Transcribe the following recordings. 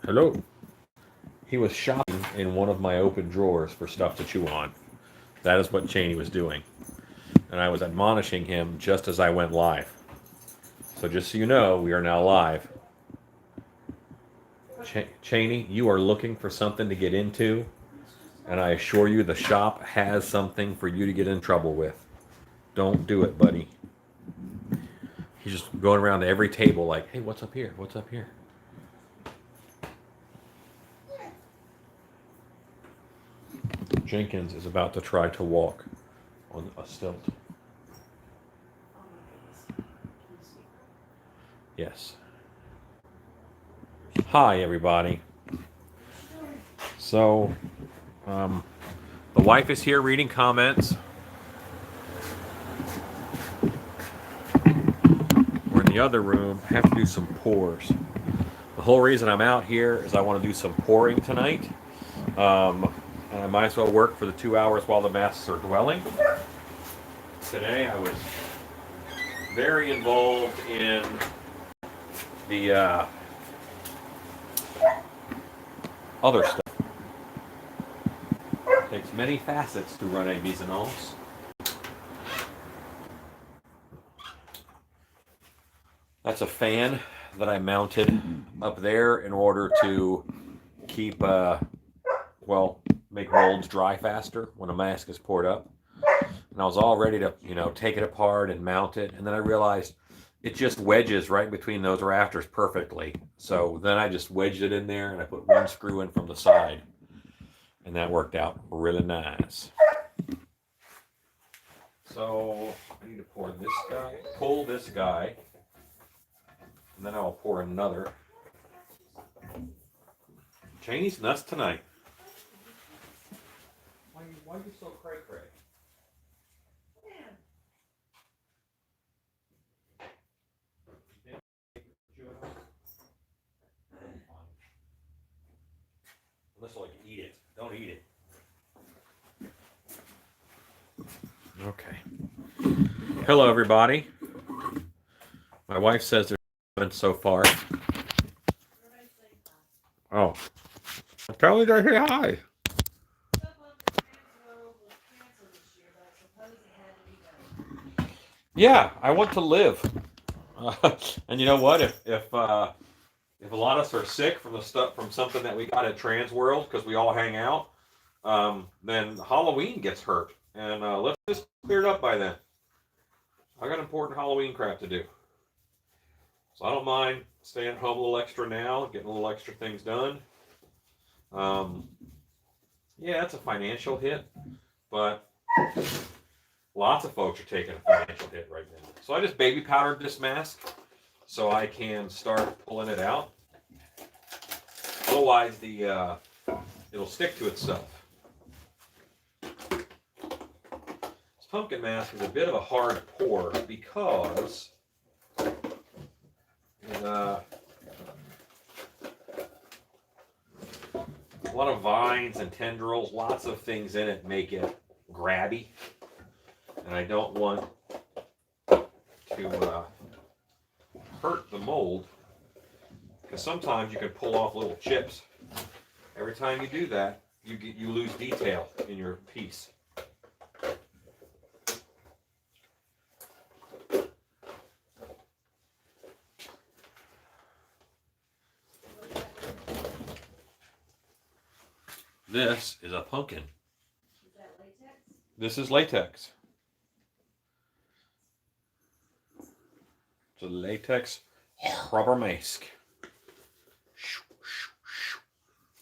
Hello. He was shopping in one of my open drawers for stuff to chew on. That is what Cheney was doing. And I was admonishing him just as I went live. So just so you know, we are now live. Cheney, you are looking for something to get into, and I assure you the shop has something for you to get in trouble with. Don't do it, buddy. He's just going around to every table like, hey, what's up here? What's up here? Jenkins is about to try to walk on a stilt. Yes. Hi, everybody. So, the wife is here reading comments. We're in the other room. I have to do some pours. The whole reason I'm out here is I want to do some pouring tonight. And I might as well work for the 2 hours while the masks are dwelling. Today I was very involved in the other stuff. It takes many facets to run a mise en place. That's a fan that I mounted up there in order to keep, make molds dry faster when a mask is poured up. And I was all ready to, take it apart and mount it. And then I realized it just wedges right between those rafters perfectly. So then I just wedged it in there and I put one screw in from the side. And that worked out really nice. So I need to pull this guy, and then I'll pour another. Cheney's nuts tonight. Why are you so cray-cray? Unless like eat it. Don't eat it. Okay. Hello, everybody. My wife says there's 7 so far. Oh. Tell me to say hi. Yeah, I want to live. And you know what? If a lot of us are sick from something that we got at Trans World because we all hang out, then Halloween gets hurt, and let's just clear it up by then. I got important Halloween crap to do, so I don't mind staying home a little extra now, getting a little extra things done. Yeah, it's a financial hit, but lots of folks are taking a financial hit right now. So I just baby powdered this mask so I can start pulling it out. Otherwise, it'll stick to itself. This pumpkin mask is a bit of a hard pour because a lot of vines and tendrils, lots of things in it make it grabby. And I don't want to hurt the mold, because sometimes you can pull off little chips. Every time you do that, you lose detail in your piece. This is a pumpkin. Is that latex? This is latex. It's a latex rubber mask.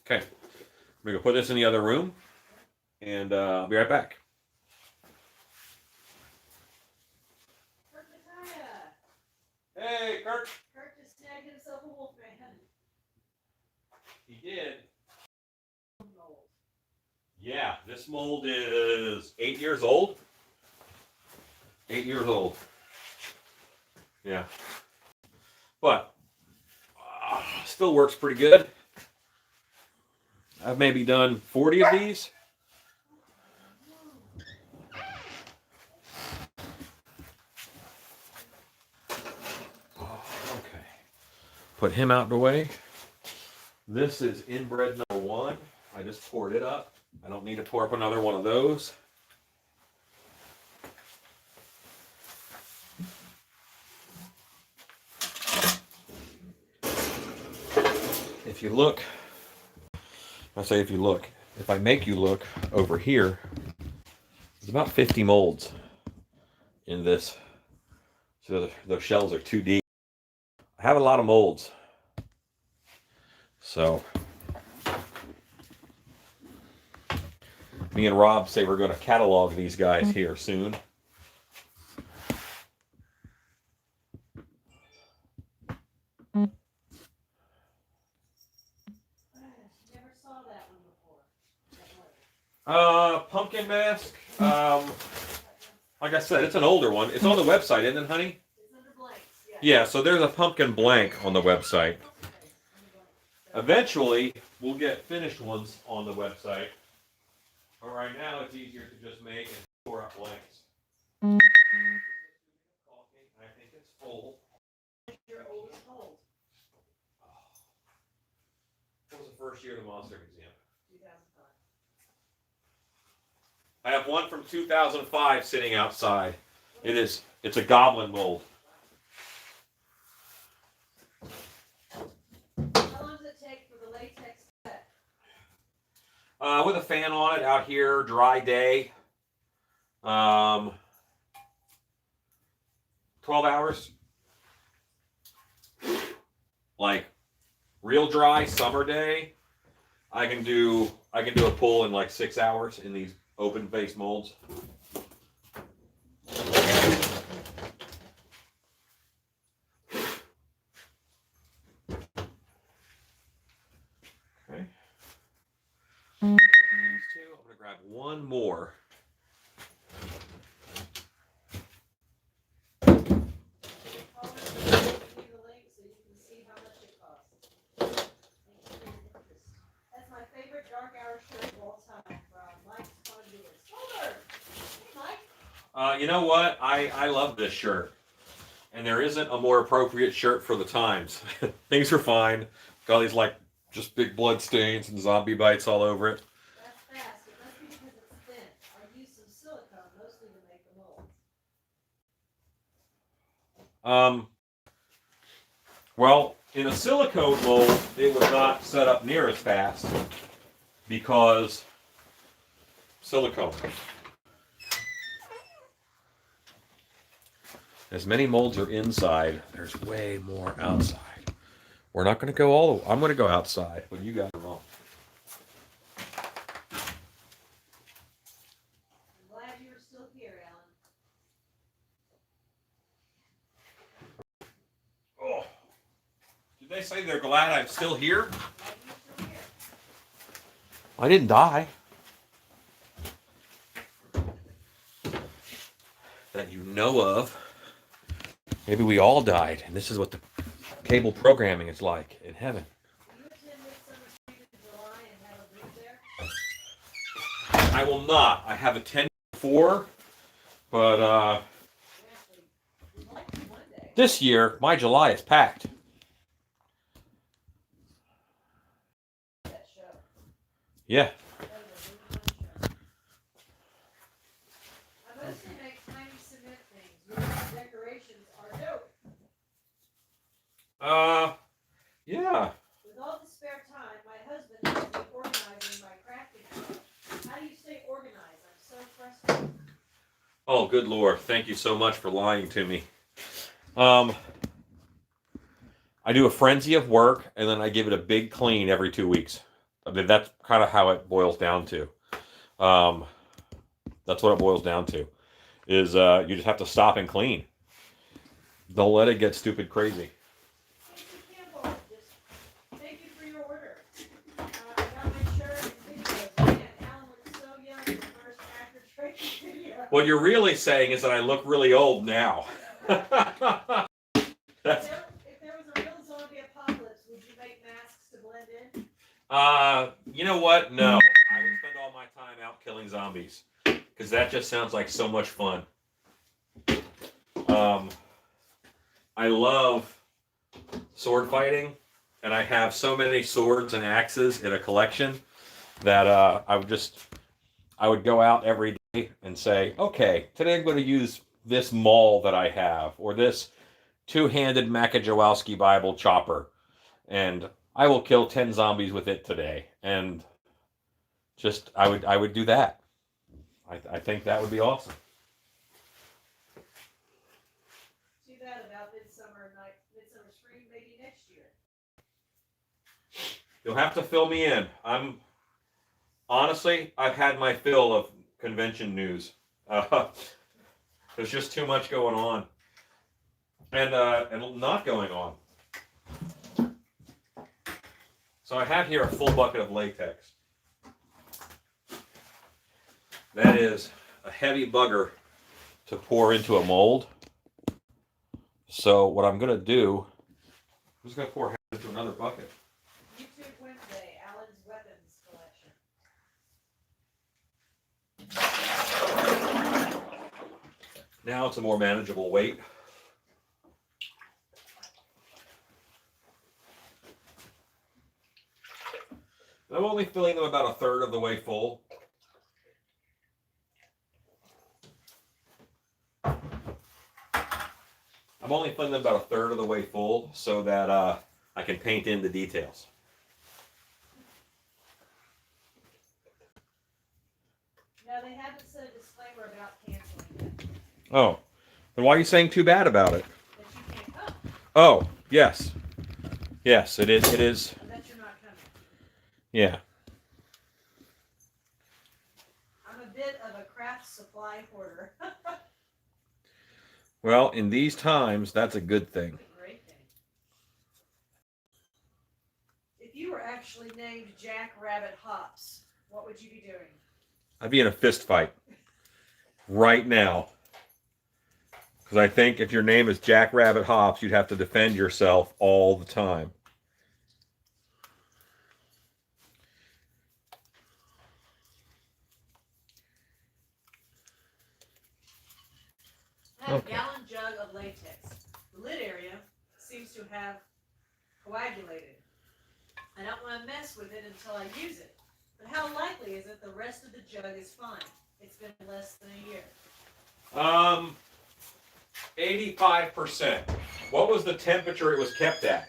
Okay, we're gonna put this in the other room, and I'll be right back. Hey, Kirk. Kirk just snagged himself a wolf fan. He did. Yeah, this mold is 8 years old. 8 years old. Yeah. But still works pretty good. I've maybe done 40 of these. Okay. Put him out of the way. This is inbred number 1. I just poured it up. I don't need to pour up another one of those. If you look, I say if you look, if I make you look over here, there's about 50 molds in this. So those shells are too deep. I have a lot of molds. So me and Rob say we're going to catalog these guys here soon. Never saw that one before. Pumpkin mask. Like I said, it's an older one. It's on the website, isn't it, honey? It's under blanks, yeah. Yeah, so there's a pumpkin blank on the website. Okay, Eventually, we'll get finished ones on the website. But right now, it's easier to just make and pour up blanks. I think it's full. your oldest hold, What was the first year of the Monster Museum? 2005. I have one from 2005 sitting outside. It's a goblin mold. How long does it take for the latex set? With a fan on it out here, dry day. 12 hours. Like real dry summer day, I can do a pull in like 6 hours in these open face molds. Okay. These two. I'm gonna grab one more. I'll give you the link so you can see how much it costs. Thank you for your interest. That's my favorite dark hour shirt of all time from Mike's Conduit. Hey, Mike. You know what? I love this shirt. And there isn't a more appropriate shirt for the times. Things are fine. Got these like just big blood stains and zombie bites all over it. That's fast. It must be because it's thin. I used some silicone mostly to make the molds. Well, in a silicone mold, it would not set up near as fast because silicone. As many molds are inside, there's way more outside. We're not going to go all the way. I'm going to go outside, but you guys are wrong. I'm glad you were still here, Alan. Oh. Did they say they're glad I'm still here? Glad you're still here. I didn't die. That you know of. Maybe we all died, and this is what the cable programming is like in heaven. Will you attend Midsummer Street in July and have a booth there? I will not. I have attended before, but Actually, we'd like to one day. this year my July is packed. That show. Yeah. That was a really fun show. I mostly make tiny cement things. Your decorations are dope. Yeah. With all the spare time, my husband has me organizing my crafting stuff. How do you stay organized? I'm so frustrated. Oh, good Lord. Thank you so much for lying to me. I do a frenzy of work, and then I give it a big clean every 2 weeks. I mean, that's kind of how it boils down to. That's what it boils down to. Is you just have to stop and clean. Don't let it get stupid crazy. Thank you, Campbell. Just thank you for your order. I got my shirt and videos. Man, Alan looks so young in the first actor training video. What you're really saying is that I look really old now. That's, If there was a real zombie apocalypse, would you make masks to blend in? you know what? No. I would spend all my time out killing zombies. Because that just sounds like so much fun. I love sword fighting. and I have so many swords and axes in a collection that I would go out every day and say, okay, today I'm going to use this maul that I have, or this two-handed Makajewowski Bible chopper, and I will kill 10 zombies with it today. And just I would do that. I think that would be awesome. Too bad about Midsummer Scream maybe next year. You'll have to fill me in. Honestly, I've had my fill of convention news. There's just too much going on, and not going on. So I have here a full bucket of latex. That is a heavy bugger to pour into a mold. So what I'm going to do, I'm just going to pour half into another bucket. YouTube Wednesday, Alan's weapons collection. Now it's a more manageable weight. I'm only filling them about a third of the way full. I'm only filling them about a third of the way full so that I can paint in the details. No, they haven't said a disclaimer about canceling it. Oh, then why are you saying too bad about it? That you can't come. Oh, yes. Yes, it is. It is. I bet you're not coming. Yeah. I'm a bit of a craft supply hoarder. Well, in these times, that's a good thing. It's a great thing. If you were actually named Jack Rabbit Hops, what would you be doing? I'd be in a fist fight right now. Because I think if your name is Jack Rabbit Hops, you'd have to defend yourself all the time. I have Okay. a gallon jug of latex. The lid area seems to have coagulated. I don't want to mess with it until I use it. But how likely is it the rest of the jug is fine? It's been less than a year. 85%. What was the temperature it was kept at?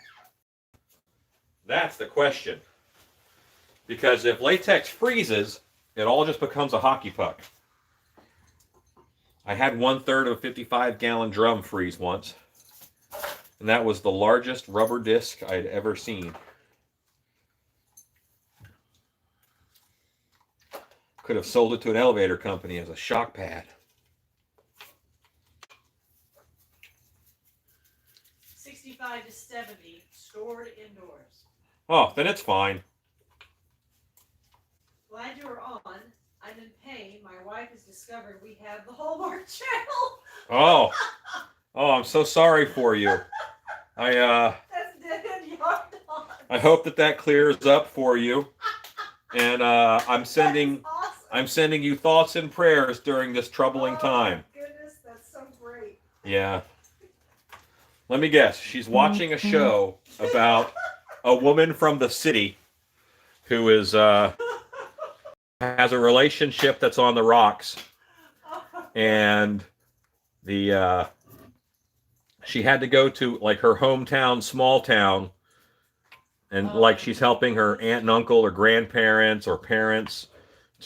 That's the question. Because if latex freezes, it all just becomes a hockey puck. I had 1/3 of a 55-gallon drum freeze once, and that was the largest rubber disc I'd ever seen. Could have sold it to an elevator company as a shock pad. 65 to 70, stored indoors. Oh, then it's fine. Glad you were on. I'm in pain. My wife has discovered we have the Hallmark Channel. Oh, I'm so sorry for you. That's dead end yard dogs. I hope that clears up for you. And I'm sending That's awesome. I'm sending you thoughts and prayers during this troubling time. Oh my goodness, that's so great. Yeah. Let me guess. She's watching a show about a woman from the city who is has a relationship that's on the rocks, and the she had to go to like her hometown, small town, and like she's helping her aunt and uncle or grandparents or parents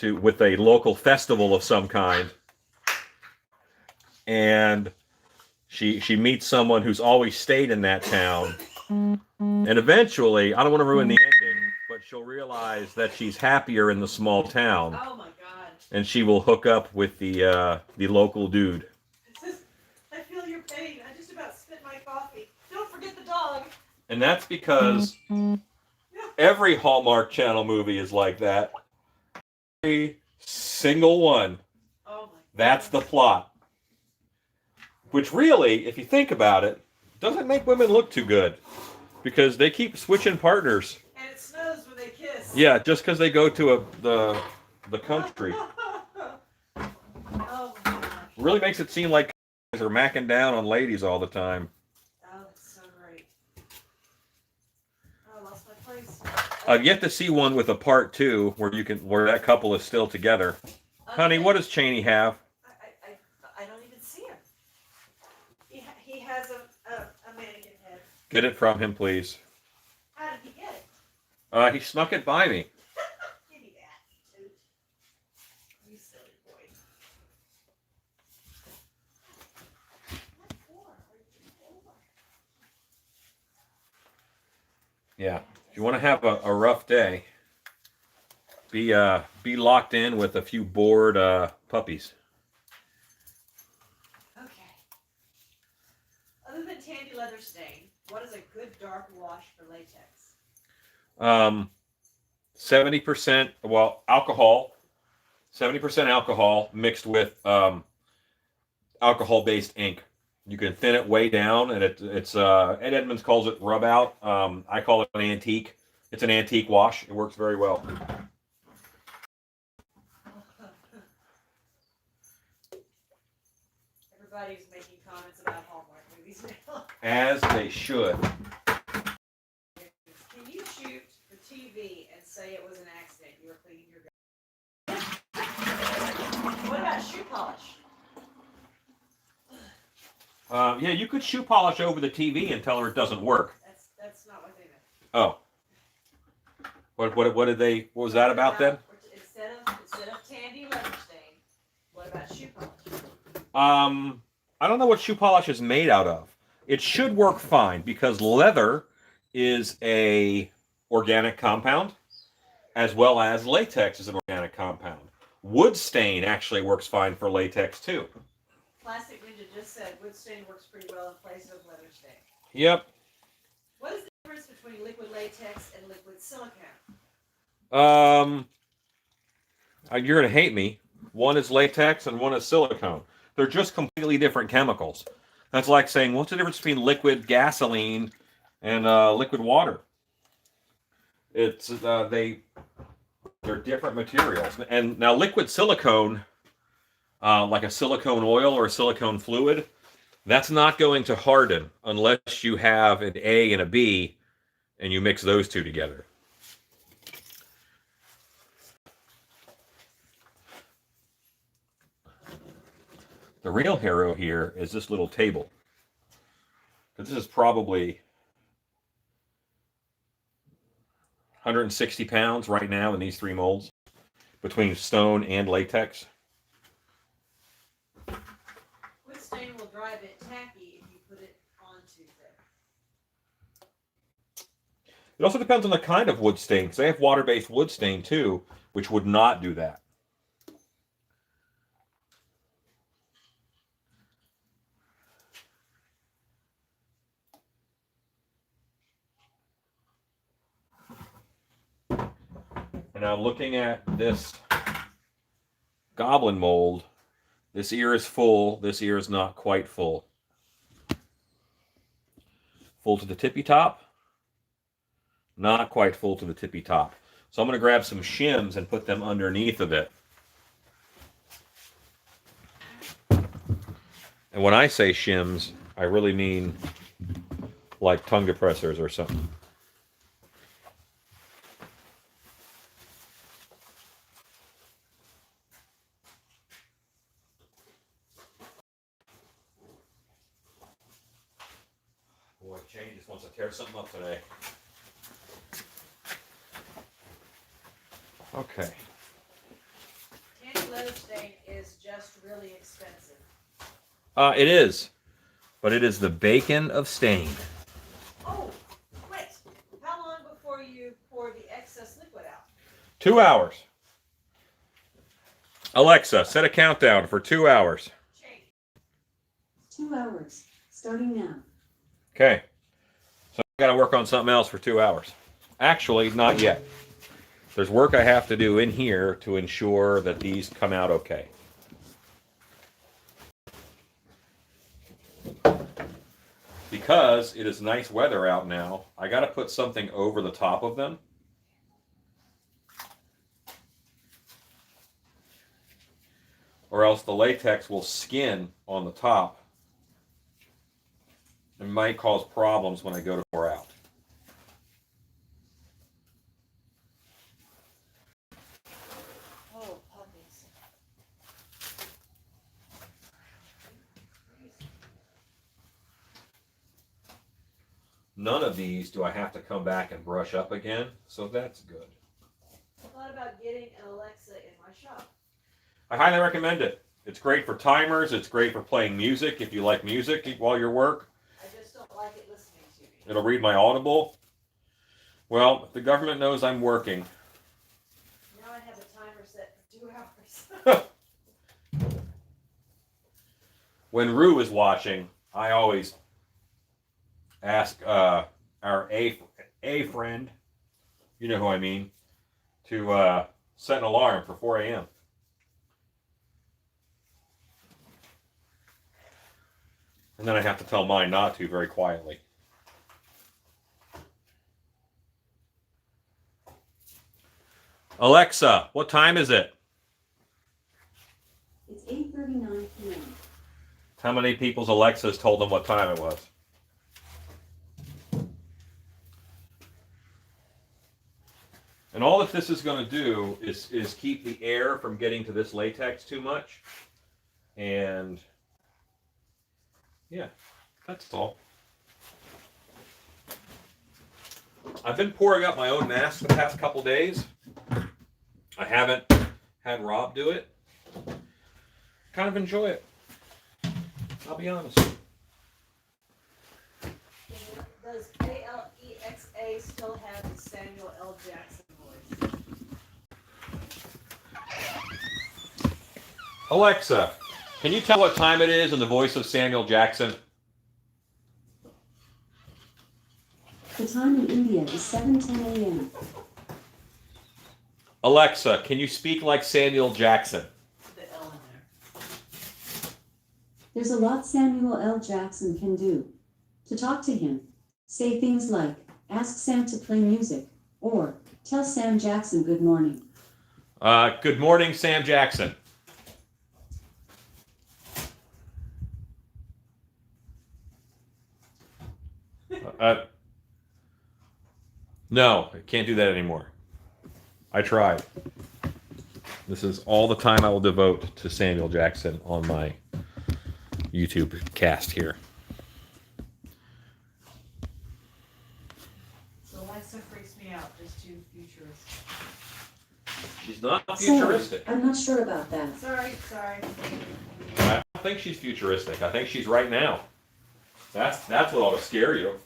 with a local festival of some kind, and she meets someone who's always stayed in that town, and eventually, I don't want to ruin the ending, but she'll realize that she's happier in the small town, Oh my God. and she will hook up with the local dude. I feel your pain. I just about spit my coffee. Don't forget the dog. And that's because every Hallmark Channel movie is like that. Every single one. Oh my God. That's the plot. Which really, if you think about it, doesn't make women look too good. Because they keep switching partners. And it snows when they kiss. Yeah, just because they go to the country. Oh my gosh. Really makes it seem like guys are macking down on ladies all the time. Oh, that's so great. Oh, lost my place. I've yet to see one with a part 2 where that couple is still together. Honey, what does Cheney have? I don't even see him. He has a mannequin head. Get it from him, please. How did he get it? He snuck it by me. Give me that, Toot. You silly boy. What for? Yeah. If you want to have a rough day, be locked in with a few bored puppies. Okay. Other than Tandy Leather Stain, what is a good dark wash for latex? 70% alcohol. 70% alcohol mixed with alcohol-based ink. You can thin it way down, and it's Ed Edmonds calls it rub out. I call it an antique. It's an antique wash. It works very well. Everybody's making comments about Hallmark movies now. As they should. Can you shoot the TV and say it was an accident? You were cleaning your gun. What about shoe polish? Yeah, you could shoe polish over the TV and tell her it doesn't work. That's not what they meant. Oh. What was that about then? Instead of Tandy Leather Stain, what about shoe polish? I don't know what shoe polish is made out of. It should work fine because leather is a organic compound, as well as latex is an organic compound. Wood stain actually works fine for latex too. Plastic Ninja just said wood stain works pretty well in place of leather stain. Yep. What is the difference between liquid latex and liquid silicone? You're gonna hate me. One is latex and one is silicone. They're just completely different chemicals. That's like saying, what's the difference between liquid gasoline and liquid water? It's they're different materials. And now liquid silicone, like a silicone oil or a silicone fluid, that's not going to harden unless you have an A and a B and you mix those two together. The real hero here is this little table. This is probably 160 pounds right now in these 3 molds between stone and latex. Wood stain will dry a bit tacky if you put it on too thick. It also depends on the kind of wood stain, because they have water-based wood stain too, which would not do that. And now looking at this goblin mold, this ear is full, this ear is not quite full. Full to the tippy top, not quite full to the tippy top. So I'm going to grab some shims and put them underneath of it. And when I say shims, I really mean like tongue depressors or something. Boy, Jane just wants to tear something up today. Okay. Tandy leather stain is just really expensive. It is. But it is the bacon of stain. Oh, wait. How long before you pour the excess liquid out? 2 hours. Alexa, set a countdown for 2 hours. Change. 2 hours, starting now. Okay. So I got to work on something else for 2 hours. Actually, not yet. There's work I have to do in here to ensure that these come out okay. Because it is nice weather out now, I got to put something over the top of them. Or else the latex will skin on the top. It might cause problems when I go to pour out. none of these do I have to come back and brush up again, so that's good. I thought about getting an Alexa in my shop. I highly recommend it. It's great for timers. It's great for playing music if you like music while you work. I just don't like it listening to me. It'll read my Audible. Well, if the government knows I'm working. Now I have a timer set for 2 hours. When Rue is watching, I always ask our A friend, you know who I mean, to set an alarm for 4 a.m. And then I have to tell mine not to very quietly. Alexa, what time is it? It's 8:39 p.m. How many people's Alexas told them what time it was? And all that this is going to do is keep the air from getting to this latex too much. And yeah, that's all. I've been pouring out my own mask the past couple days. I haven't had Rob do it. Kind of enjoy it. I'll be honest. Does ALEXA still have the Samuel L. Jackson voice? Alexa, can you tell what time it is in the voice of Samuel Jackson? The time in India is 7:10 a.m. Alexa, can you speak like Samuel Jackson? The L in there. There's a lot Samuel L. Jackson can do. To talk to him, say things like, ask Sam to play music, or tell Sam Jackson good morning. Good morning, Sam Jackson. No, I can't do that anymore. I tried. This is all the time I will devote to Samuel Jackson on my YouTube cast here. So Alexa freaks me out, just too futuristic. She's not Sorry, futuristic. I'm not sure about that. Sorry. I don't think she's futuristic. I think she's right now. That's what ought to scare you.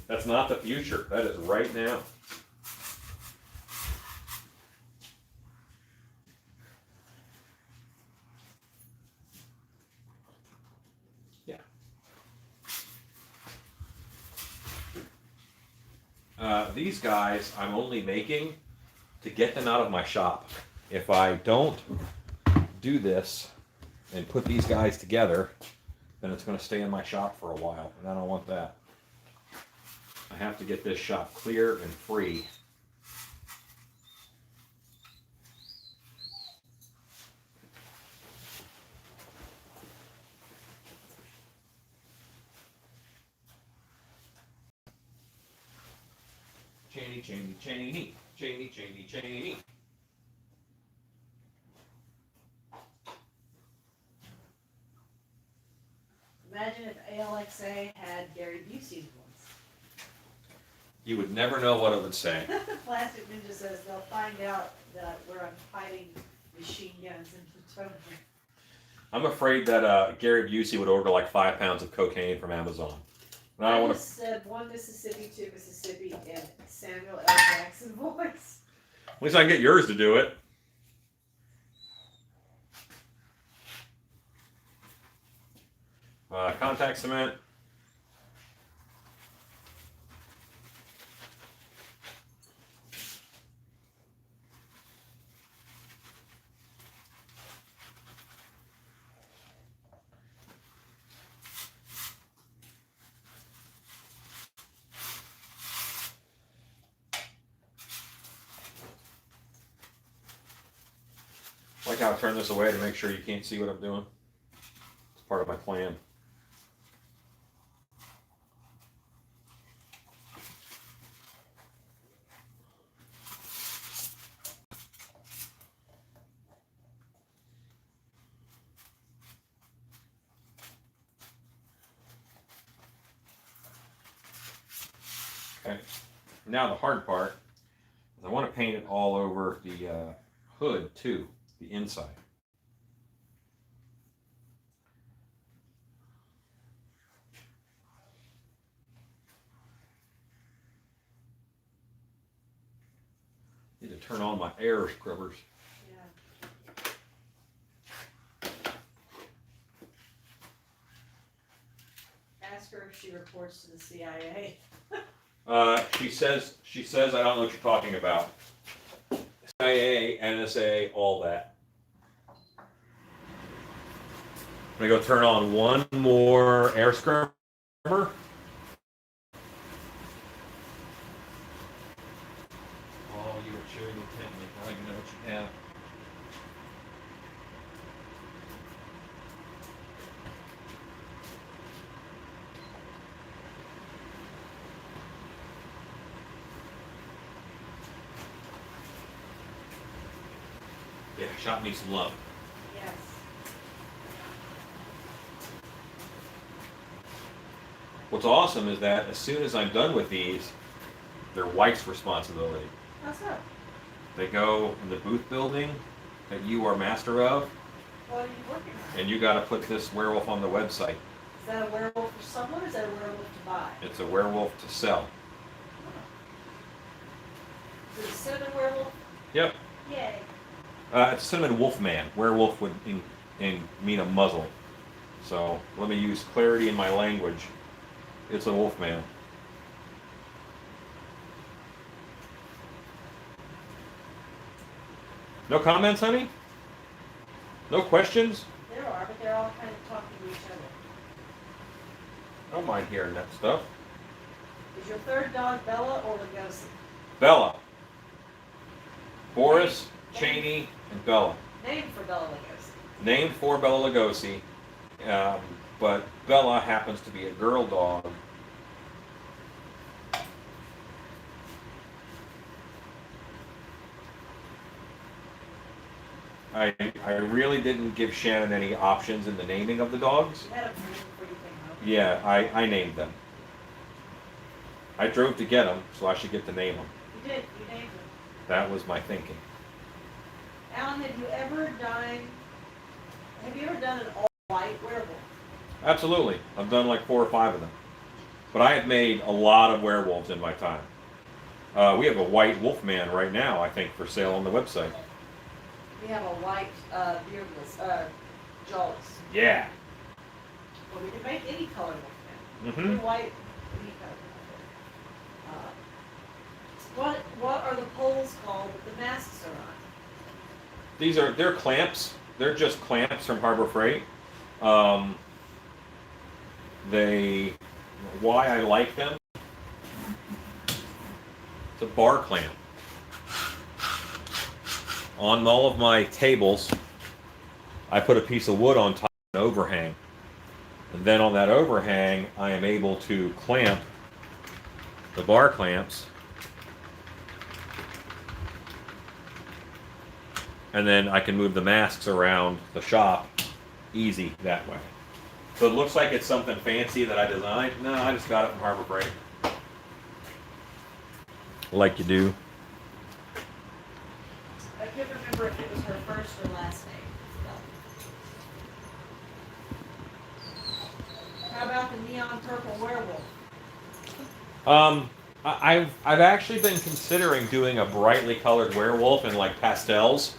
That's not the future. That is right now. Yeah. These guys I'm only making to get them out of my shop. If I don't do this and put these guys together, then it's going to stay in my shop for a while, and I don't want that. I have to get this shop clear and free. Cheney, Cheney, Cheney, Cheney, Cheney, Cheney. Imagine if ALXA had Gary Busey's voice. You would never know what it would say. Plastic Ninja says they'll find out that we're hiding machine guns in Plutonium. I'm afraid that Gary Busey would order like 5 pounds of cocaine from Amazon. And I don't want to. just said one Mississippi, two Mississippi, and Samuel L. Jackson voice. At least I can get yours to do it. Contact cement. I like how I turn this away to make sure you can't see what I'm doing. It's part of my plan. Okay. Now the hard part is I want to paint it all over the hood too, the inside. Need to turn on my air scrubbers. Ask her if she reports to the CIA. She says I don't know what you're talking about. CIA, NSA, all that. I'm gonna go turn on one more air scrubber. Oh, you were chewing intently. I don't even know what you have. Yeah, shot me some love. Yes. What's awesome is that as soon as I'm done with these, they're White's responsibility. How's that? They go in the booth building that you are master of, What are you working on? and you got to put this werewolf on the website. Is that a werewolf for someone or is that a werewolf to buy? It's a werewolf to sell. Is it a cinnamon werewolf? Yep. Yay. It's cinnamon wolf man. Werewolf would mean a muzzle. So let me use clarity in my language. It's a wolf man. No comments, honey? No questions? There are, but they're all kind of talking to each other. I don't mind hearing that stuff. Is your third dog Bella or Lugosi? Bella. Boris, Cheney, and Bella. Name for Bella Lugosi. Named for Bella Lugosi, but Bella happens to be a girl dog. I really didn't give Shannon any options in the naming of the dogs. You had them before you came home. Yeah, I named them. I drove to get them, so I should get to name them. You did. You named them. That was my thinking. Alan, have you ever done an all-white werewolf? Absolutely. I've done like 4 or 5 of them. But I have made a lot of werewolves in my time. We have a white wolf man right now, I think, for sale on the website. We have a white, beardless, jawless. Yeah. Well, we can make any color wolf man. Mm-hmm. White, any color. What are the poles called that the masks are on? They're clamps. They're just clamps from Harbor Freight. Why I like them? It's a bar clamp. On all of my tables, I put a piece of wood on top of an overhang. And then on that overhang, I am able to clamp the bar clamps. And then I can move the masks around the shop easy that way. So it looks like it's something fancy that I designed. No, I just got it from Harbor Freight. Like you do. I couldn't remember if it was her first or last name. How about the neon purple werewolf? I've actually been considering doing a brightly colored werewolf in like pastels.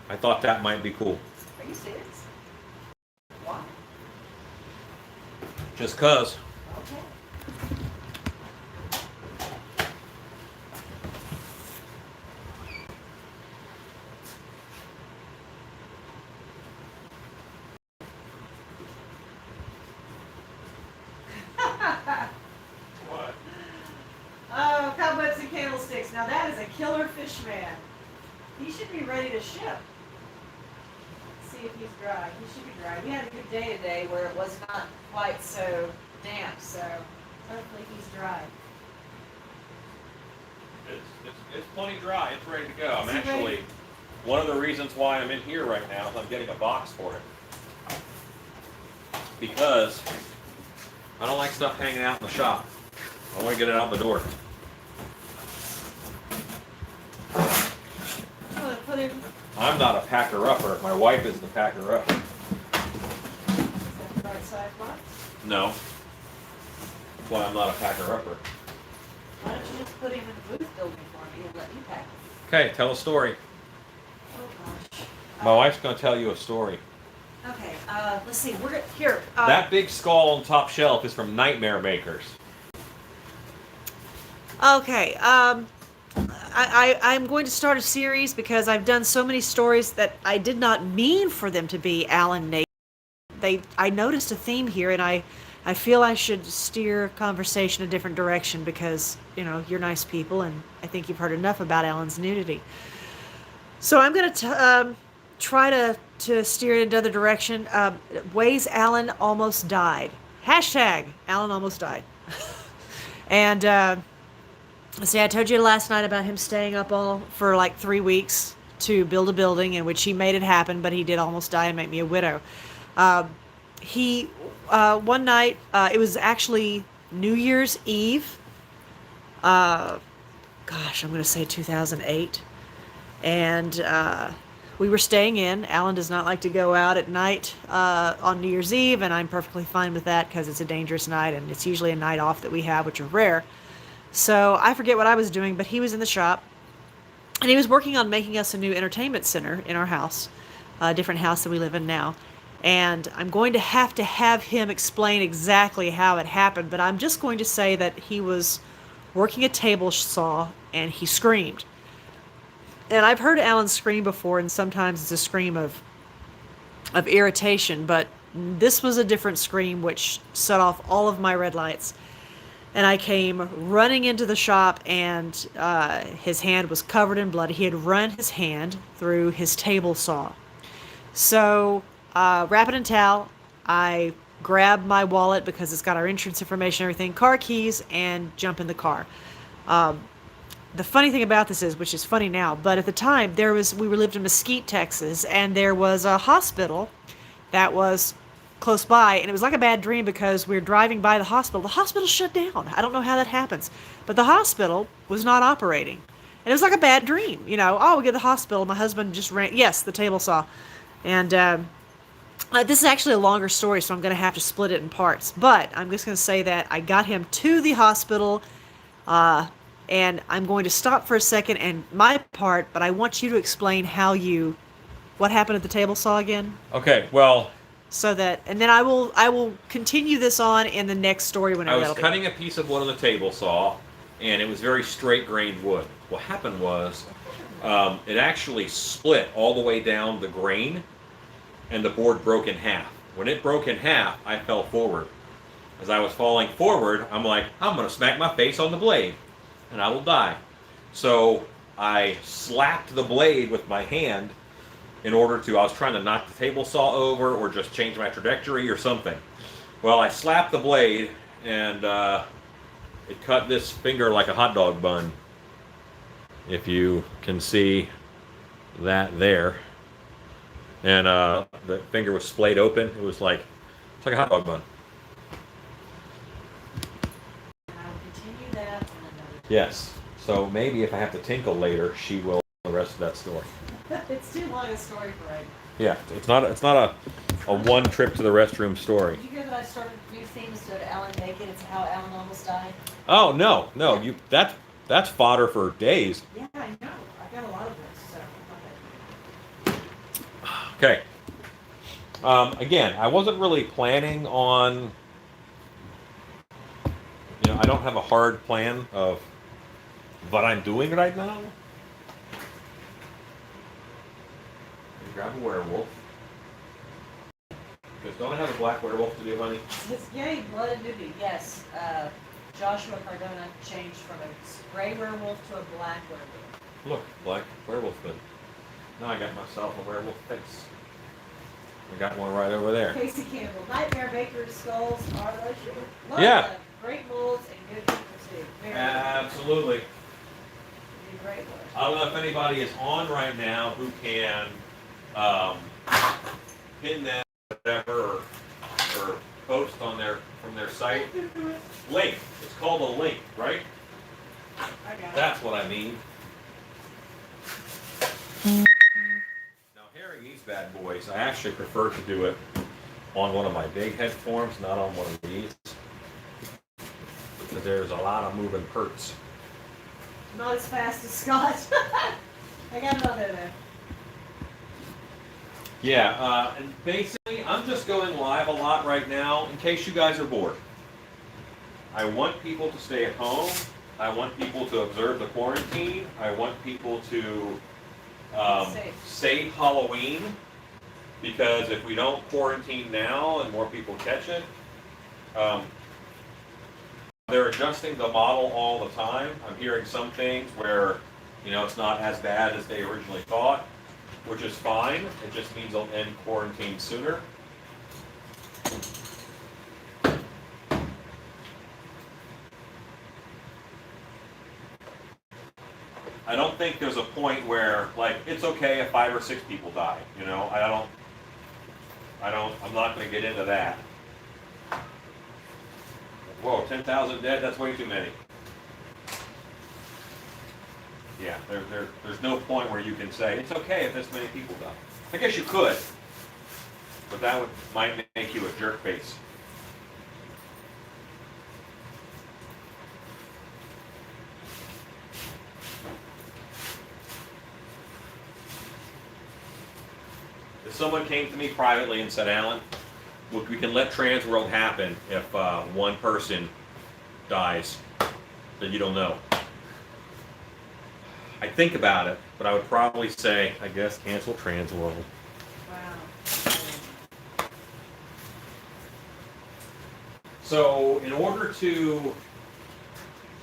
I thought that might be cool. Are you serious? Why? Just cause. Okay. What? Oh, cobwebs and candlesticks. Now that is a killer fish man. He should be ready to ship. Let's see if he's dry. He should be dry. We had a good day today where it was not quite so damp, so hopefully he's dry. It's plenty dry. It's ready to go. I'm Is it ready? actually, one of the reasons why I'm in here right now is I'm getting a box for it. Because I don't like stuff hanging out in the shop. I want to get it out the door. I'm not a packer-upper. My wife is the packer-upper. Is that the right size box? No. That's why I'm not a packer-upper. Why don't you just put him in the booth building for me and let you pack him? Okay, tell a story. Oh, gosh. My wife's going to tell you a story. Okay, let's see. We're here. That big skull on top shelf is from Nightmare Makers. Okay. I'm going to start a series because I've done so many stories that I did not mean for them to be Alan Nate. I noticed a theme here, and I feel I should steer conversation a different direction because, you're nice people, and I think you've heard enough about Alan's nudity. So I'm going to try to steer it in another direction. Ways Alan almost died. Hashtag Alan almost died. And see, I told you last night about him staying up all for like 3 weeks to build a building, in which he made it happen, but he did almost die and make me a widow. He one night, it was actually New Year's Eve. I'm going to say 2008. And we were staying in. Alan does not like to go out at night on New Year's Eve, and I'm perfectly fine with that because it's a dangerous night, and it's usually a night off that we have, which are rare. So I forget what I was doing, but he was in the shop, and he was working on making us a new entertainment center in our house, a different house that we live in now. And I'm going to have him explain exactly how it happened, but I'm just going to say that he was working a table saw, and he screamed. And I've heard Alan scream before, and sometimes it's a scream of irritation, but this was a different scream which set off all of my red lights. And I came running into the shop, and his hand was covered in blood. He had run his hand through his table saw. So, wrap it in towel. I grab my wallet because it's got our insurance information, everything, car keys, and jump in the car. The funny thing about this is, which is funny now, but at the time we lived in Mesquite, Texas, and there was a hospital that was close by, and it was like a bad dream because we were driving by the hospital. The hospital shut down. I don't know how that happens, but the hospital was not operating, and it was like a bad dream. We get to the hospital. My husband just ran. Yes, the table saw, and this is actually a longer story, so I'm going to have to split it in parts. But I'm just going to say that I got him to the hospital. And I'm going to stop for a second and my part, but I want you to explain what happened at the table saw again. Okay, well, And then I will continue this on in the next story whenever I was cutting a piece of wood on the table saw, and it was very straight grained wood. What happened was, it actually split all the way down the grain, and the board broke in half. When it broke in half, I fell forward. As I was falling forward, I'm like, I'm going to smack my face on the blade, and I will die. So I slapped the blade with my hand I was trying to knock the table saw over or just change my trajectory or something. Well, I slapped the blade, and it cut this finger like a hot dog bun. If you can see that there. And the finger was splayed open. It's like a hot dog bun. And I will continue that in another. Yes. So maybe if I have to tinkle later, she will tell the rest of that story. It's too long a story for right. Yeah, it's not a one trip to the restroom story. Did you hear that I started new themes to Alan Naked? It's how Alan almost died. Oh no, that's fodder for days. Yeah, I know. I've got a lot of those. So Okay. Again, I wasn't really planning on. I don't have a hard plan of what I'm doing right now. Grab a werewolf. Because don't I have a black werewolf to do, honey? it's yay, blood and nudity. Yes. Joshua Cardona changed from a gray werewolf to a black werewolf. Look, black werewolf hood. Now I got myself a werewolf face. I got one right over there. Casey Campbell. Nightmare Baker's skulls are those your love Yeah. them. Great molds and good people too. Very Absolutely. good. Great work. I don't know if anybody is on right now who can pin them, whatever, or post from their site. Link. It's called a link, right? I got it. That's what I mean. bad boys. I actually prefer to do it on one of my big head forms, not on one of these. Because there's a lot of moving parts. Not as fast as Scott. I got another there. Yeah, and basically, I'm just going live a lot right now in case you guys are bored. I want people to stay at home. I want people to observe the quarantine. I want people to save Halloween, because if we don't quarantine now and more people catch it, they're adjusting the model all the time. I'm hearing some things where, it's not as bad as they originally thought, which is fine. It just means they'll end quarantine sooner. I don't think there's a point where, like, it's okay if 5 or 6 people die. I'm not going to get into that. Whoa, 10,000 dead? That's way too many. Yeah, there's no point where you can say, it's okay if this many people die. I guess you could, but that might make you a jerk face. If someone came to me privately and said, Alan, look, we can let Transworld happen if one person dies that you don't know. I'd think about it, but I would probably say, I guess, cancel Transworld. Wow. So, in order to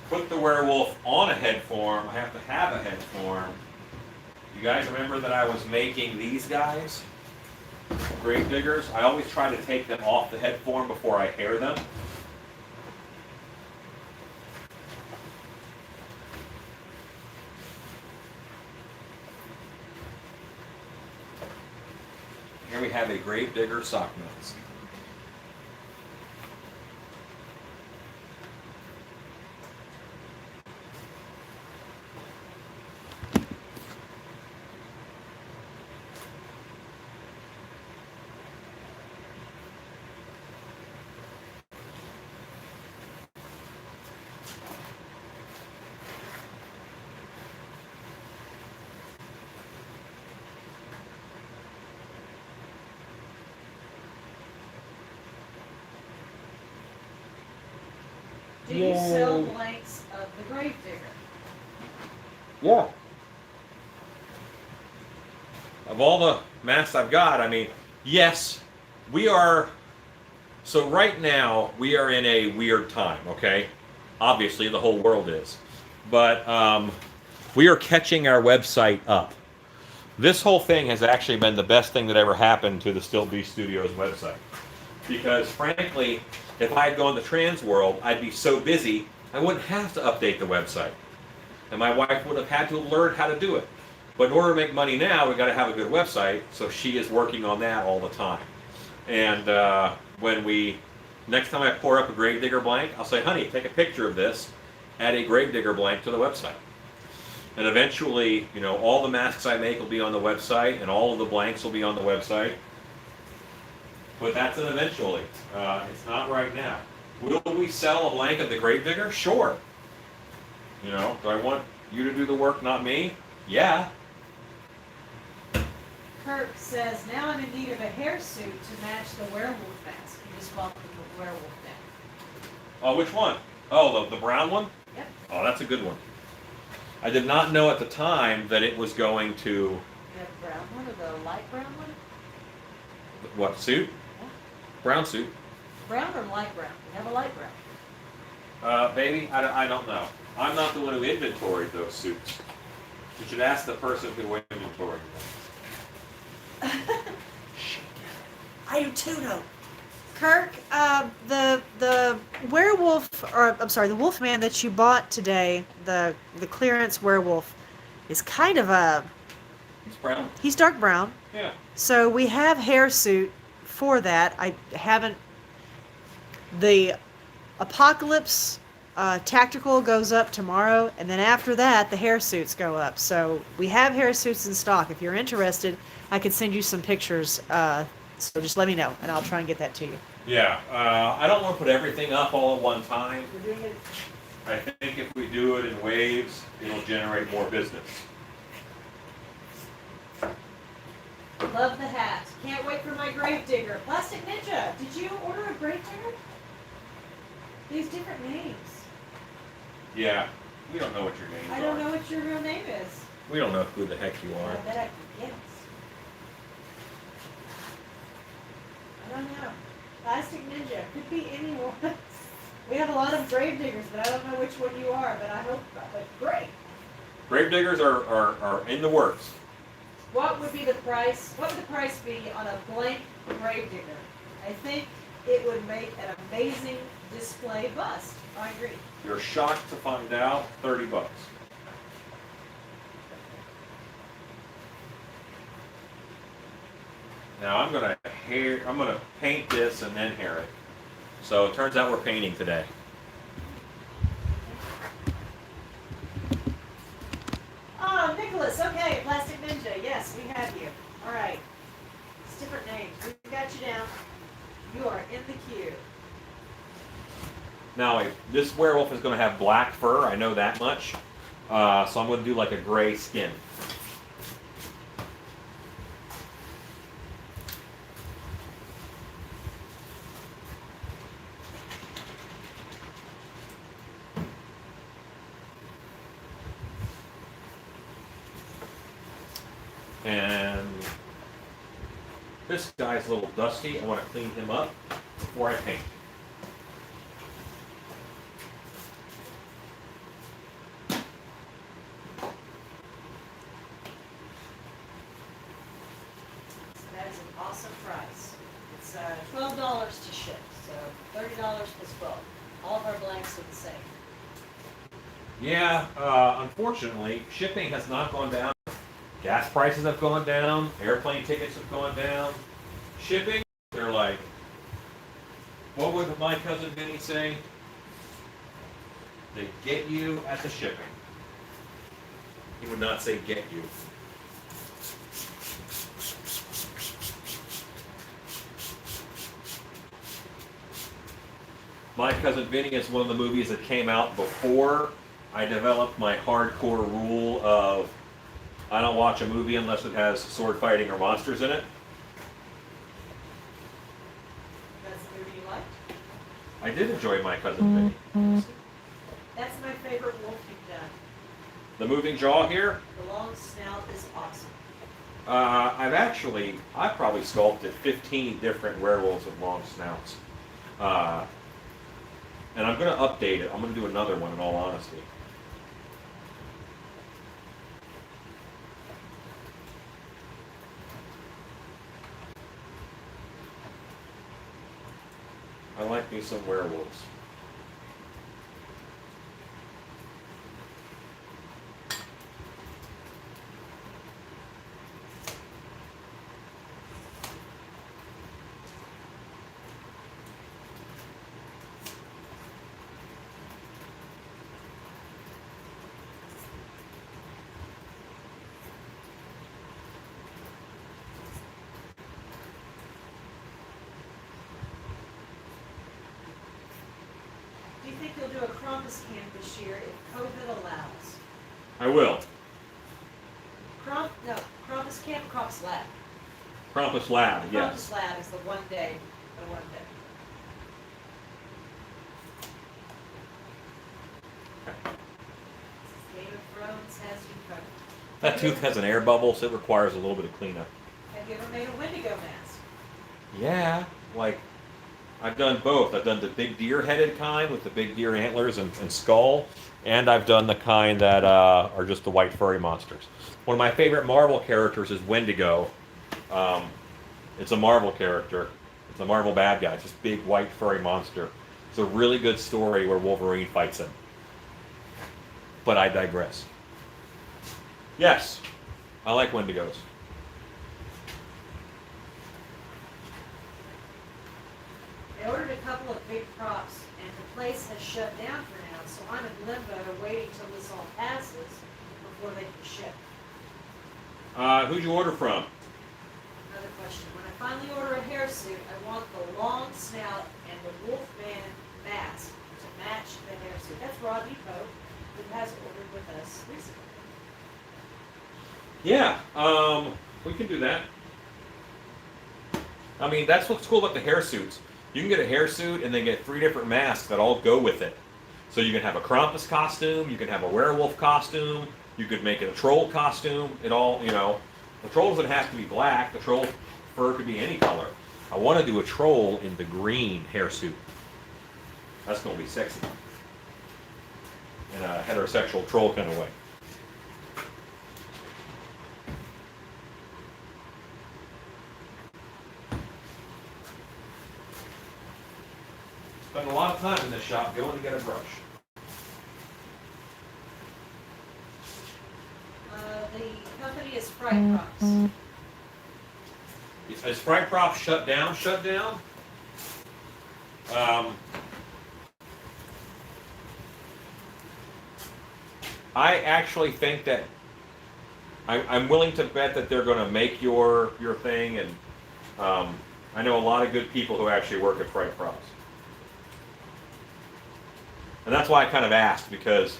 put the werewolf on a head form, I have to have a head form. You guys remember that I was making these guys? Grave diggers. I always try to take them off the head form before I hair them. Here we have a grave digger sock mask. Do you sell blanks of the Grave Digger? Yeah. Of all the masks I've got, yes, we are. So right now, we are in a weird time, okay? Obviously, the whole world is. But we are catching our website up. This whole thing has actually been the best thing that ever happened to the Still Beast Studios website. Because frankly, if I had gone to Transworld, I'd be so busy, I wouldn't have to update the website. And my wife would have had to learn how to do it. But in order to make money now, we've got to have a good website, so she is working on that all the time. And next time I pour up a Gravedigger blank, I'll say, honey, take a picture of this, add a Gravedigger blank to the website. And eventually, all the masks I make will be on the website, and all of the blanks will be on the website. But that's an eventually. It's not right now. Will we sell a blank of the Gravedigger? Sure. Do I want you to do the work, not me? Yeah. Kirk says, now I'm in need of a hairsuit to match the werewolf mask. You just bought the werewolf mask. Oh, which one? Oh, the brown one? Yep. Oh, that's a good one. I did not know at the time that it was going to... You have the brown one or the light brown one? What, suit? Yeah. Brown suit. Brown or light brown? You have a light brown. Baby, I don't know. I'm not the one who inventoried those suits. You should ask the person who inventoried them. I do too, though. Kirk, the werewolf, or I'm sorry, the wolfman that you bought today, the clearance werewolf, is kind of It's brown. he's dark brown. Yeah. So we have hairsuit for that. I haven't. The Apocalypse Tactical goes up tomorrow, and then after that, the hair suits go up. So we have hair suits in stock. If you're interested, I could send you some pictures. So just let me know, and I'll try and get that to you. Yeah, I don't want to put everything up all at one time. We're doing it. I think if we do it in waves, it'll generate more business. Love the hat. Can't wait for my Gravedigger. Plastic Ninja. Did you order a Gravedigger? These different names. Yeah, we don't know what your names are. I don't know what your real name is. We don't know who the heck you I are. bet I can guess. I don't know. Plastic Ninja. Could be anyone. We have a lot of Gravediggers, but I don't know which one you are, but I hope, but great. Gravediggers are in the works. What would be the price? What would the price be on a blank Gravedigger? I think it would make an amazing display bust. I agree. You're shocked to find out, $30. Now I'm gonna paint this and then hair it. So it turns out we're painting today. Oh, Nicholas. Okay, Plastic Ninja. Yes, we have you. All right. It's different names. We got you down. You are in the queue. Now this werewolf is gonna have black fur. I know that much. So I'm gonna do like a gray skin. And this guy's a little dusty. I want to clean him up before I paint. That is an awesome price. It's $12 to ship, so $30 plus 12. All of our blanks are the same. Yeah, unfortunately, shipping has not gone down. Gas prices have gone down. Airplane tickets have gone down. Shipping, they're like, what would my cousin Vinny say? They get you at the shipping. He would not say get you. My Cousin Vinny is one of the movies that came out before I developed my hardcore rule of I don't watch a movie unless it has sword fighting or monsters in it. That's the movie you liked? I did enjoy My Cousin Vinny. That's my favorite wolf you've done. The moving jaw here, The long snout is awesome. I've probably sculpted 15 different werewolves with long snouts. And I'm going to update it. I'm going to do another one in all honesty. I like me some werewolves. Do you think you'll do a Krampus camp this year if COVID allows? I will. Krampus camp, Krampus lab. Krampus Lab, yes. Krampus lab is the one day. Game of Thrones has you covered. That tooth has an air bubble, so it requires a little bit of cleanup. Have you ever made a Wendigo mask? Yeah, like I've done both. I've done the big deer-headed kind with the big deer antlers and skull, and I've done the kind that are just the white furry monsters. One of my favorite Marvel characters is Wendigo. It's a Marvel character. It's a Marvel bad guy. It's this big white furry monster. It's a really good story where Wolverine fights him. But I digress. Yes, I like Wendigos. I ordered a couple of big props, and the place has shut down for now, so I'm in limbo waiting till this all passes before they can ship. Who'd you order from? Another question. When I finally order a hairsuit, I want the long snout and the Wolfman mask to match the hairsuit. That's Rodney Pope, who has ordered with us recently. Yeah, we can do that. I mean, that's what's cool about the hair suits. You can get a hair suit and then get 3 different masks that all go with it. So you can have a Krampus costume, you can have a werewolf costume, you could make it a troll costume. It all, you know, the troll doesn't have to be black. The troll fur could be any color. I want to do a troll in the green hair suit. That's going to be sexy. In a heterosexual troll kind of way. Spend a lot of time in this shop going to get a brush. The company is Fright Props. Is Fright Prop shut down? Shut down? I actually think that I'm willing to bet that they're going to make your thing, and I know a lot of good people who actually work at Fright Props. And that's why I kind of asked, because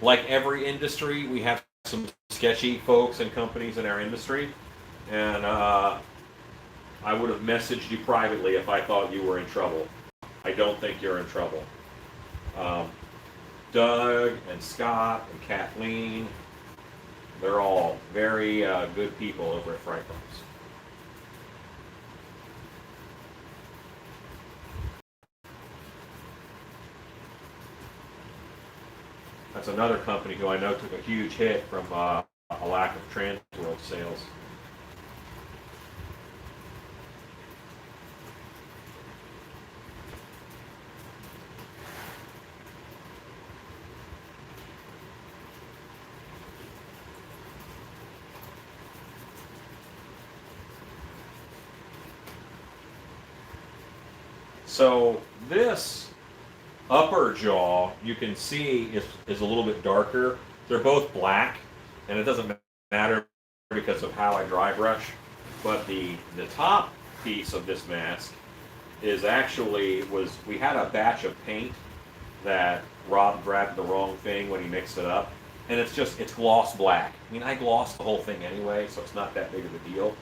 like every industry, we have some sketchy folks and companies in our industry, and I would have messaged you privately if I thought you were in trouble. I don't think you're in trouble. Doug and Scott and Kathleen, they're all very good people over at Fright Props. That's another company who I know took a huge hit from a lack of Transworld sales. So this upper jaw, you can see, is a little bit darker. They're both black, and it doesn't matter because of how I dry brush. But the top piece of this mask is actually, we had a batch of paint that Rob grabbed the wrong thing when he mixed it up. And it's gloss black. I mean, I gloss the whole thing anyway, so it's not that big of a deal.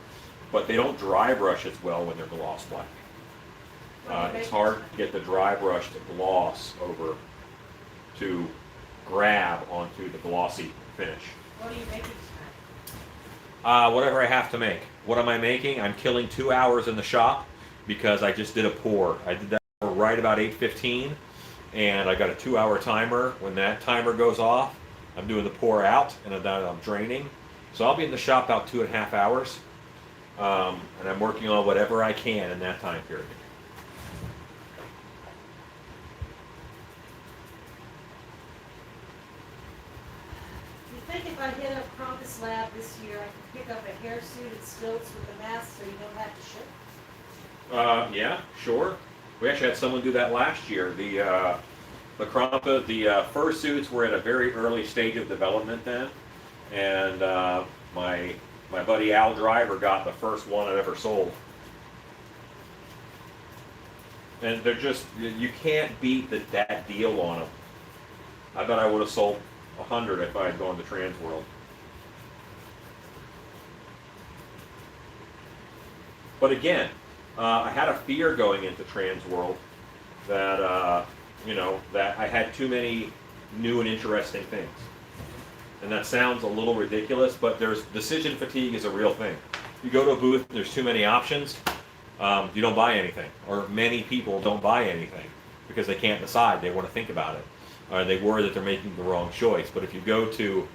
But they don't dry brush as well when they're gloss black. It's hard to get the dry brush to gloss over to grab onto the glossy finish. What are you making tonight? Whatever I have to make. What am I making? I'm killing 2 hours in the shop because I just did a pour. I did that pour right about 8:15, and I got a 2-hour timer. When that timer goes off, I'm doing the pour out, and I'm draining. So I'll be in the shop about 2.5 hours, and I'm working on whatever I can in that time period. I think if I hit up Krampus Lab this year, I can pick up a hairsuit and stilts with the mask so you don't have to ship? Yeah, sure. We actually had someone do that last year. The Krampus, the fursuits were at a very early stage of development then, and my buddy Al Driver got the first one I've ever sold. And they're just, you can't beat that deal on them. I bet I would have sold 100 if I had gone to Transworld. But again, I had a fear going into Transworld that, that I had too many new and interesting things. And that sounds a little ridiculous, but decision fatigue is a real thing. You go to a booth, there's too many options, you don't buy anything. Or many people don't buy anything because they can't decide, they want to think about it. Or they worry that they're making the wrong choice. But if you go to,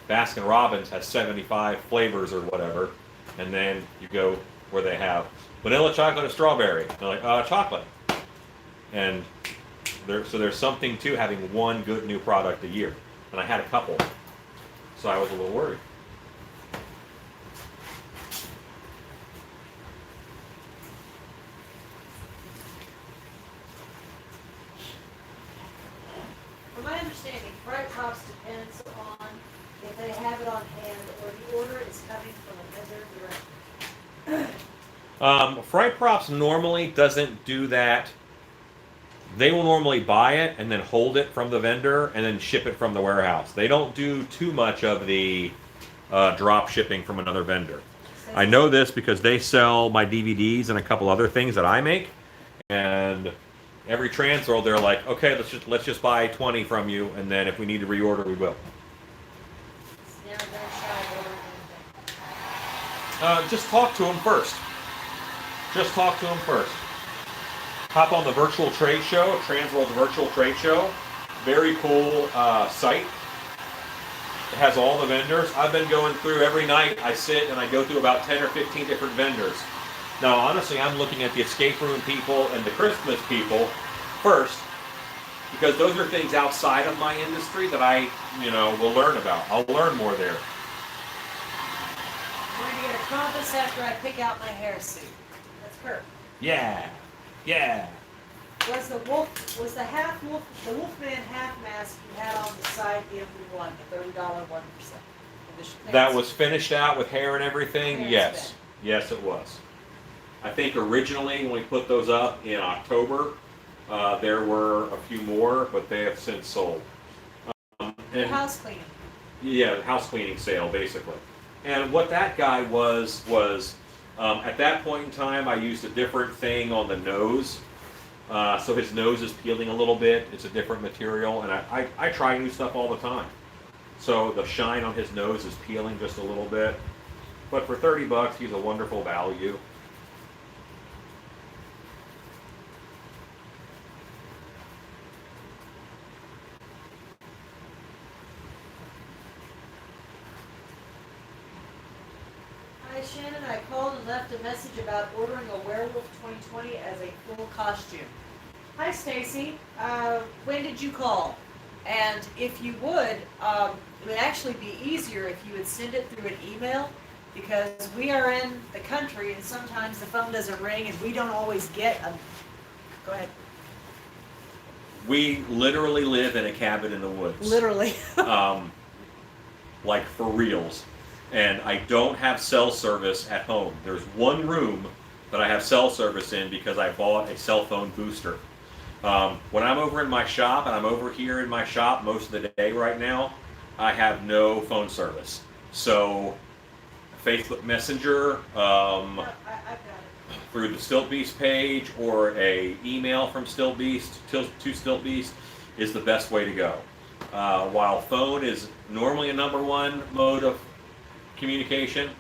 Baskin Robbins has 75 flavors or whatever, and then you go where they have vanilla, chocolate, and strawberry. They're like, chocolate. And so there's something to having one good new product a year. And I had a couple. So I was a little worried. Bright Tops depends on if they have it on hand or the order is coming from a vendor directly. Fright Props normally doesn't do that. They will normally buy it and then hold it from the vendor and then ship it from the warehouse. They don't do too much of the drop shipping from another vendor. I know this because they sell my DVDs and a couple other things that I make, and every Transworld they're like, okay, let's just buy 20 from you, and then if we need to reorder, we will. It's never been shy order anything. Just talk to them first. Just talk to them first. Hop on the virtual trade show, Transworld Virtual Trade Show. Very cool site. It has all the vendors. I've been going through every night. I sit and I go through about 10 or 15 different vendors. Now, honestly, I'm looking at the escape room people and the Christmas people first, because those are things outside of my industry that I, will learn about. I'll learn more there. I'm going to get a compass after I pick out my hair suit. That's perfect. Yeah. Yeah. Was the Wolfman half mask you had on the side the only one, the $30 1%? That was finished out with hair and everything? Hair Yes. spin. Yes, it was. I think originally when we put those up in October, there were a few more, but they have since sold. And House cleaning. yeah, the house cleaning sale, basically. And what that guy was at that point in time, I used a different thing on the nose. So his nose is peeling a little bit. It's a different material, and I try new stuff all the time. So the shine on his nose is peeling just a little bit. But for $30, he's a wonderful value. Hi Shannon, I called and left a message about ordering a Werewolf 2020 as a full costume. Hi Stacy, when did you call? And if you would, it would actually be easier if you would send it through an email, because we are in the country and sometimes the phone doesn't ring and we don't always get a... Go ahead. We literally live in a cabin in the woods. Literally. Like for reals. And I don't have cell service at home. There's one room that I have cell service in because I bought a cell phone booster. When I'm over in my shop, and I'm over here in my shop most of the day right now, I have no phone service. So Facebook Messenger, No, I've got it. through the Stilt Beast page, or a email from Stilt Beast to Stilt Beast is the best way to go. While phone is normally a #1 mode of communication,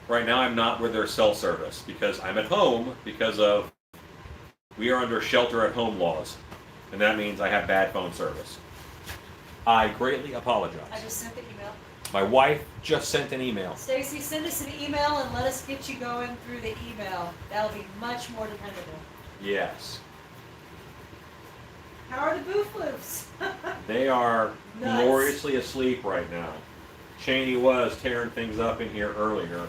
right now I'm not with their cell service because I'm at home because of we are under shelter at home laws, and that means I have bad phone service. I greatly apologize. I just sent the email. My wife just sent an email. Stacy, send us an email and let us get you going through the email. That'll be much more dependable. Yes. How are the Boofloofs? They are Nuts. gloriously asleep right now. Cheney was tearing things up in here earlier.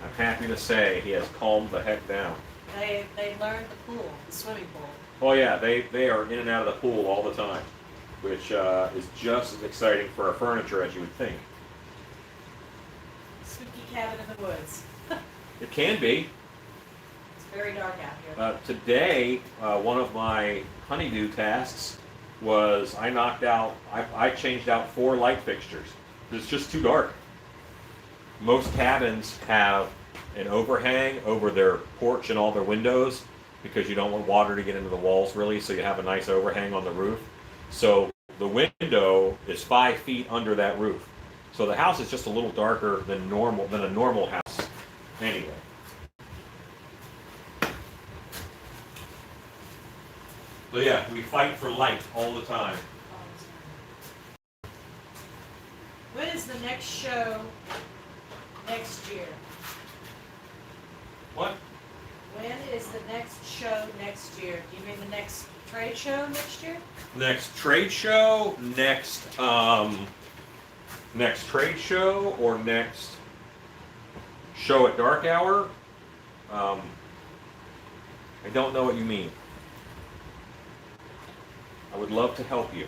I'm happy to say he has calmed the heck down. They learned the pool, the swimming pool. Oh yeah, they are in and out of the pool all the time, which is just as exciting for our furniture as you would think. Spooky cabin in the woods. It can be. It's very dark out here. Today, one of my honeydew tasks was I changed out 4 light fixtures. It's just too dark. Most cabins have an overhang over their porch and all their windows because you don't want water to get into the walls really, so you have a nice overhang on the roof. So the window is 5 feet under that roof. So the house is just a little darker than a normal house. Anyway. So yeah, we fight for light all the time. When is the next show next year? What? When is the next show next year? Do you mean the next trade show next year? Next trade show, next trade show, or next show at dark hour? I don't know what you mean. I would love to help you.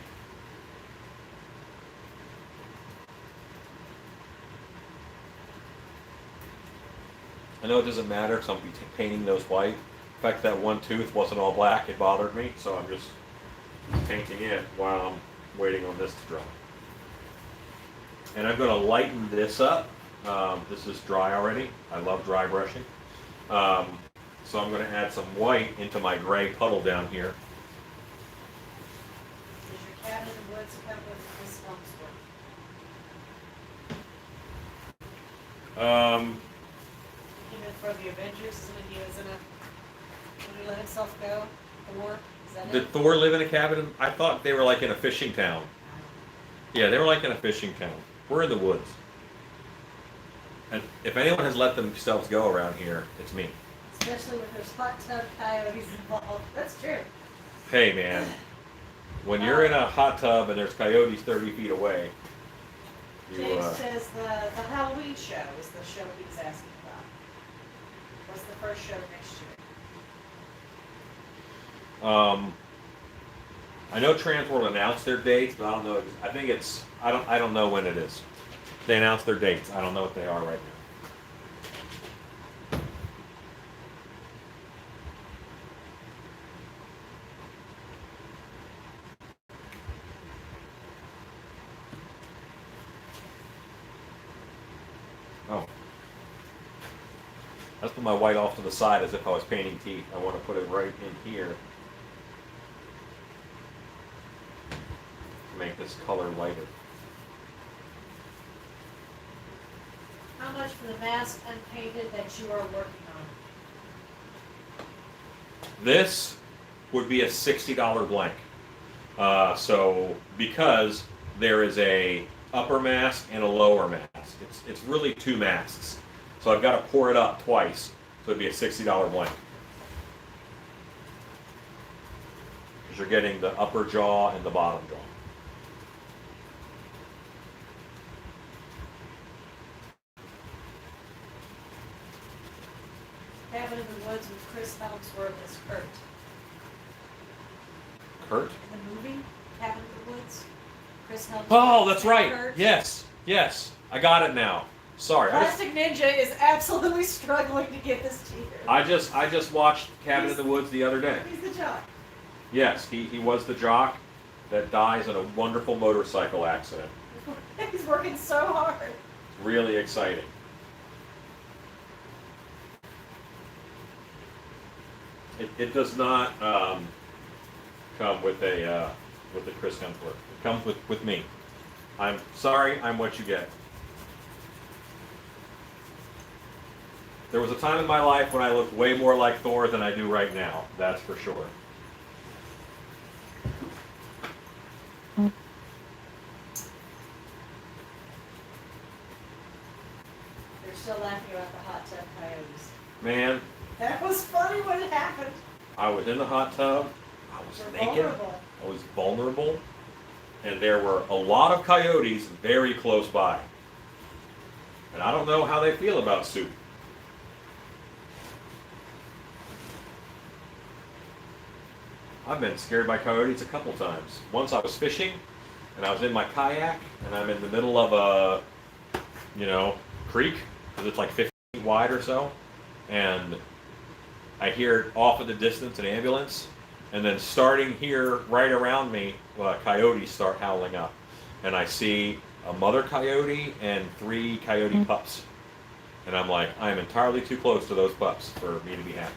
I know it doesn't matter because I'm painting those white. In fact, that one tooth wasn't all black. It bothered me, so I'm just painting it while I'm waiting on this to dry. And I'm going to lighten this up. This is dry already. I love dry brushing. So I'm going to add some white into my gray puddle down here. Does your cabin in the woods come with Chris Helmsworth? Even for the Avengers, when he was in a, when he let himself go, Thor, is that Did it? Thor live in a cabin? I thought they were like in a fishing town. Yeah, they were like in a fishing town. We're in the woods. And if anyone has let themselves go around here, it's me. Especially when there's hot tub coyotes involved. That's true. Hey, man. When you're in a hot tub and there's coyotes 30 feet away, you, James says the Halloween show is the show he was asking about. What's the first show next year? I know Transworld announced their dates, but I don't know. I think it's. I don't know when it is. They announced their dates. I don't know what they are right now. Oh. Let's put my white off to the side as if I was painting teeth. I want to put it right in here to make this color lighter. How much for the mask unpainted that you are working on? This would be a $60 blank. So because there is a upper mask and a lower mask, it's really two masks. So I've got to pour it up twice. So it'd be a $60 blank. Because you're getting the upper jaw and the bottom jaw. Cabin in the Woods with Chris Helmsworth as Kurt. Kurt? The movie, Cabin in the Woods, Chris Helmsworth. Oh, that's as right. Kurt. Yes. I got it now. Sorry. Plastic Ninja is absolutely struggling to get this to you. I just watched Cabin in the Woods the other day. He's the jock. Yes, he was the jock that dies in a wonderful motorcycle accident. He's working so hard. Really exciting. It does not come with the Chris Hemsworth. It comes with me. I'm sorry, I'm what you get. There was a time in my life when I looked way more like Thor than I do right now. That's for sure. They're still laughing about the hot tub coyotes. Man, That was funny when it happened. I was in the hot tub. I was You're naked. vulnerable. I was vulnerable. And there were a lot of coyotes very close by. And I don't know how they feel about soup. I've been scared by coyotes a couple times. Once I was fishing, and I was in my kayak, and I'm in the middle of a, creek, because it's like 50 feet wide or so, and I hear off in the distance an ambulance, and then starting here right around me, coyotes start howling up. And I see a mother coyote and 3 coyote pups. And I'm like, I am entirely too close to those pups for me to be happy.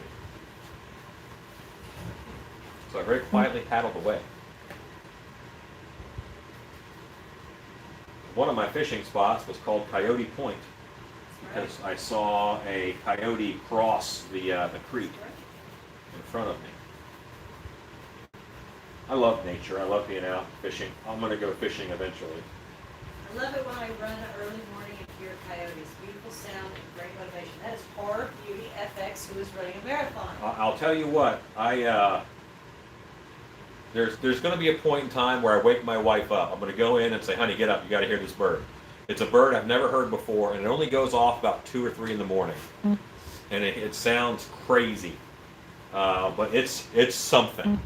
So I very quietly paddled away. One of my fishing spots was called Coyote Point, because I saw a coyote cross the creek in front of me. I love nature. I love being out fishing. I'm going to go fishing eventually. I love it when I run early morning and hear coyotes. Beautiful sound and great motivation. That is Horror Beauty FX, who is running a marathon. I'll tell you what. There's going to be a point in time where I wake my wife up. I'm going to go in and say, honey, get up. You got to hear this bird. It's a bird I've never heard before, and it only goes off about 2 or 3 in the morning. And it sounds crazy. But it's something.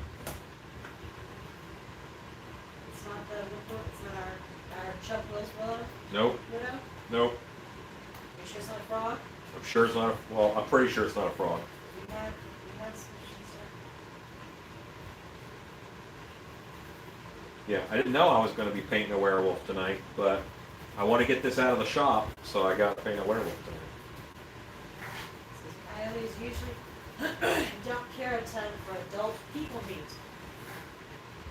It's not the it's not our Chuck Willis willow. Nope. Widow. Nope. You sure it's not a frog? I'm sure it's not. Well, I'm pretty sure it's not a frog. We had some Yeah, I didn't know I was going to be painting a werewolf tonight, but I want to get this out of the shop, so I got to paint a werewolf tonight. Coyotes usually don't care a ton for adult people meat.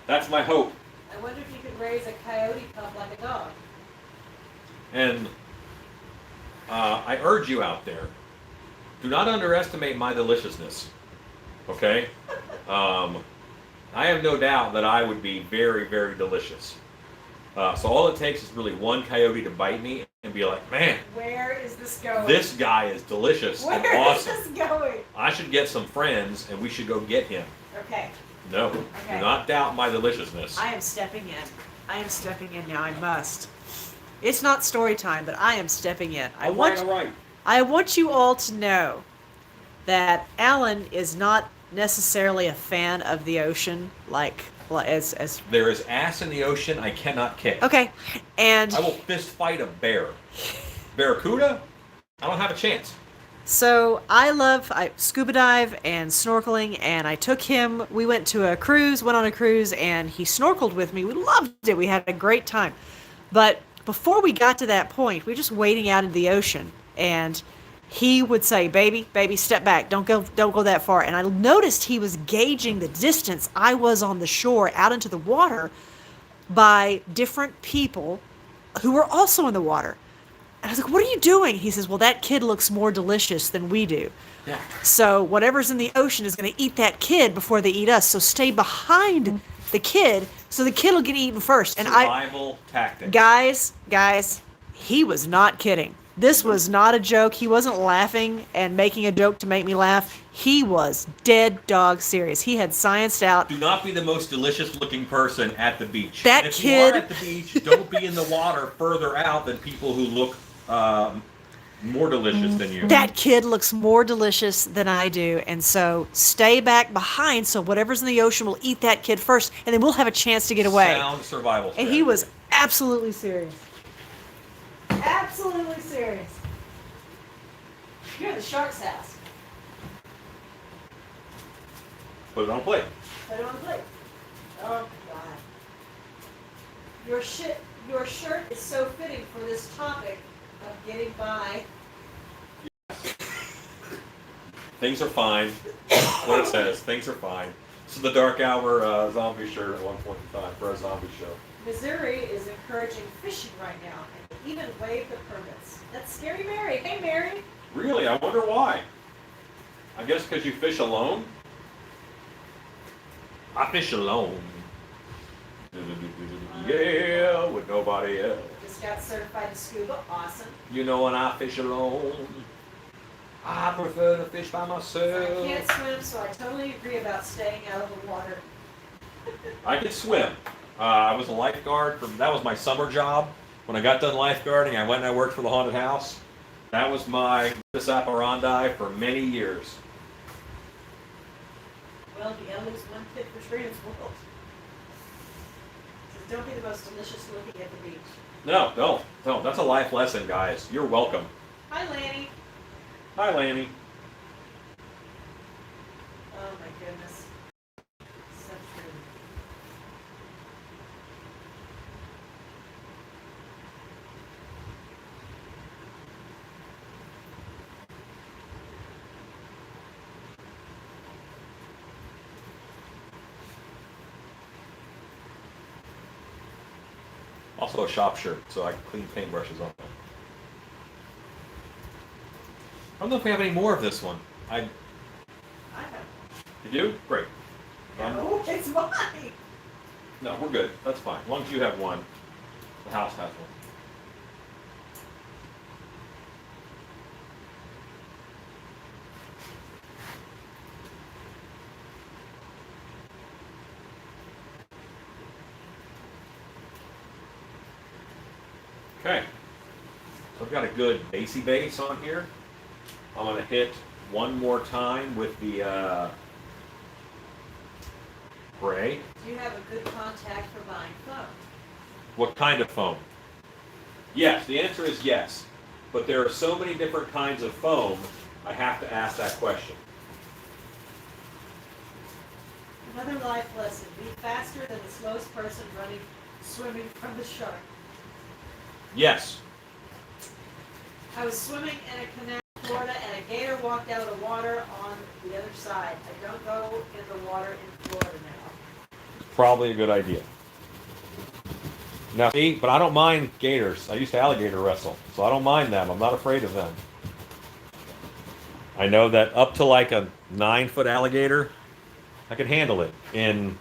That's my hope. I wonder if you could raise a coyote pup like a dog. And I urge you out there, do not underestimate my deliciousness. Okay? I have no doubt that I would be very, very delicious. So all it takes is really one coyote to bite me and be like, man, Where is this going? this guy is delicious and Where is awesome. this going? I should get some friends and we should go get him. Okay. No, Okay. do not doubt my deliciousness. I am stepping in. I am stepping in now. I must. It's not story time, but I am stepping in. All right. I want you all to know that Alan is not necessarily a fan of the ocean, like as There is ass in the ocean I cannot kick. okay, and I will fist fight a bear. Barracuda? I don't have a chance. so I scuba dive and snorkeling, and I took him. We went on a cruise, and he snorkeled with me. We loved it. We had a great time. But before we got to that point, we were just wading out into the ocean, and he would say, "Baby, baby, step back. Don't go that far." And I noticed he was gauging the distance I was on the shore out into the water by different people who were also in the water. And I was like, "What are you doing?" He says, "Well, that kid looks more delicious than we do. Yeah. So whatever's in the ocean is going to eat that kid before they eat us. So stay behind the kid so the kid will get eaten first." And Survival tactic. guys, he was not kidding. This was not a joke. He wasn't laughing and making a joke to make me laugh. He was dead dog serious. He had scienced out. Do not be the most delicious looking person at the beach. That and if kid- you are at the beach, don't be in the water further out than people who look more delicious than you. That kid looks more delicious than I do, and so stay back behind so whatever's in the ocean will eat that kid first, and then we'll have a chance to get away. Sound survival And strategy. he was absolutely serious. Absolutely serious. You're at the shark's house. Put it on a plate. Put it on the plate. Oh God. Your shirt is so fitting for this topic of getting by. Things are fine. That's what it says. Things are fine. This is the Dark Hour zombie shirt at 1:45 for a zombie show. Missouri is encouraging fishing right now, and they even waived the permits. That's Scary Mary. Hey, Mary. Really? I wonder why. I guess because you fish alone? I fish alone. Yeah, with nobody else. Just got certified in scuba. Awesome. You know when I fish alone, I prefer to fish by I myself. can't swim, so I totally agree about staying out of the water. I can swim. I was a lifeguard. That was my summer job. When I got done lifeguarding, I went and I worked for the haunted house. That was my modus operandi for many years. Well, you gotta lose one fit for Shreya's world. Says, don't be the most delicious looking at the beach. No, don't. That's a life lesson, guys. You're welcome. Hi, Lanny. Hi, Lanny. Oh my goodness. So true. Also a shop shirt, so I can clean paintbrushes off. I don't know if we have any more of this one. I have You do? Great. no, it's mine. No, we're good. That's fine. As long as you have one, the house has one. Okay. So I've got a good bassy bass on here. I'm going to hit one more time with the gray. Do you have a good contact for buying foam? What kind of foam? Yes, the answer is yes. but there are so many different kinds of foam, I have to ask that question. Another life lesson, be faster than the slowest person swimming from the shark. Yes. I was swimming in a canal in Florida and a gator walked out of the water on the other side. I don't go in the water in Florida now. Probably a good idea. Now, see, but I don't mind gators. I used to alligator wrestle, so I don't mind them. I'm not afraid of them. I know that up to like a 9-foot alligator, I can handle it in,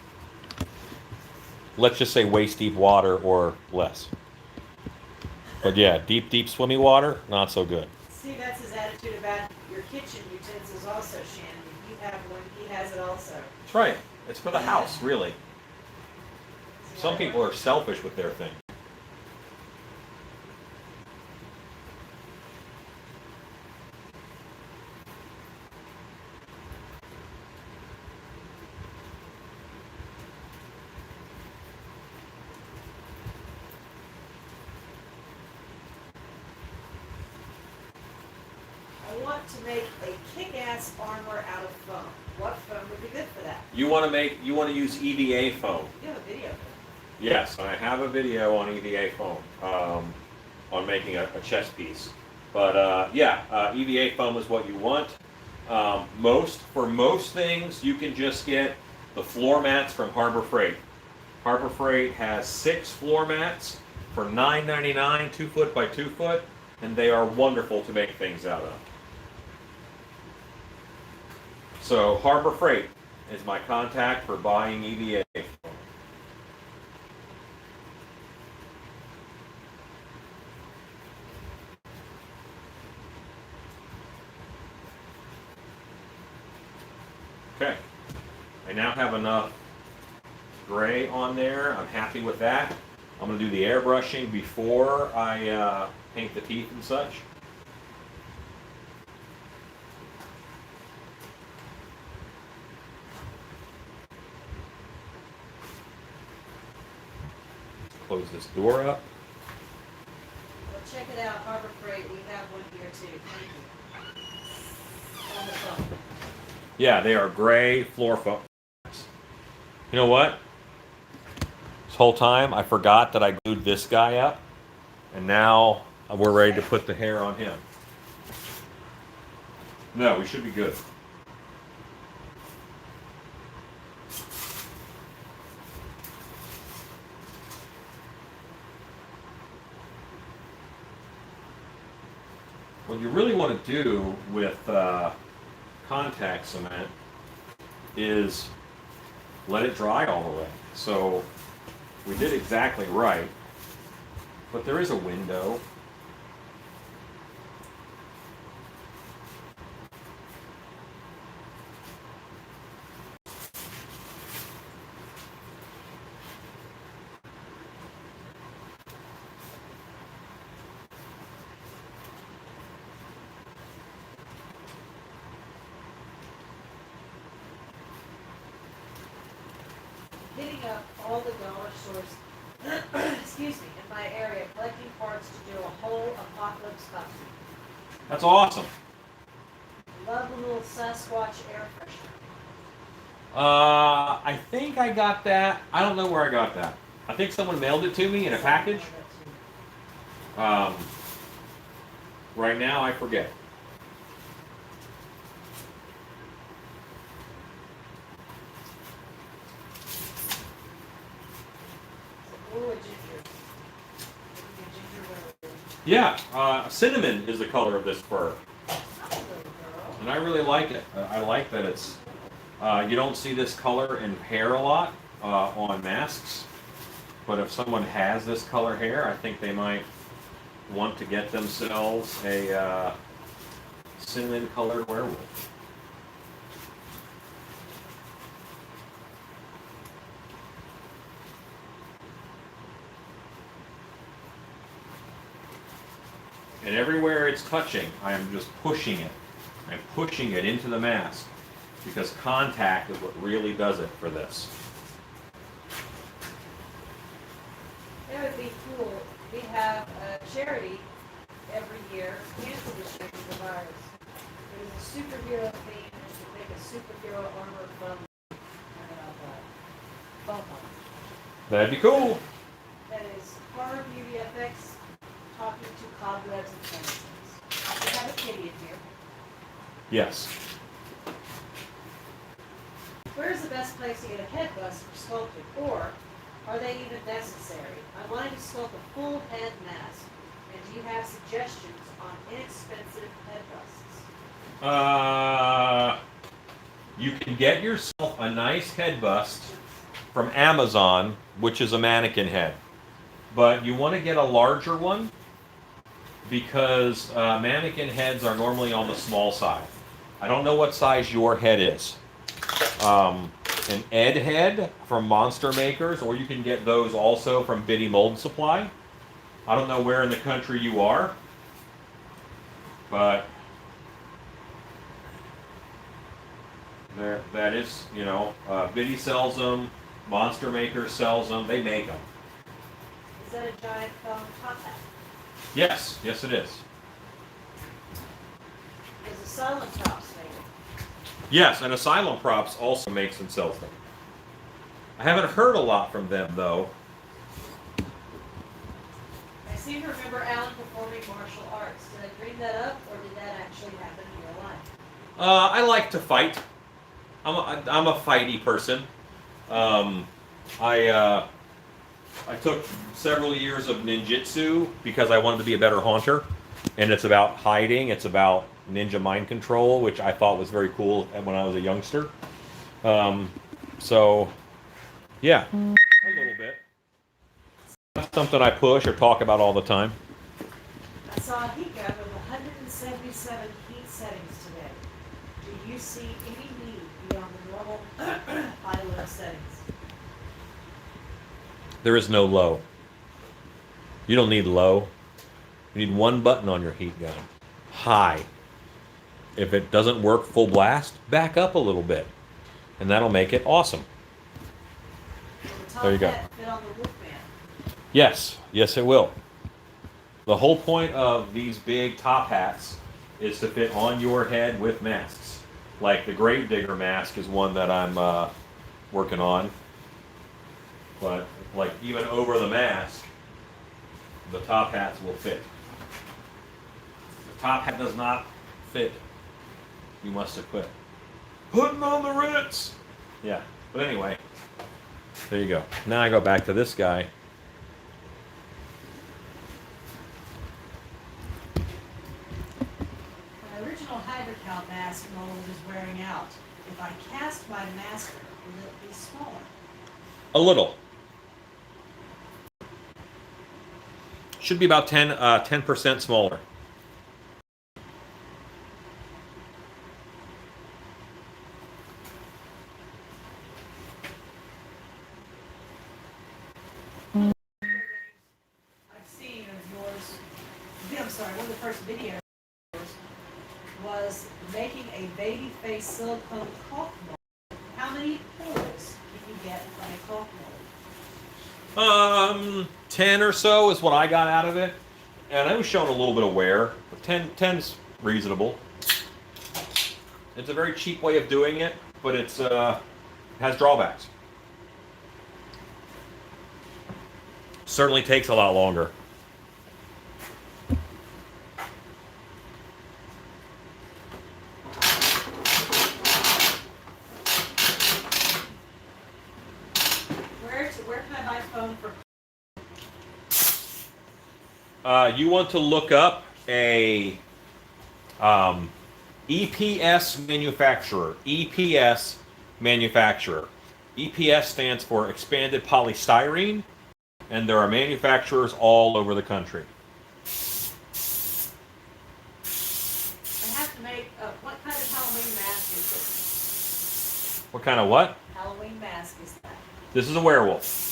let's just say, waist-deep water or less. But yeah, deep, deep swimmy water, not so good. See, that's his attitude about your kitchen utensils also, Shannon. If you have one, he has it also. That's right. It's for the house, really. Some people are selfish with their thing. I want to make a kick-ass armor out of foam. What foam would be good for that? You want to use EVA foam. You have a video of it. Yes, I have a video on EVA foam, on making a chest piece. But yeah, EVA foam is what you want. For most things, you can just get the floor mats from Harbor Freight. Harbor Freight has 6 floor mats for $9.99, 2 foot by 2 foot, and they are wonderful to make things out of. So Harbor Freight is my contact for buying EVA foam. Okay, I now have enough gray on there. I'm happy with that. I'm going to do the airbrushing before I paint the teeth and such. Close this door up. Well, check it out, Harbor Freight. We have one here too. Thank you. On the phone. Yeah, they are gray floor foam. You know what? This whole time I forgot that I glued this guy up, and now we're ready to put the hair on him. No, we should be good. What you really want to do with contact cement is let it dry all the way. So we did exactly right, but there is a window. Hitting up all the dollar stores, excuse me, in my area, collecting parts to do a whole apocalypse costume. That's awesome. Love the little Sasquatch air freshener. I think I got that. I don't know where I got that. I think someone mailed it to me in a package. Right now, I forget. Ooh, a ginger. Maybe a ginger werewolf. Yeah, cinnamon is the color of this fur, Hi, little girl. and I really like it. I like that it's. You don't see this color in hair a lot on masks, but if someone has this color hair, I think they might want to get themselves a cinnamon-colored werewolf. And everywhere it's touching, I am just pushing it. I'm pushing it into the mask because contact is what really does it for this. It would be cool. We have a charity every year here cancel the shape of the virus. It is a superhero theme and should make a superhero armor foam. Foam one. That'd be cool. That is horror beauty effects talking to cobwebs and fantasies. We have a kitty in here. Yes. Where is the best place to get a head bust for sculpting, or are they even necessary? I'm wanting to sculpt a full head mask, and do you have suggestions on inexpensive head busts? You can get yourself a nice head bust from Amazon, which is a mannequin head. But you want to get a larger one because mannequin heads are normally on the small side. I don't know what size your head is. An Ed head from Monster Makers, or you can get those also from Biddy Mold Supply. I don't know where in the country you are, but there, that is, you know, Biddy sells them, Monster Makers sells them, they make them. Is that a giant foam top hat? Yes, yes it is. Is Asylum Props made it? Yes, and Asylum Props also makes and sells them. I haven't heard a lot from them though. I seem to remember Alan performing martial arts. Did I dream that up, or did that actually happen in real life? I like to fight. I'm a fighty person. I took several years of ninjutsu because I wanted to be a better haunter, and it's about hiding. It's about ninja mind control, which I thought was very cool when I was a youngster. So, yeah, a little bit. That's something I push or talk about all the time. I saw a heat gun with 177 heat settings today. Do you see any need beyond the normal high-low settings? There is no low. You don't need low. You need one button on your heat gun. High. If it doesn't work full blast, back up a little bit. And that'll make it awesome. Will the top There you go. hat fit on the Wolfman? Yes, yes it will. The whole point of these big top hats is to fit on your head with masks. Like the Grave Digger mask is one that I'm working on. But like even over the mask, the top hats will fit. If the top hat does not fit, you must have quit. Putting on the Ritz! Yeah, but anyway, there you go. Now I go back to this guy. My original Hydrocal mask mold is wearing out. If I cast my mask, will it be smaller? A little. Should be about 10% smaller. I've seen of yours, I'm sorry, one of the first videos was making a baby face silicone caulk mold. How many pulls can you get from a caulk mold? 10 or so is what I got out of it. And I was showing a little bit of wear. But 10's reasonable. It's a very cheap way of doing it, but it's has drawbacks. Certainly takes a lot longer. Where can I buy foam for? You want to look up a EPS manufacturer. EPS manufacturer. EPS stands for Expanded Polystyrene, and there are manufacturers all over the country. I have to make, what kind of Halloween mask is this? What kind of what? Halloween mask is that? This is a werewolf.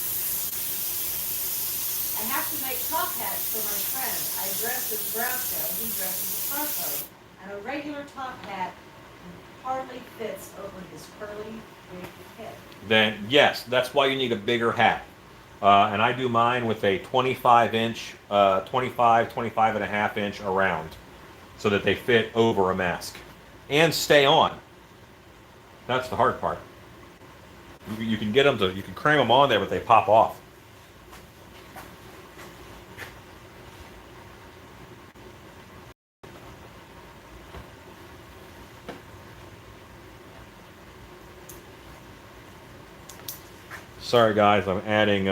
I have to make top hats for my friend. I dress as Groucho, he dresses as Harpo, and a regular top hat hardly fits over his curly, big head. Then yes, that's why you need a bigger hat. And I do mine with a 25 and a half inch around. so that they fit over a mask and stay on. That's the hard part. You can get them to, you can cram them on there, but they pop off. Sorry guys, I'm adding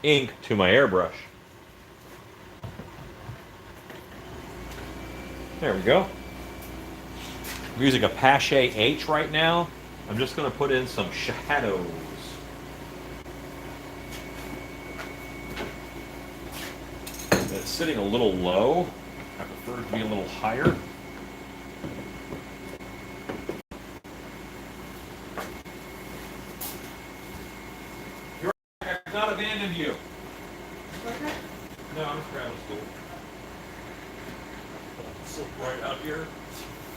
ink to my airbrush. There we go. I'm using a Pache H right now. I'm just going to put in some shadows. It's sitting a little low. I prefer it to be a little higher. I've not abandoned you. Okay. No, I'm just grabbing a stool. Sit right out here.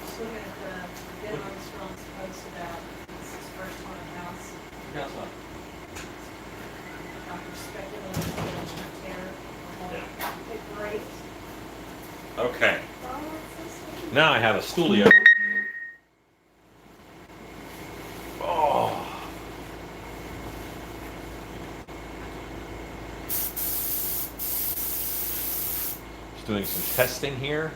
Just looking at Ben Armstrong's post about his first haunted house. Got some. Dr. Speculative Terror. Okay, great. Okay. Oh, it's so sweet. Now I have a Stulio. Oh. Just doing some testing here.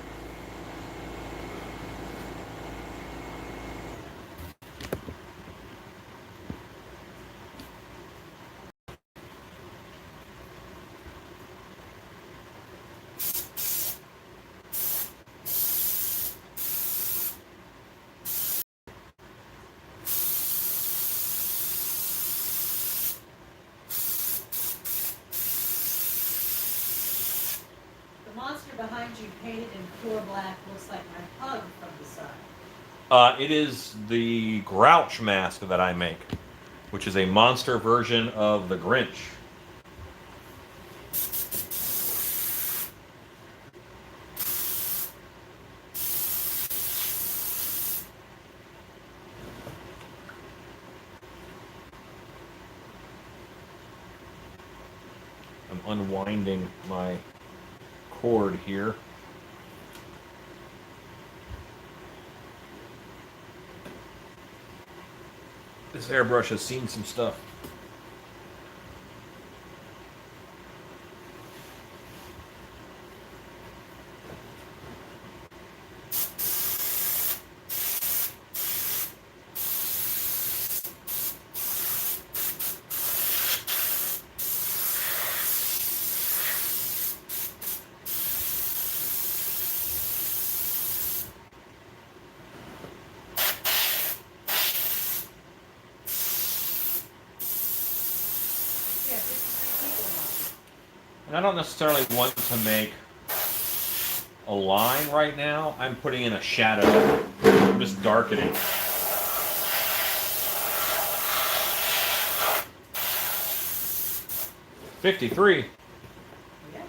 The monster behind you, painted in pure black, looks like my pug from the side. It is the Grouch mask that I make, which is a monster version of the Grinch. I'm unwinding my cord here. This airbrush has seen some stuff. Yeah, 53 people watching. And I don't necessarily want to make a line right now. I'm putting in a shadow. I'm just darkening. $53. Yes.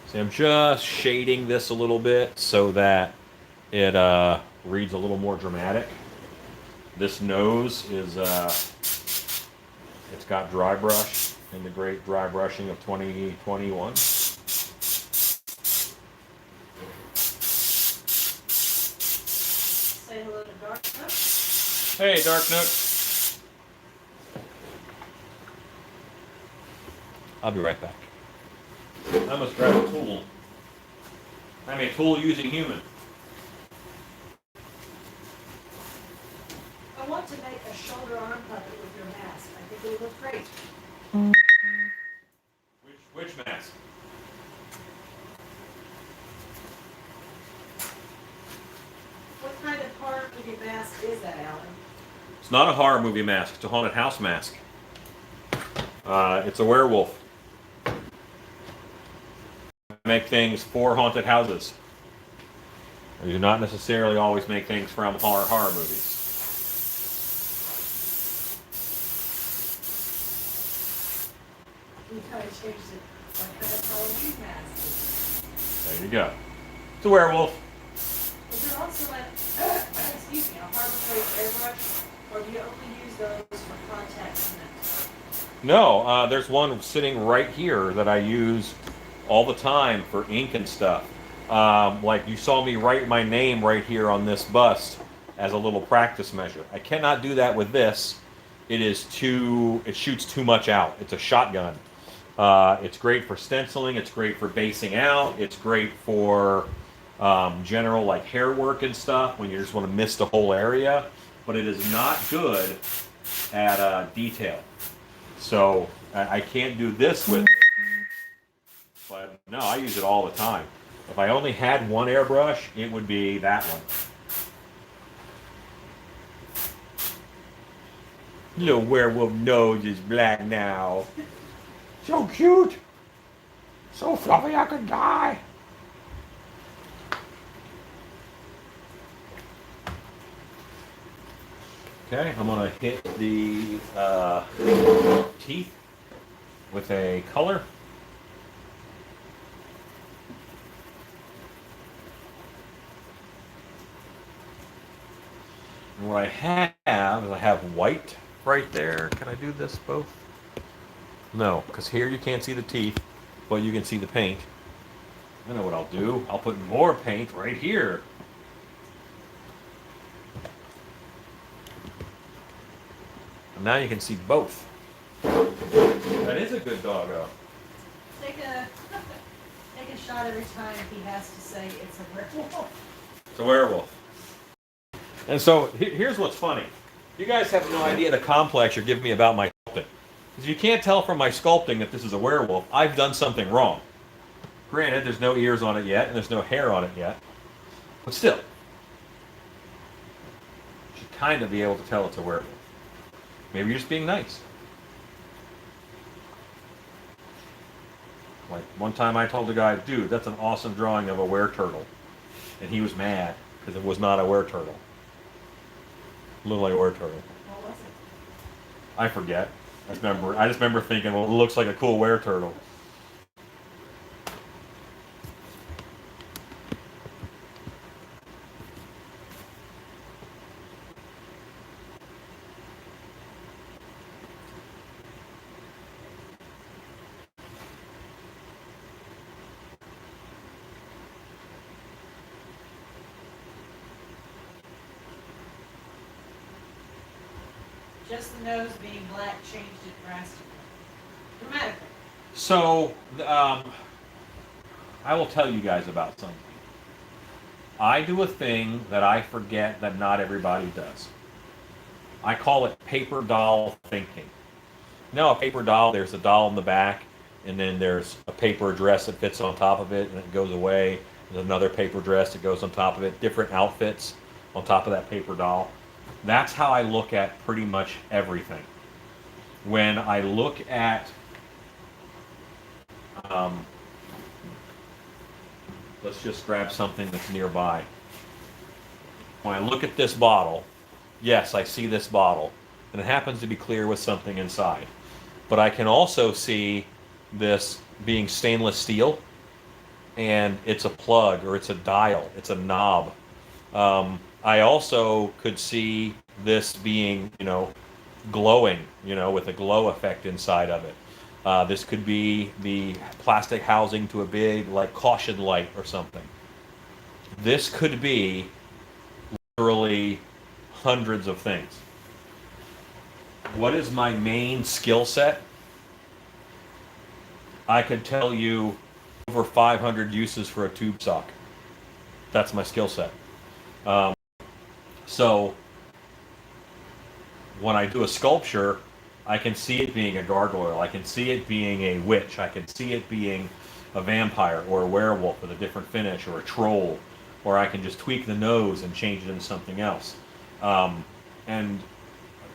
See, I'm just shading this a little bit so that it reads a little more dramatic. This nose is, it's got dry brush and the great dry brushing of 2021. Say hello to Dark Nook. Hey, Dark Nook. I'll be right back. I must grab a tool. I'm a tool using human. I want to make a shoulder arm puppet with your mask. I think it would look great. Which mask? What kind of horror movie mask is that, Alan? It's not a horror movie mask. It's a haunted house mask. It's a werewolf. I make things for haunted houses. I do not necessarily always make things from horror movies. We kind of changed it, like kind of Halloween mask. There you go. It's a werewolf. Is there also excuse me, a Harbor Freight airbrush, or do you only use those for contact cement? No, there's one sitting right here that I use all the time for ink and stuff. Like you saw me write my name right here on this bust as a little practice measure. I cannot do that with this. It shoots too much out. It's a shotgun. It's great for stenciling. It's great for basing out. It's great for general like hair work and stuff when you just want to mist a whole area. But it is not good at detail. So I can't do this with it. But no, I use it all the time. If I only had one airbrush, it would be that one. Little werewolf nose is black now. So cute. So fluffy I could die. Okay, I'm gonna hit the teeth with a color. And what I have is I have white right there. Can I do this both? No, because here you can't see the teeth, but you can see the paint. I know what I'll do. I'll put more paint right here. And now you can see both. That is a good doggo. Take a shot every time he has to say it's a werewolf. It's a werewolf. And so here's what's funny. You guys have no idea the complex you're giving me about my sculpting. Because you can't tell from my sculpting that this is a werewolf. I've done something wrong. Granted, there's no ears on it yet, and there's no hair on it yet. But still. You should kind of be able to tell it's a werewolf. Maybe you're just being nice. Like, one time I told the guy, dude, that's an awesome drawing of a were-turtle. And he was mad, because it was not a were-turtle. Looked like a were-turtle. What was it? I forget. I just remember thinking, well, it looks like a cool were-turtle. Just the nose being black changed it drastically. Dramatically. So, I will tell you guys about something. I do a thing that I forget that not everybody does. I call it paper doll thinking. Now, a paper doll, there's a doll in the back, and then there's a paper dress that fits on top of it, and it goes away. There's another paper dress that goes on top of it, different outfits on top of that paper doll. That's how I look at pretty much everything. When I look at, let's just grab something that's nearby. When I look at this bottle, yes, I see this bottle, and it happens to be clear with something inside. But I can also see this being stainless steel, and it's a plug, or it's a dial, it's a knob. I also could see this being, glowing, with a glow effect inside of it. This could be the plastic housing to a big, like, caution light or something. This could be literally hundreds of things. What is my main skill set? I could tell you over 500 uses for a tube sock. That's my skill set. So when I do a sculpture, I can see it being a gargoyle. I can see it being a witch. I can see it being a vampire or a werewolf with a different finish, or a troll, or I can just tweak the nose and change it into something else. And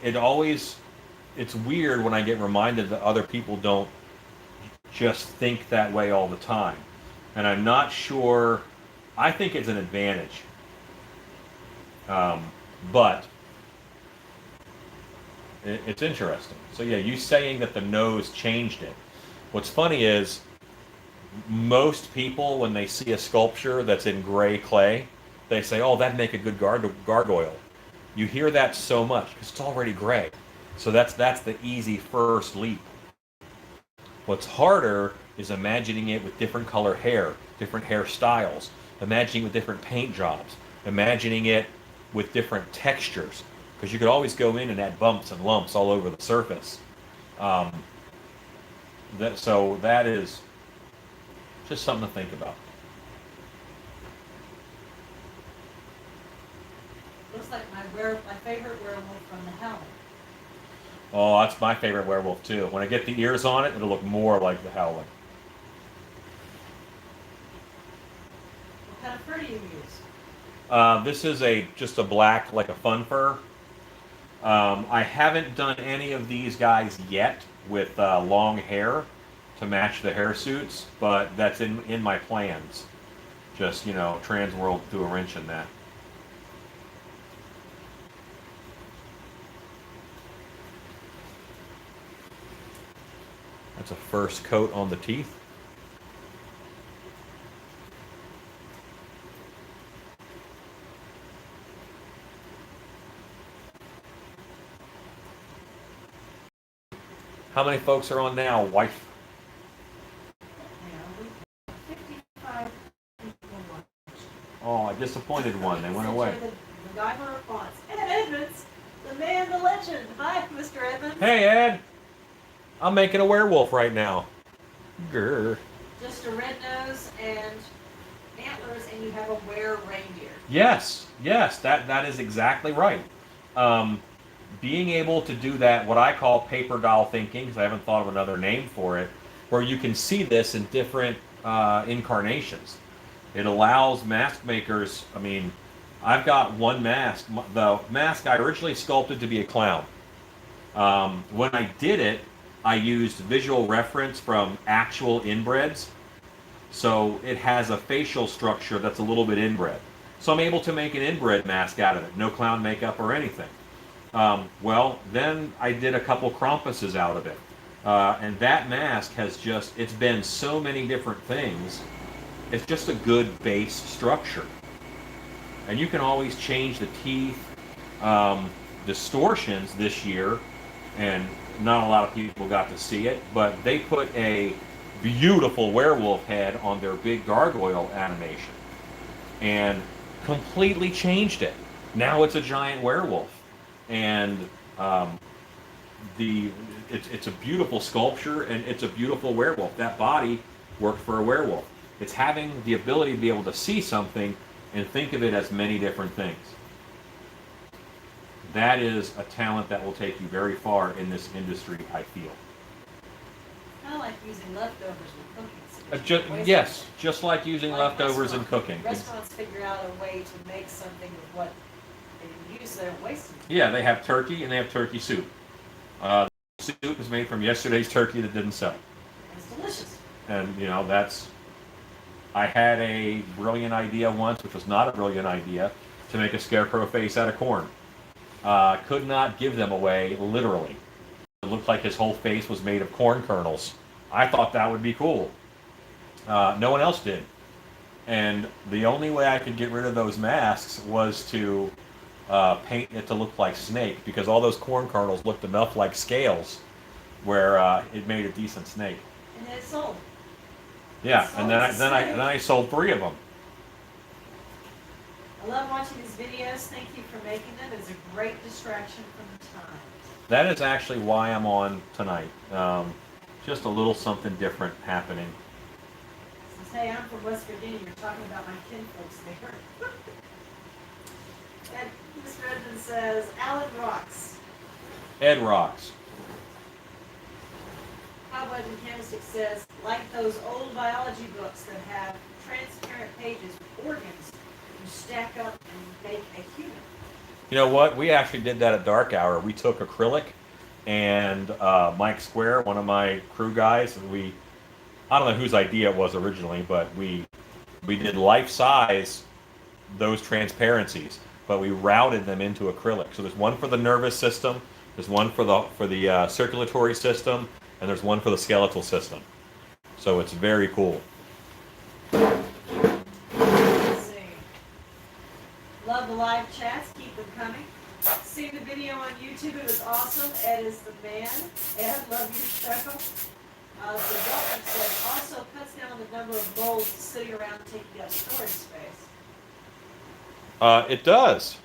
it's weird when I get reminded that other people don't just think that way all the time. And I'm not sure, I think it's an advantage. But it's interesting. So yeah, you saying that the nose changed it. What's funny is most people, when they see a sculpture that's in gray clay, they say, "Oh, that'd make a good gargoyle." You hear that so much because it's already gray. So that's the easy first leap. What's harder is imagining it with different color hair, different hairstyles, imagining it with different paint jobs, imagining it with different textures, because you could always go in and add bumps and lumps all over the surface. Um, so that is just something to think about. Looks like my favorite werewolf from the Howling. Oh, that's my favorite werewolf too. When I get the ears on it, it'll look more like the Howling. What kind of fur do you use? This is just a black, like a fun fur. I haven't done any of these guys yet with long hair to match the hair suits, but that's in my plans. Just, Transworld threw a wrench in that. That's a first coat on the teeth. How many folks are on now, wife? Yeah, 55 people watch. Oh, I disappointed one. They went away. The guy from response. Ed Edmonds, the man, the legend. Hi, Mr. Edmonds. Hey, Ed. I'm making a werewolf right now. Grr. Just a red nose and antlers, and you have a reindeer. Yes, that is exactly right. Being able to do that, what I call paper doll thinking, because I haven't thought of another name for it, where you can see this in different incarnations. It allows mask makers, I've got one mask. The mask I originally sculpted to be a clown. When I did it, I used visual reference from actual inbreds. So it has a facial structure that's a little bit inbred. So I'm able to make an inbred mask out of it. No clown makeup or anything. Well, then I did a couple Krampuses out of it. And that mask it's been so many different things. It's just a good base structure. And you can always change the teeth. Distortions this year, and not a lot of people got to see it, but they put a beautiful werewolf head on their big gargoyle animation and completely changed it. Now it's a giant werewolf. And it's a beautiful sculpture, and it's a beautiful werewolf. That body worked for a werewolf. It's having the ability to be able to see something and think of it as many different things. That is a talent that will take you very far in this industry, I feel. Kind of like using leftovers with cooking. Just like using leftovers in cooking. Restaurants figure out a way to make something with what they can use, so they don't waste it. Yeah, they have turkey and they have turkey soup. The soup is made from yesterday's turkey that didn't sell. It's delicious. And, I had a brilliant idea once, which was not a brilliant idea, to make a scarecrow face out of corn. Could not give them away, literally. It looked like his whole face was made of corn kernels. I thought that would be cool. No one else did. And the only way I could get rid of those masks was to paint it to look like snake, because all those corn kernels looked enough like scales where it made a decent snake. And then it's sold. Yeah, and then I sold 3 of them. I love watching these videos. Thank you for making them. It's a great distraction from the time. That is actually why I'm on tonight. Just a little something different happening. Says, hey, I'm from West Virginia. You're talking about my kinfolks there. And Mr. Edmund says, Alan rocks. Ed rocks. Cobweb and Candlestick says, like those old biology books that have transparent pages with organs, you stack up and make a human. You know what? We actually did that at Dark Hour. We took acrylic, and Mike Square, one of my crew guys, and I don't know whose idea it was originally, but we did life-size those transparencies. but we routed them into acrylic. So there's one for the nervous system, there's one for the circulatory system, and there's one for the skeletal system. So it's very cool. Let's see. Love the live chats. Keep them coming. See the video on YouTube. It was awesome. Ed is the man. Ed, love your show. The Delta says also cuts down the number of molds sitting around taking up storage space. It does.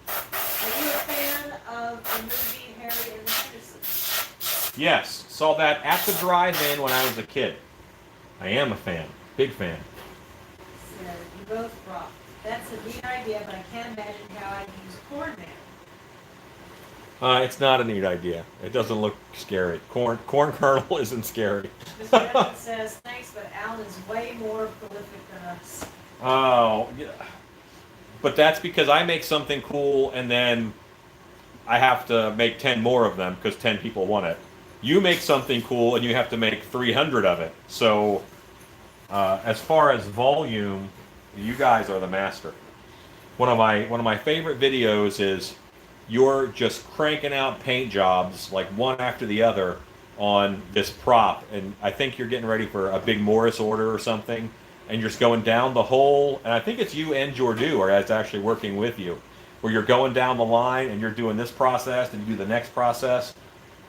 Are you a fan of the movie Harry and the Hendersons? Yes, saw that at the drive-in when I was a kid. I am a fan, big fan. So you both rock. That's a neat idea, but I can't imagine how I'd use Corn Man. It's not a neat idea. It doesn't look scary. Corn kernel isn't scary. Mr. Edmund says, thanks, but Alan is way more prolific than us. Oh, yeah. But that's because I make something cool and then I have to make 10 more of them because 10 people want it. You make something cool and you have to make 300 of it. So as far as volume, you guys are the master. One of my favorite videos is you're just cranking out paint jobs like one after the other on this prop, and I think you're getting ready for a big Morris order or something, and you're just going down the whole, and I think it's you and Jordu are actually working with you, where you're going down the line and you're doing this process and you do the next process,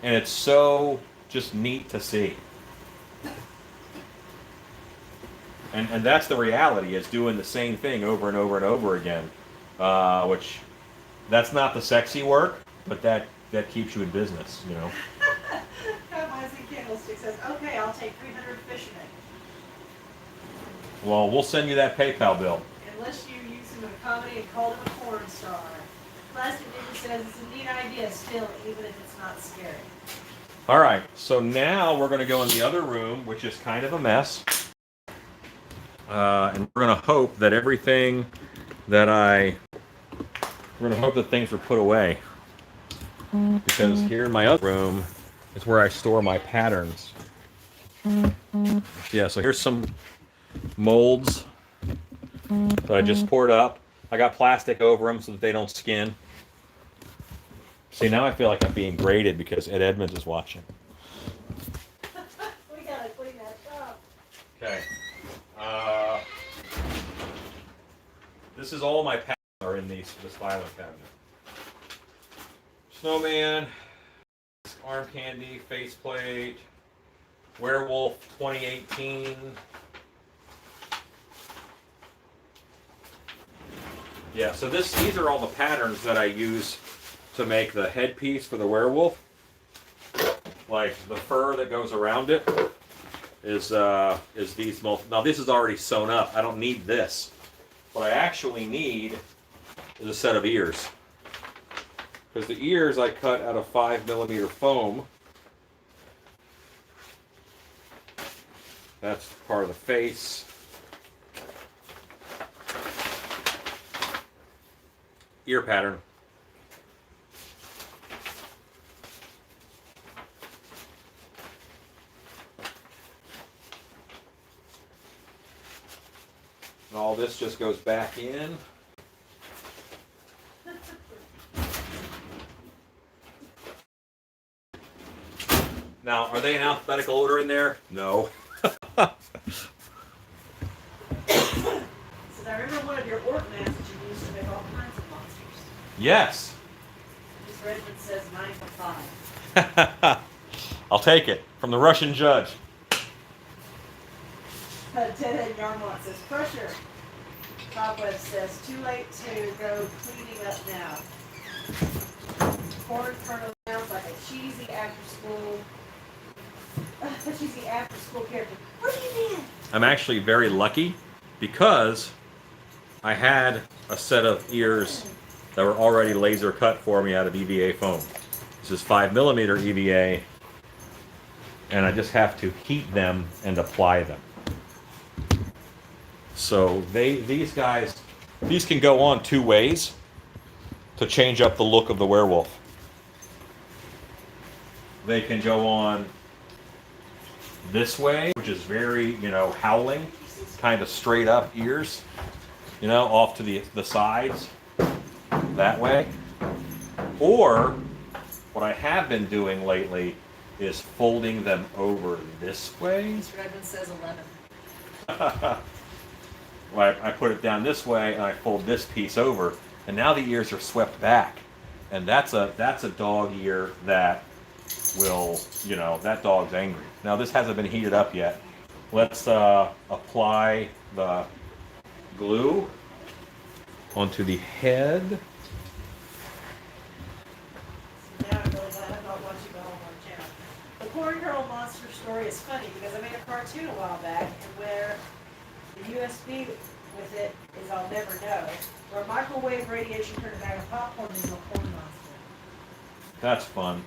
and it's so just neat to see. And that's the reality, is doing the same thing over and over and over again, which that's not the sexy work, but that keeps you in business, you know. Cowboys and Candlestick says, okay, I'll take 300 fishermen. Well, we'll send you that PayPal bill. Unless you use him in a comedy and call him a porn star. Plastic Nigger says it's a neat idea still, even if it's not scary. All right, so now we're going to go in the other room, which is kind of a mess. And we're going to hope that everything that we're going to hope that things are put away. Because here in my other room is where I store my patterns. Yeah, so here's some molds that I just poured up. I got plastic over them so that they don't skin. See, now I feel like I'm being graded because Ed Edmonds is watching. We gotta clean that up. Okay. This is all my patterns are in this filing cabinet. Snowman, arm candy, faceplate, werewolf 2018. Yeah, so these are all the patterns that I use to make the headpiece for the werewolf. Like the fur that goes around it is these now this is already sewn up. I don't need this. What I actually need is a set of ears. Because the ears I cut out of 5mm foam. That's part of the face. Ear pattern. And all this just goes back in. Now, are they in alphabetical order in there? No. So I remember one of your orc masks that you used to make all kinds of monsters. Yes. Mr. Redmond says 9 for 5. I'll take it from the Russian judge. Deadhead Yarmont says pressure. Cobweb says too late to go cleaning up now. Corn kernel sounds like a cheesy after school character. What do you mean? I'm actually very lucky because I had a set of ears that were already laser cut for me out of EVA foam. This is 5mm EVA, and I just have to heat them and apply them. So these can go on two ways to change up the look of the werewolf. They can go on this way, which is very, howling, kind of straight up ears, off to the sides. that way. Or what I have been doing lately is folding them over this way. Mr. Edmonds says 11. Well, I put it down this way and I fold this piece over, and now the ears are swept back. And that's a dog ear that will, that dog's angry. Now this hasn't been heated up yet. Let's apply the glue onto the head. Now I'm really glad I'm not watching the Hallmark Channel. The Corn Girl Monster story is funny because I made a cartoon a while back, and where the USB with it is I'll never know. Where microwave radiation turned a bag of popcorn into a corn monster. That's fun.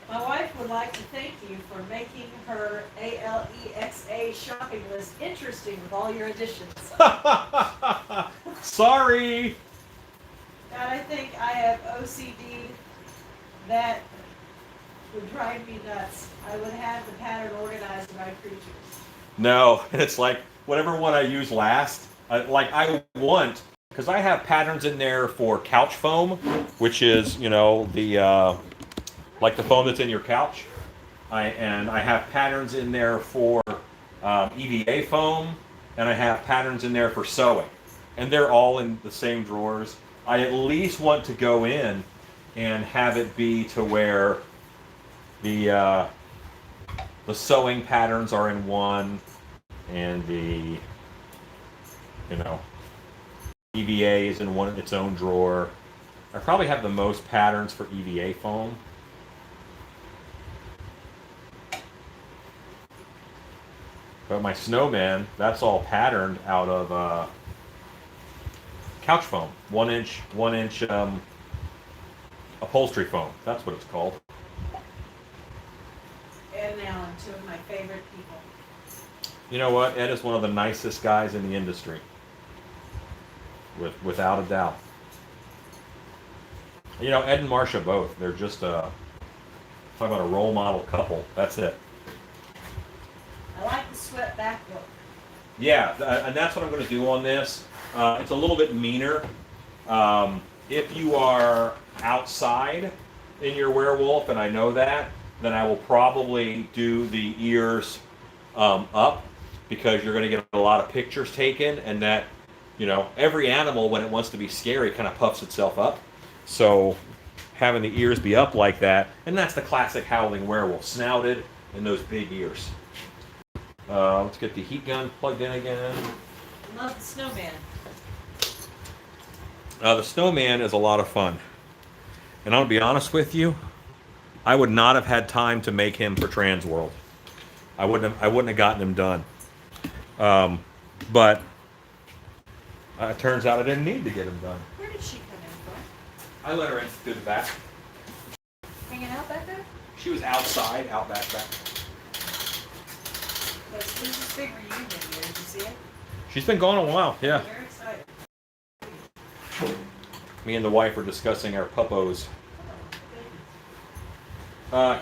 My wife would like to thank you for making her ALEXA shopping list interesting with all your additions. Sorry. God, I think I have OCD that would drive me nuts. I would have the pattern organized by creatures. No, it's like whatever one I use last. I want, because I have patterns in there for couch foam, which is the like the foam that's in your couch. I have patterns in there for EVA foam, and I have patterns in there for sewing, and they're all in the same drawers. I at least want to go in and have it be to where the sewing patterns are in one, and the EVA is in its own drawer. I probably have the most patterns for EVA foam. But my snowman, that's all patterned out of couch foam, 1 inch upholstery foam. That's what it's called. Ed and Alan, two of my favorite people. You know what? Ed is one of the nicest guys in the industry, without a doubt. Ed and Marcia both. They're just talk about a role model couple. That's it. I like the sweat back look. Yeah, and that's what I'm going to do on this. It's a little bit meaner. If you are outside in your werewolf, and I know that, then I will probably do the ears up, because you're going to get a lot of pictures taken, and that, every animal, when it wants to be scary, kind of puffs itself up. So having the ears be up like that, and that's the classic howling werewolf, snouted and those big ears. Let's get the heat gun plugged in again. Love the snowman. The snowman is a lot of fun. And I'll be honest with you, I would not have had time to make him for Transworld. I wouldn't have gotten him done. But it turns out I didn't need to get him done. Where did she come in from? I let her in through the back. Hanging out back there? She was outside, out back. This is big reunion here. Did you see it? She's been gone a while, yeah. Very excited. Me and the wife were discussing our puppos.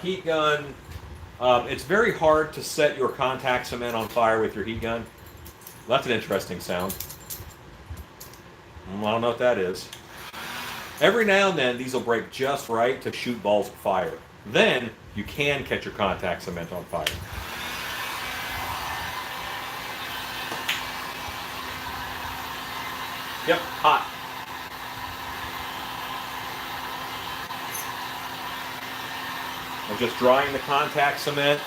Heat gun. It's very hard to set your contact cement on fire with your heat gun. That's an interesting sound. I don't know what that is. Every now and then, these will break just right to shoot balls of fire. Then, you can catch your contact cement on fire. Yep, hot. I'm just drying the contact cement,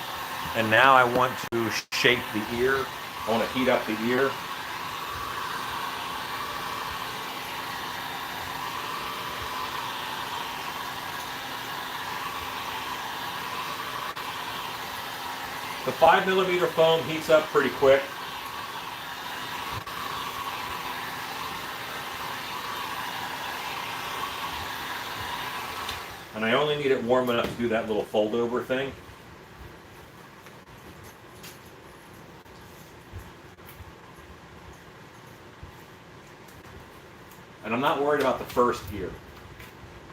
and now I want to shape the ear. I want to heat up the ear. The 5mm foam heats up pretty quick. And I only need it warm enough to do that little fold over thing. And I'm not worried about the first ear.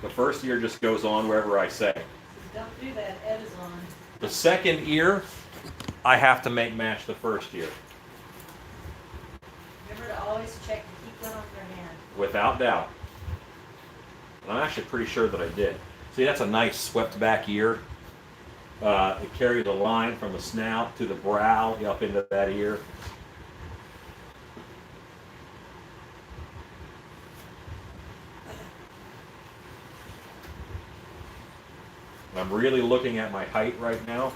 The first ear just goes on wherever I say. Don't do that. Ed is on. The second ear, I have to make match the first ear. Remember to always check the heat gun on your hand. Without doubt. And I'm actually pretty sure that I did. See, that's a nice swept back ear. It carries a line from the snout to the brow up into that ear. I'm really looking at my height right now.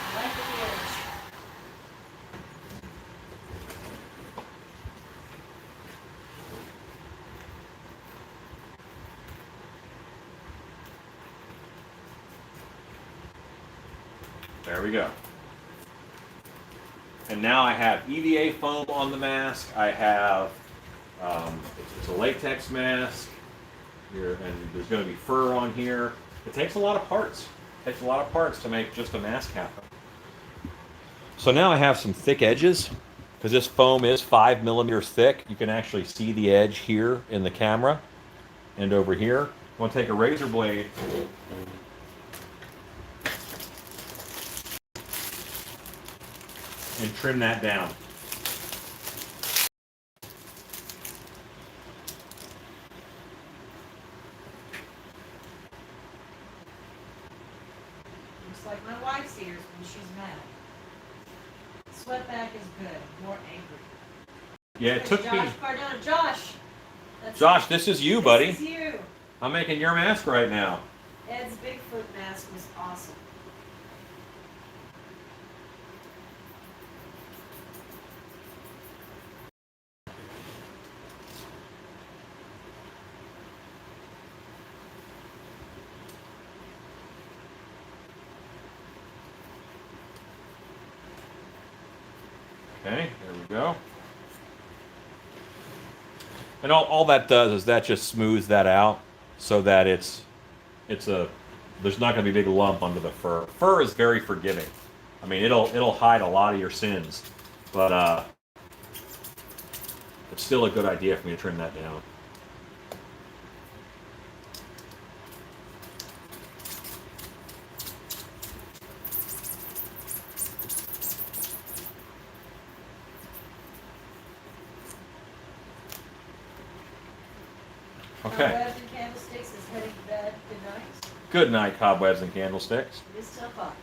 I like the ears. There we go. And now I have EVA foam on the mask. I have, it's a latex mask. Here, and there's going to be fur on here. It takes a lot of parts. It takes a lot of parts to make just a mask happen. So now I have some thick edges, because this foam is 5 millimeters thick. You can actually see the edge here in the camera and over here. I'm going to take a razor blade and trim that down. Looks like my wife's ears when she's mad. Sweatback is good, more angry. Yeah, it took me. Josh Cardone. Josh! That's Josh, this is you, buddy. This is you. I'm making your mask right now. Ed's Bigfoot mask was awesome. Okay, there we go. And all that does is that just smooths that out so that there's not going to be a big lump under the fur. Fur is very forgiving. I mean, it'll hide a lot of your sins, but it's still a good idea for me to trim that down. Okay. Cobwebs and Candlesticks is heading to bed. Good night. Good night, cobwebs and candlesticks. It is tough up.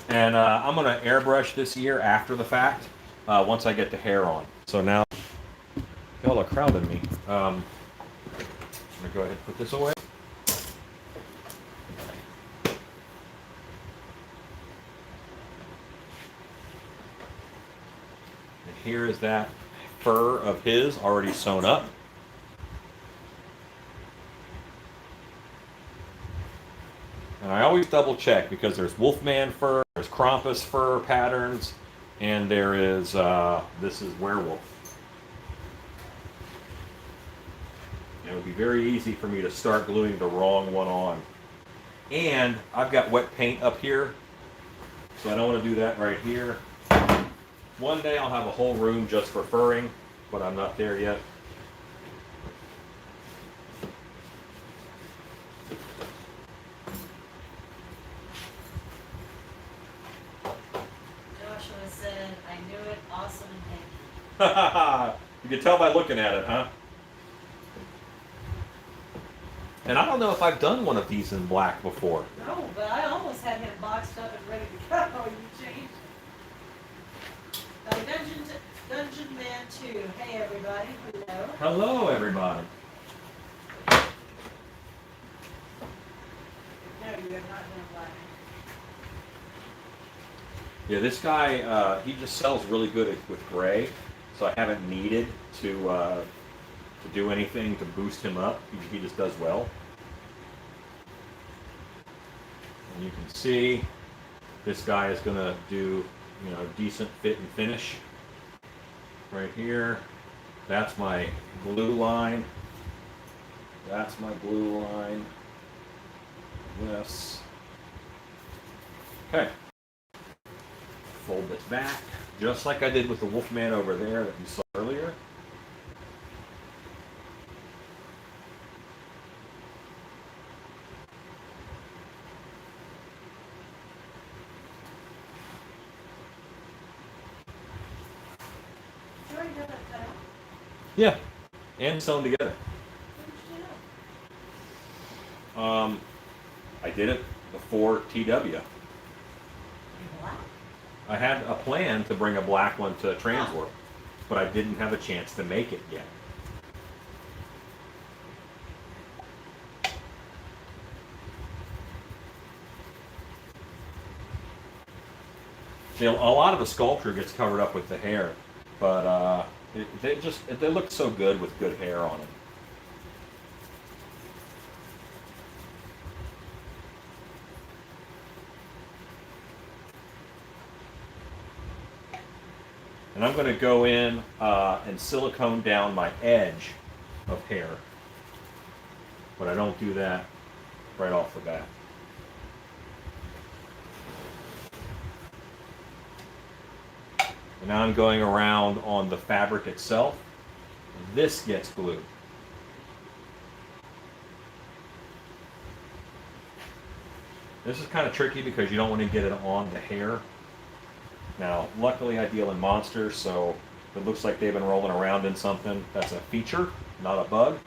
And I'm going to airbrush this ear after the fact, once I get the hair on. So now, y'all are crowding me. I'm going to go ahead and put this away. And here is that fur of his already sewn up. And I always double check because there's Wolfman fur, there's Krampus fur patterns, and there is, this is werewolf. And it would be very easy for me to start gluing the wrong one on. And I've got wet paint up here, so I don't want to do that right here. One day I'll have a whole room just for furring, but I'm not there yet. Joshua said, I knew it, awesome, and thank you. You can tell by looking at it, huh? And I don't know if I've done one of these in black before. No, but I almost had him boxed up and ready to go. You changed. Dungeon Man 2. Hey, everybody. Hello. Hello, everybody. No, you have not been black. Yeah, this guy, he just sells really good with gray, so I haven't needed to do anything to boost him up. He just does well. And you can see this guy is going to do, you know, decent fit and finish. Right here, that's my glue line. That's my glue line. This. Okay. Fold this back, just like I did with the Wolfman over there that you saw earlier. Yeah, and sew them together. What did you do? I did it before TW. In black? I had a plan to bring a black one to Transworld, but I didn't have a chance to make it yet. See, a lot of the sculpture gets covered up with the hair, but they look so good with good hair on them. And I'm going to go in and silicone down my edge of hair, but I don't do that right off the bat. And now I'm going around on the fabric itself. This gets glued. This is kind of tricky because you don't want to get it on the hair. Now, luckily I deal in monsters, so if it looks like they've been rolling around in something, that's a feature, not a bug.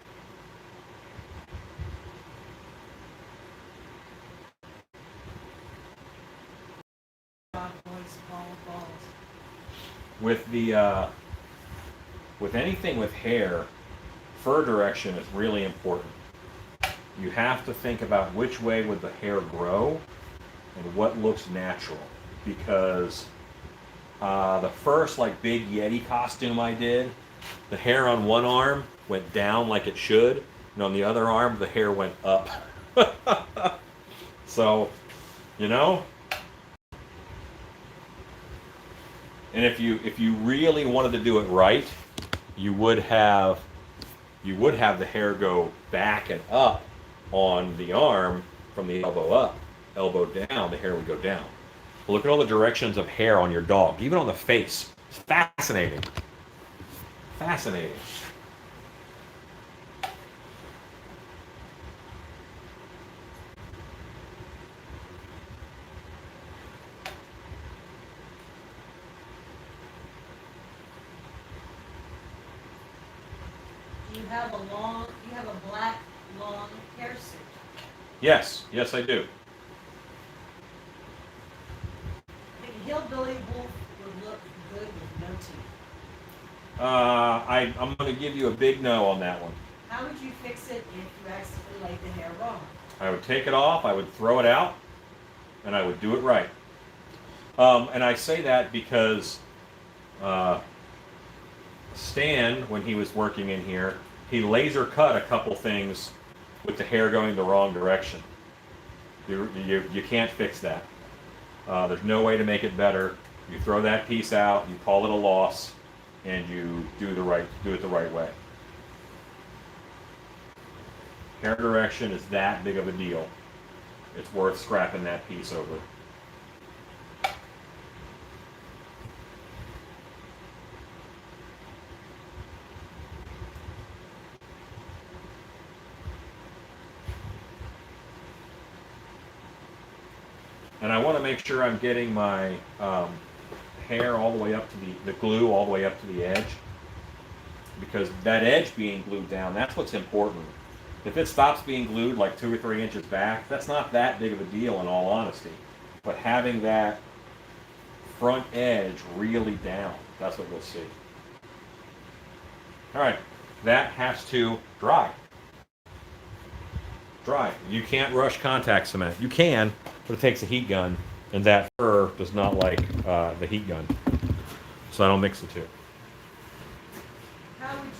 With the with anything with hair, fur direction is really important. You have to think about which way would the hair grow and what looks natural, because the first like big Yeti costume I did, the hair on one arm went down like it should, and on the other arm the hair went up. So, you know. And if you really wanted to do it right, you would have the hair go back and up on the arm from the elbow up, elbow down, the hair would go down. But look at all the directions of hair on your dog, even on the face. It's fascinating. Fascinating. You have a black, long hair suit. Yes, yes I do. I think a hillbilly wolf would look good with no teeth. I'm going to give you a big no on that one. How would you fix it if you accidentally laid the hair wrong? I would take it off, I would throw it out, and I would do it right. And I say that because Stan, when he was working in here, he laser cut a couple things with the hair going the wrong direction. You can't fix that. There's no way to make it better. You throw that piece out, you call it a loss, and you do it the right way. Hair direction is that big of a deal. It's worth scrapping that piece over. And I want to make sure I'm getting my hair all the way up to the glue all the way up to the edge, because that edge being glued down, that's what's important. If it stops being glued like 2 or 3 inches back, that's not that big of a deal in all honesty. But having that front edge really down, that's what we'll see. All right, that has to dry. Dry. You can't rush contact cement. You can, but it takes a heat gun, and that fur does not like the heat gun. So I don't mix the two. How would you,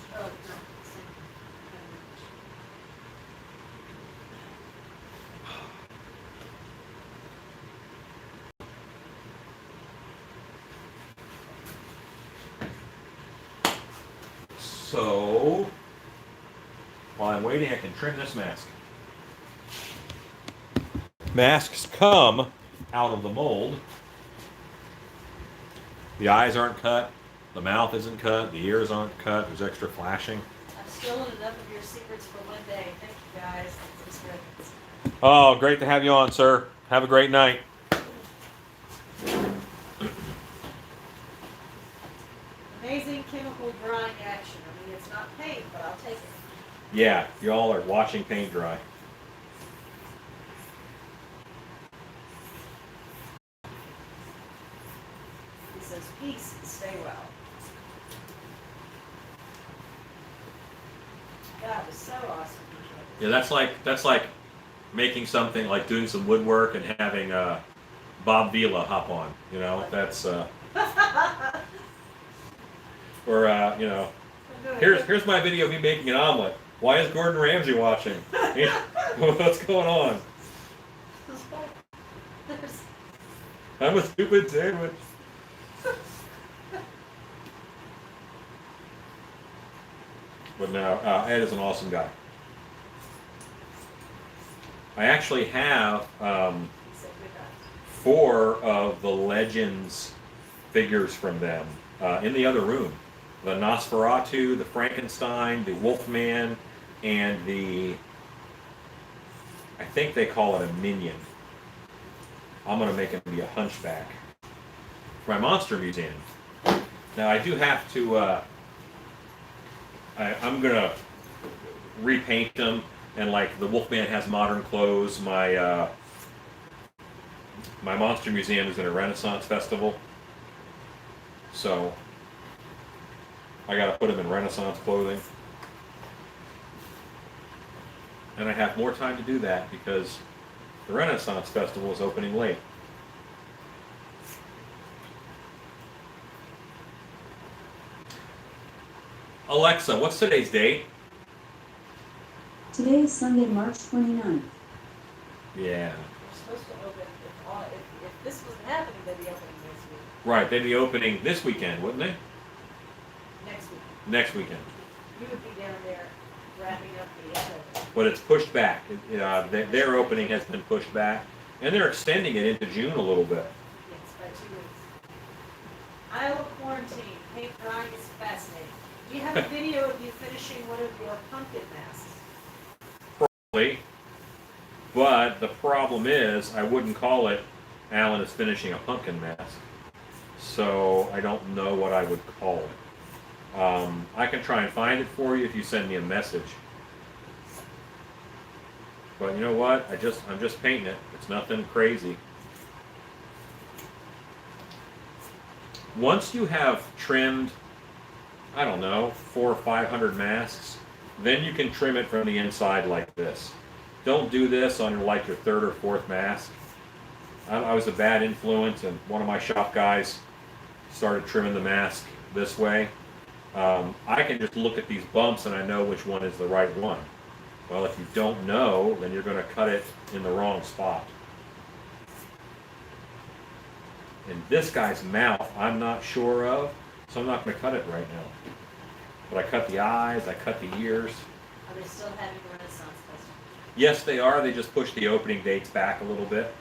So, while I'm waiting, I can trim this mask. Masks come out of the mold. The eyes aren't cut, the mouth isn't cut, the ears aren't cut, there's extra flashing. I've stolen enough of your secrets for one day. Thank you guys. That's good. Oh, great to have you on, sir. Have a great night. Amazing chemical drying action. I mean, it's not paint, but I'll take it. Yeah, y'all are watching paint dry. He says, peace and stay well. That was so awesome. Yeah, that's like making something, like doing some woodwork and having Bob Vila hop on. You know, that's or you know, here's my video of me making an omelet. Why is Gordon Ramsay watching? What's going on? There's- I'm a stupid sandwich. But no, Ed is an awesome guy. I actually have he said goodbye. 4 of the Legends figures from them in the other room. The Nosferatu, the Frankenstein, the Wolfman, and the, I think they call it a minion. I'm going to make him be a hunchback for my monster museum. Now I do have to, I'm going to repaint them, and like the Wolfman has modern clothes. My my monster museum is in a Renaissance festival, so I got to put him in Renaissance clothing. And I have more time to do that because the Renaissance Festival is opening late. Alexa, what's today's date? Today is Sunday, March 29th. Yeah. We're supposed to open, if this wasn't happening, they'd be opening this week, Right, they'd be opening this weekend, wouldn't they? next week. Next weekend. You would be down there wrapping up the other. But it's pushed back. Their opening has been pushed back. And they're extending it into June a little bit. Yes, by 2 weeks. Iowa quarantine, paint drying is fascinating. Do you have a video of you finishing one of your pumpkin masks? Probably. But the problem is, I wouldn't call it Alan is finishing a pumpkin mask. So I don't know what I would call it. I can try and find it for you if you send me a message. But you know what? I'm just painting it. It's nothing crazy. Once you have trimmed, I don't know, 400 or 500 masks, then you can trim it from the inside like this. Don't do this on like your 3rd or 4th mask. I was a bad influence, and one of my shop guys started trimming the mask this way. I can just look at these bumps and I know which one is the right one. Well, if you don't know, then you're going to cut it in the wrong spot. And this guy's mouth, I'm not sure of, so I'm not going to cut it right now. But I cut the eyes, I cut the ears. Are they still having Renaissance Festival? Yes, they are. They just pushed the opening dates back a little bit.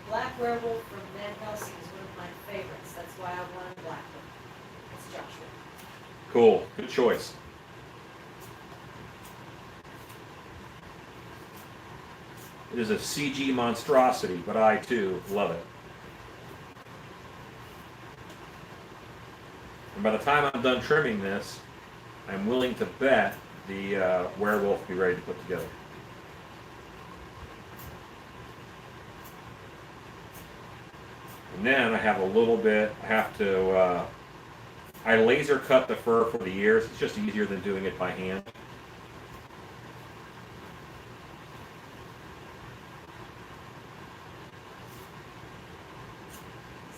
Black Werewolf from Van Helsing is one of my favorites. That's why I wanted Black one. It's Joshua. Cool. Good choice. It is a CG monstrosity, but I too love it. And by the time I'm done trimming this, I'm willing to bet the werewolf will be ready to put together. And then I have a little bit, I have to, I laser cut the fur for the ears. It's just easier than doing it by hand.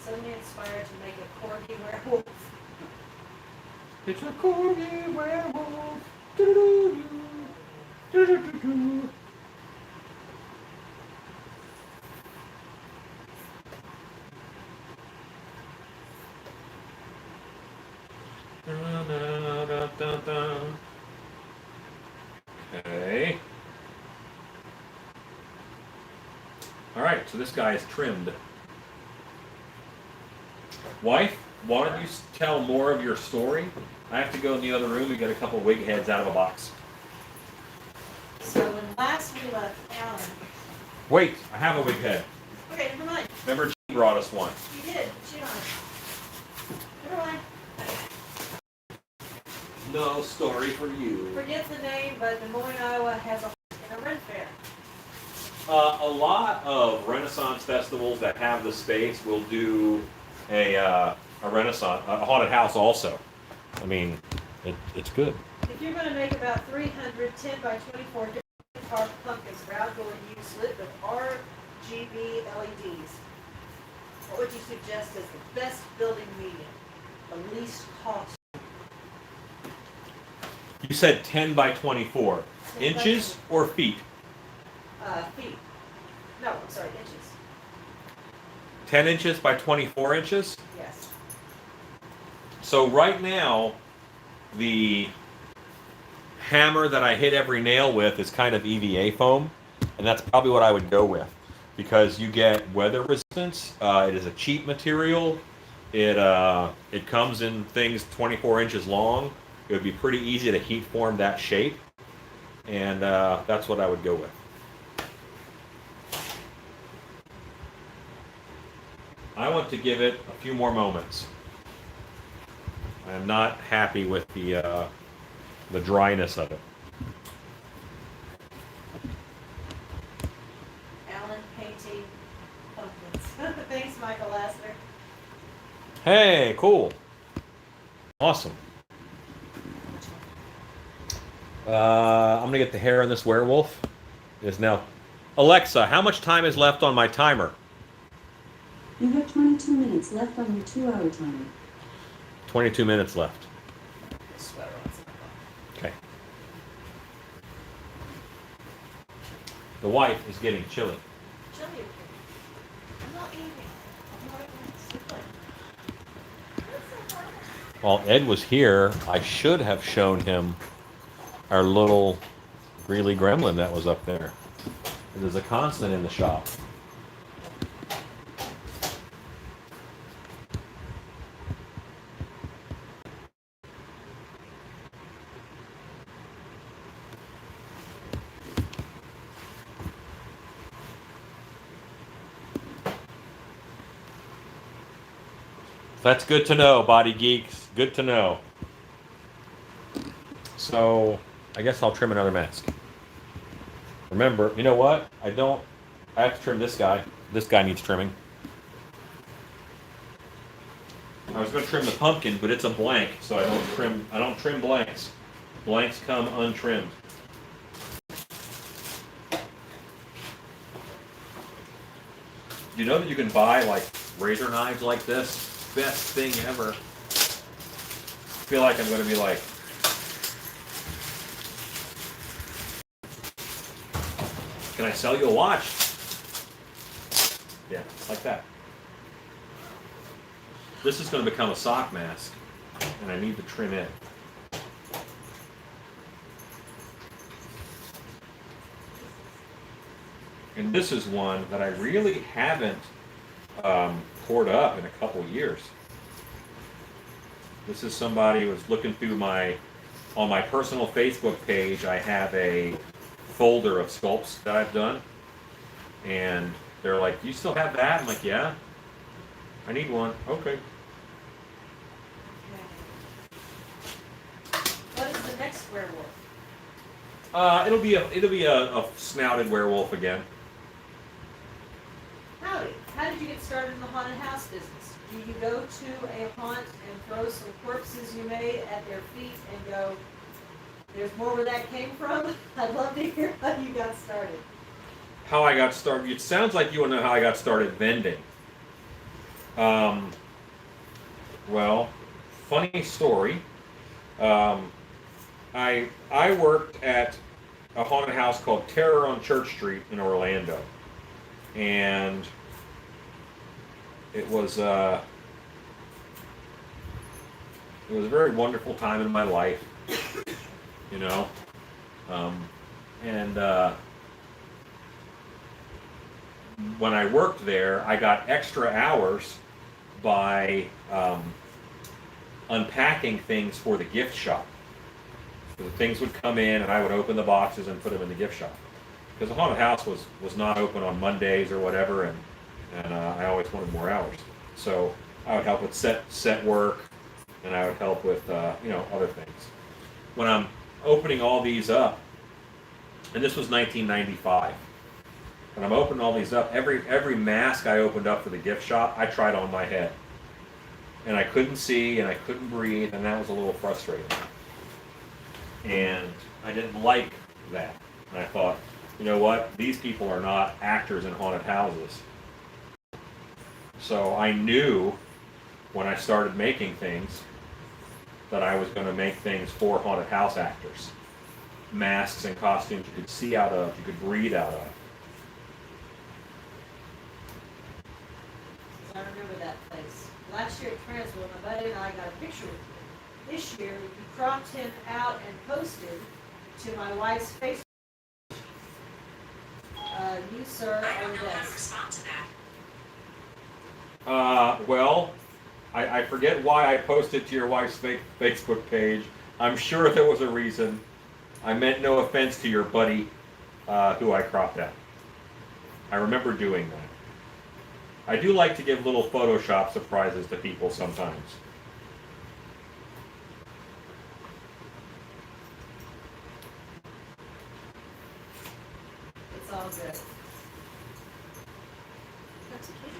Suddenly inspired to make a corgi werewolf. It's a corgi werewolf. Do-do-do-do. Do-do-do-do. Da-da-da-da-da. Okay. All right, so this guy is trimmed. Wife, why don't you tell more of your story? I have to go in the other room and get a couple wig heads out of a box. So when last we left Alan, Wait, I have a wig head. okay, never mind. Remember, she brought us one. You did. She on it. Never mind. No story for you. Forget the name, but Des Moines, Iowa has a Ren Fair. A lot of Renaissance festivals that have the space will do a Renaissance, a haunted house also. I mean, it's good. If you're going to make about 300 10 by 24 different carved pumpkins for outdoor use lit with RGB LEDs, what would you suggest as the best building medium, the least cost? You said 10 by 24. 10 by Inches or feet? Feet. No, I'm sorry, inches. 10 inches by 24 inches? Yes. So right now, the hammer that I hit every nail with is kind of EVA foam, and that's probably what I would go with, because you get weather resistance. It is a cheap material. It comes in things 24 inches long. It would be pretty easy to heat form that shape, and that's what I would go with. I want to give it a few more moments. I am not happy with the dryness of it. Alan painting pumpkins. Thanks, Michael Lassiter. Hey, cool. Awesome. I'm going to get the hair on this werewolf. It is now. Alexa, how much time is left on my timer? You have 22 minutes left on your 2-hour timer. 22 minutes left. Sweater on some. Okay. The wife is getting chilly. Chili. I'm not eating. I'm not eating. While Ed was here, I should have shown him our little Greeley gremlin that was up there. It is a constant in the shop. That's good to know, body geeks. Good to know. So, I guess I'll trim another mask. Remember, you know what? I have to trim this guy. This guy needs trimming. I was going to trim the pumpkin, but it's a blank, so I don't trim blanks. Blanks come untrimmed. You know that you can buy like razor knives like this? Best thing ever. I feel like I'm going to be like, can I sell you a watch? Yeah, like that. This is going to become a sock mask, and I need to trim it. And this is one that I really haven't poured up in a couple years. This is somebody who was looking through on my personal Facebook page. I have a folder of sculpts that I've done, and they're like, "You still have that?" I'm like, "Yeah, I need one." Okay. What is the next werewolf? It'll be a snouted werewolf again. Howdy. How did you get started in the haunted house business? Do you go to a haunt and throw some corpses you made at their feet and go, "There's more where that came from"? I'd love to hear how you got started. How I got started. It sounds like you want to know how I got started vending. Well, funny story. I worked at a haunted house called Terror on Church Street in Orlando, and it was a very wonderful time in my life, you know, and when I worked there, I got extra hours by unpacking things for the gift shop. So the things would come in, and I would open the boxes and put them in the gift shop. Because the haunted house was not open on Mondays or whatever, and I always wanted more hours. So I would help with set work, and I would help with other things. when I'm opening all these up, and this was 1995. When I'm opening all these up, every mask I opened up for the gift shop, I tried on my head. And I couldn't see and I couldn't breathe, and that was a little frustrating. And I didn't like that. And I thought, you know what? These people are not actors in haunted houses. So I knew when I started making things that I was going to make things for haunted house actors. Masks and costumes you could see out of, you could breathe out of. I remember that place. Last year at Transworld, my buddy and I got a picture with him. This year, we cropped him out and posted to my wife's Facebook. You, sir, are the best. Well, I forget why I posted to your wife's Facebook page. I'm sure there was a reason. I meant no offense to your buddy who I cropped out. I remember doing that. I do like to give little Photoshop surprises to people sometimes. It's all good. That's okay.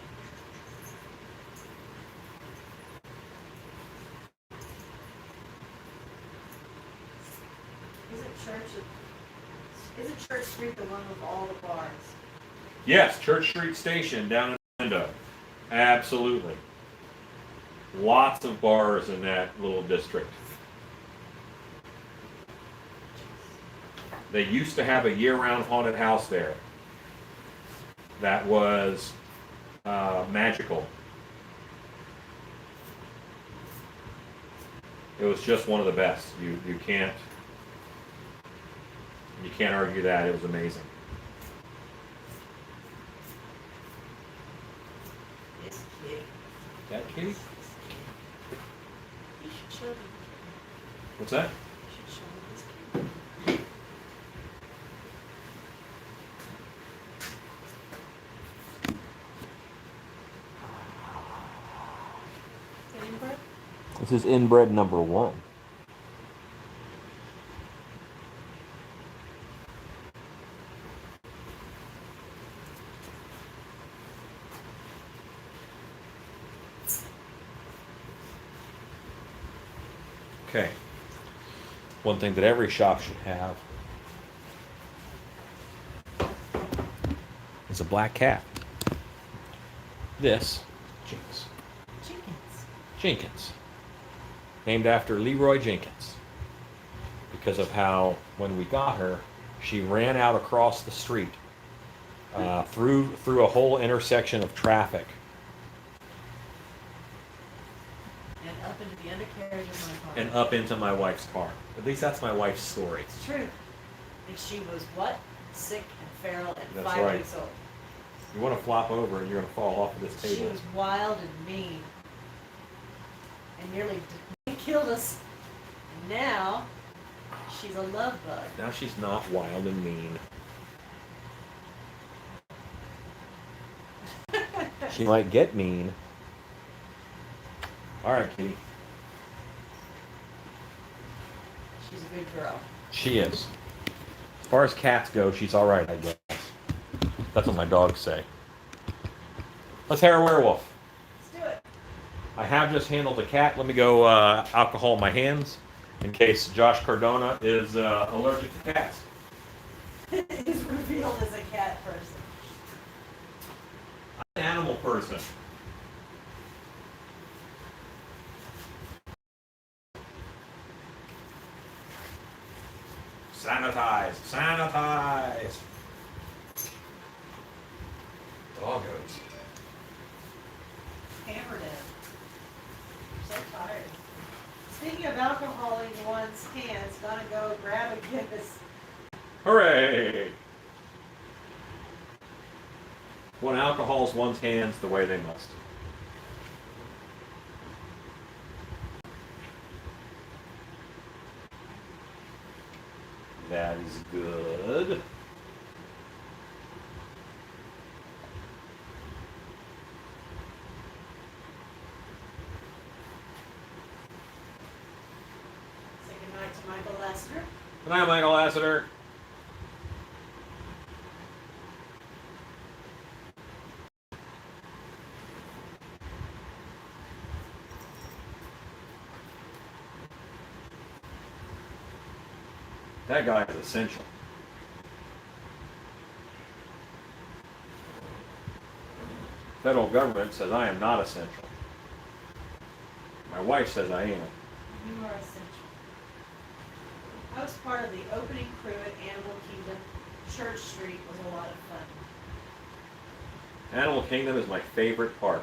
Isn't Church Street the one with all the bars? Yes, Church Street Station down in Orlando. Absolutely. Lots of bars in that little district. They used to have a year-round haunted house there that was magical. It was just one of the best. You can't argue that. It was amazing. It's cute. That kitty? You should show them. What's that? You should show them this cute. Inbred? This is inbred number 1. Okay. One thing that every shop should have is a black cat. This, Jinx. Jenkins. Named after Leroy Jenkins. Because of how, when we got her, she ran out across the street, through a whole intersection of traffic. And up into the undercarriage of my car. And up into my wife's car. At least that's my wife's story. It's true. And she was what? Sick and feral and That's 5 right. weeks old. You want to flop over and you're going to fall off of this She table. was wild and mean. And nearly killed us. And now, she's a love bug. Now she's not wild and mean. She might get mean. All right, Kitty. She's a good girl. She is. As far as cats go, she's all right, I guess. That's what my dogs say. Let's hair a werewolf. Let's do it. I have just handled a cat. Let me go alcohol my hands in case Josh Cardona is allergic to cats. He's revealed as a cat person. I'm an animal person. Sanitize, sanitize. Doggos. Hammered it. I'm so tired. Speaking of alcoholing one's hands, gonna go grab a Guinness. Hooray! One alcohols one's hands the way they must. That is good. Say goodnight to my Lassiter. Good night, Michael Lassiter. That guy is essential. Federal government says I am not essential. My wife says I am. You are essential. I was part of the opening crew at Animal Kingdom. Church Street was a lot of fun. Animal Kingdom is my favorite park.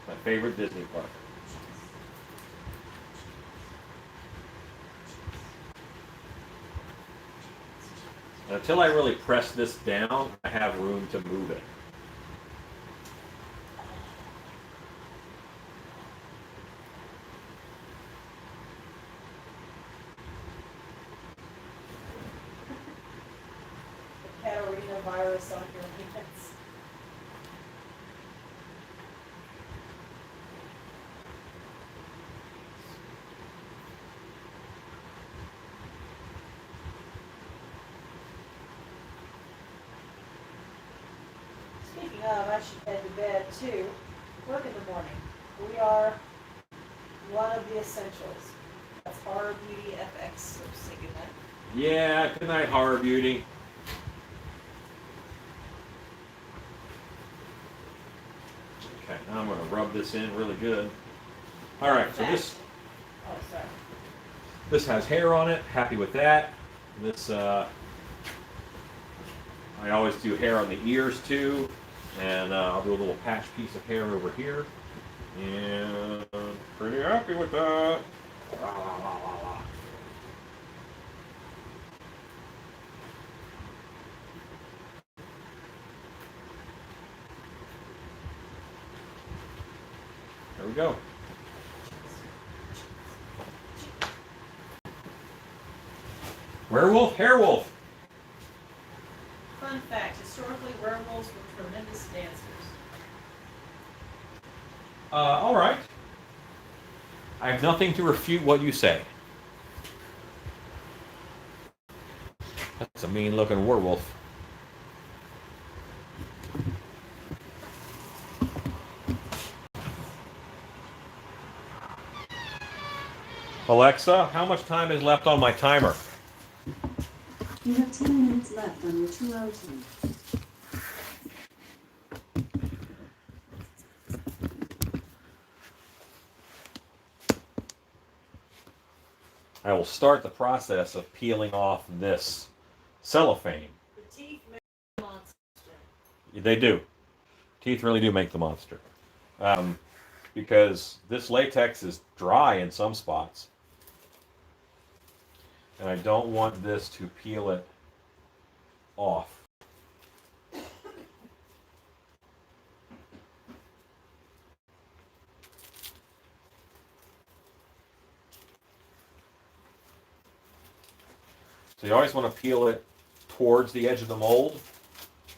My favorite Disney park. And until I really press this down, I have room to move it. The Catarrhinavirus on your hands. Speaking of, I should head to bed too. Work in the morning. We are one of the essentials. That's Horror Beauty FX. So say goodnight. Yeah, good night, Horror Beauty. Okay, now I'm going to rub this in really good. All right, so Oh, sorry. this has hair on it. Happy with that. This I always do hair on the ears too, and I'll do a little patch piece of hair over here, and pretty happy with that. La, la, la, la, la. There we go. Werewolf, hairwolf. Fun fact, historically werewolves were tremendous dancers. All right. I have nothing to refute what you say. That's a mean-looking werewolf. Alexa, how much time is left on my timer? You have 10 minutes left on your 2-hour time. I will start the process of peeling off this cellophane. The teeth make a monster. They do. Teeth really do make the monster. Because this latex is dry in some spots. And I don't want this to peel it off. So you always want to peel it towards the edge of the mold.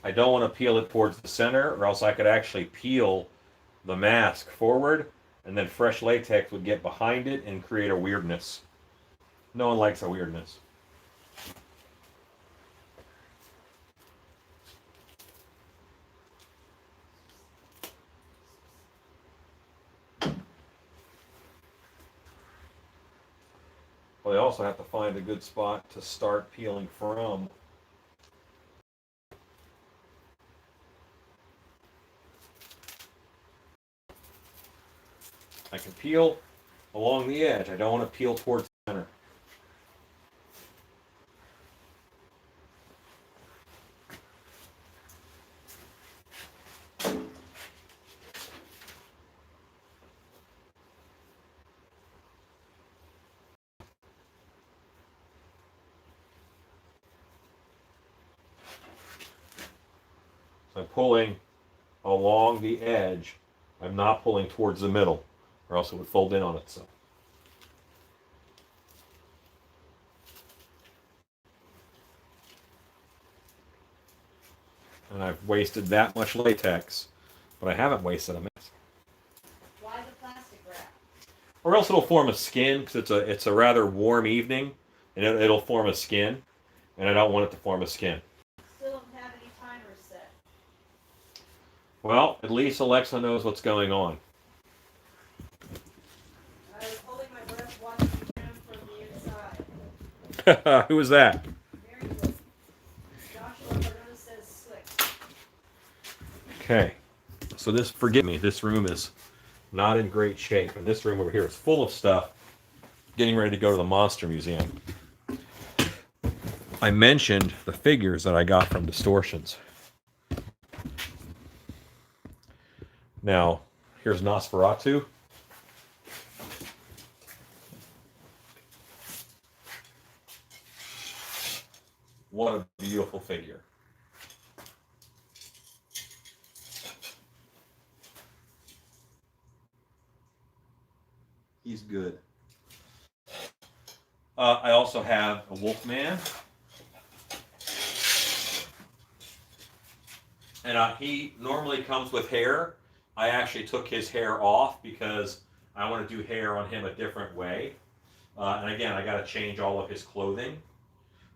I don't want to peel it towards the center, or else I could actually peel the mask forward, and then fresh latex would get behind it and create a weirdness. No one likes a weirdness. Well, I also have to find a good spot to start peeling from. I can peel along the edge. I don't want to peel towards the center. So I'm pulling along the edge. I'm not pulling towards the middle, or else it would fold in on itself. And I've wasted that much latex, but I haven't wasted a mask. Why the plastic wrap? or else it'll form a skin because it's a rather warm evening, and it'll form a skin, and I don't want it to form a skin. Still don't have any timers set. Well, at least Alexa knows what's going on. I was holding my breath watching the room from the inside. Who was that? Very good. Joshua Bernona says slick. Okay, so forgive me, this room is not in great shape, and this room over here is full of stuff getting ready to go to the Monster Museum. I mentioned the figures that I got from Distortions. Now, here's Nosferatu. What a beautiful figure. He's good. I also have a Wolfman. And he normally comes with hair. I actually took his hair off because I want to do hair on him a different way. And again, I got to change all of his clothing.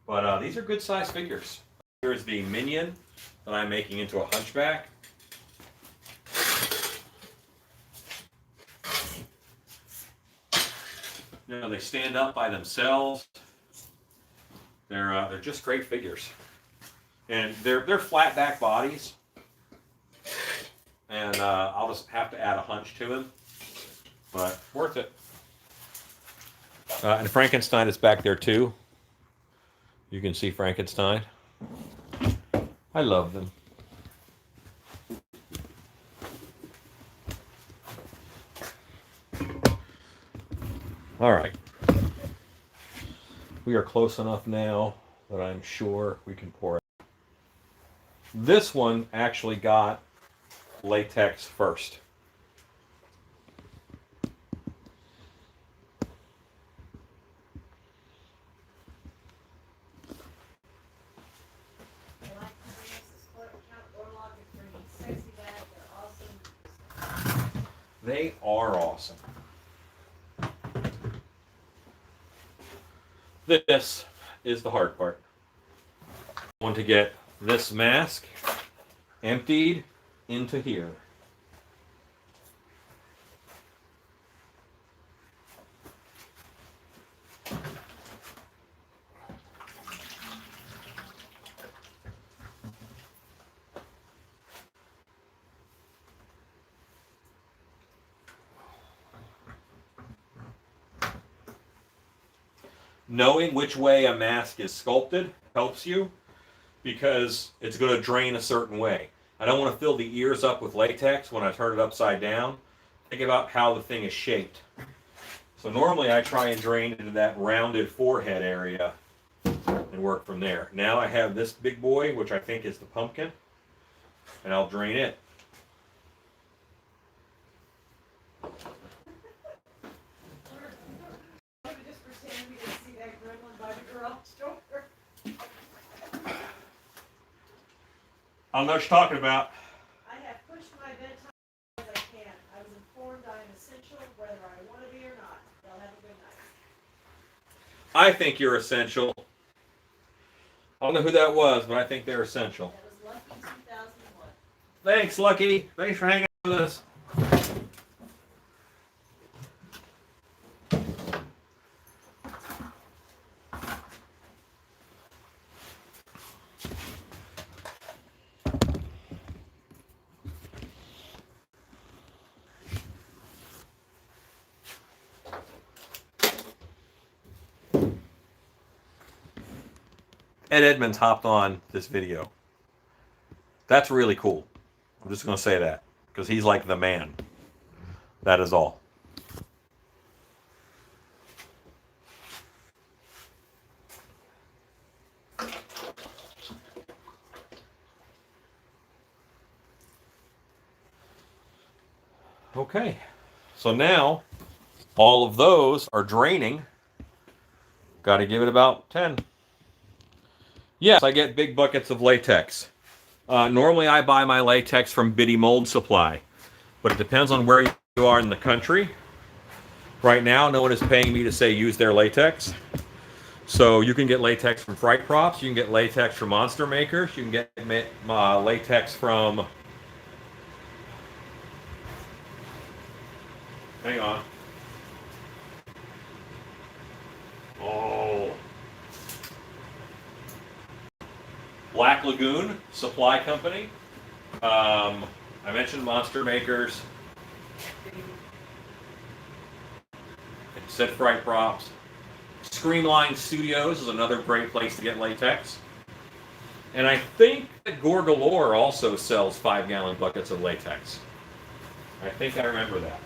But these are good size figures. Here's the Minion that I'm making into a Hunchback. You know, they stand up by themselves. They're just great figures, and they're flat back bodies. And I'll just have to add a hunch to him, but worth it. And Frankenstein is back there too. You can see Frankenstein. I love them. All right. We are close enough now that I'm sure we can pour it. This one actually got latex first. I like Francis Count Orlok is bringing sexy back. They're awesome. They are awesome. This is the hard part. I want to get this mask emptied into here. Knowing which way a mask is sculpted helps you because it's going to drain a certain way. I don't want to fill the ears up with latex when I turn it upside down. Think about how the thing is shaped. So normally I try and drain into that rounded forehead area and work from there. Now I have this big boy, which I think is the pumpkin, and I'll drain it. Just pretend we didn't see that gremlin by the garage door. I don't know what you're talking about. I have pushed my bedtime as I can. I was informed I am essential whether I want to be or not. Y'all have a good night. I think you're essential. I don't know who that was, but I think they're essential. That was Lucky 2001. Thanks, Lucky. Thanks for hanging out with us. Ed Edmonds hopped on this video. That's really cool. I'm just going to say that because he's like the man. That is all. Okay. So now all of those are draining. Got to give it about 10. Yes, I get big buckets of latex. Normally I buy my latex from Biddy Mold Supply, but it depends on where you are in the country. Right now, no one is paying me to say use their latex. So you can get latex from Fright Props. You can get latex from Monster Makers. You can get latex from... Hang on. Oh. Black Lagoon Supply Company. I mentioned Monster Makers. I said Fright Props. Screamline Studios is another great place to get latex. And I think that Gorgalore also sells 5-gallon buckets of latex. I think I remember that.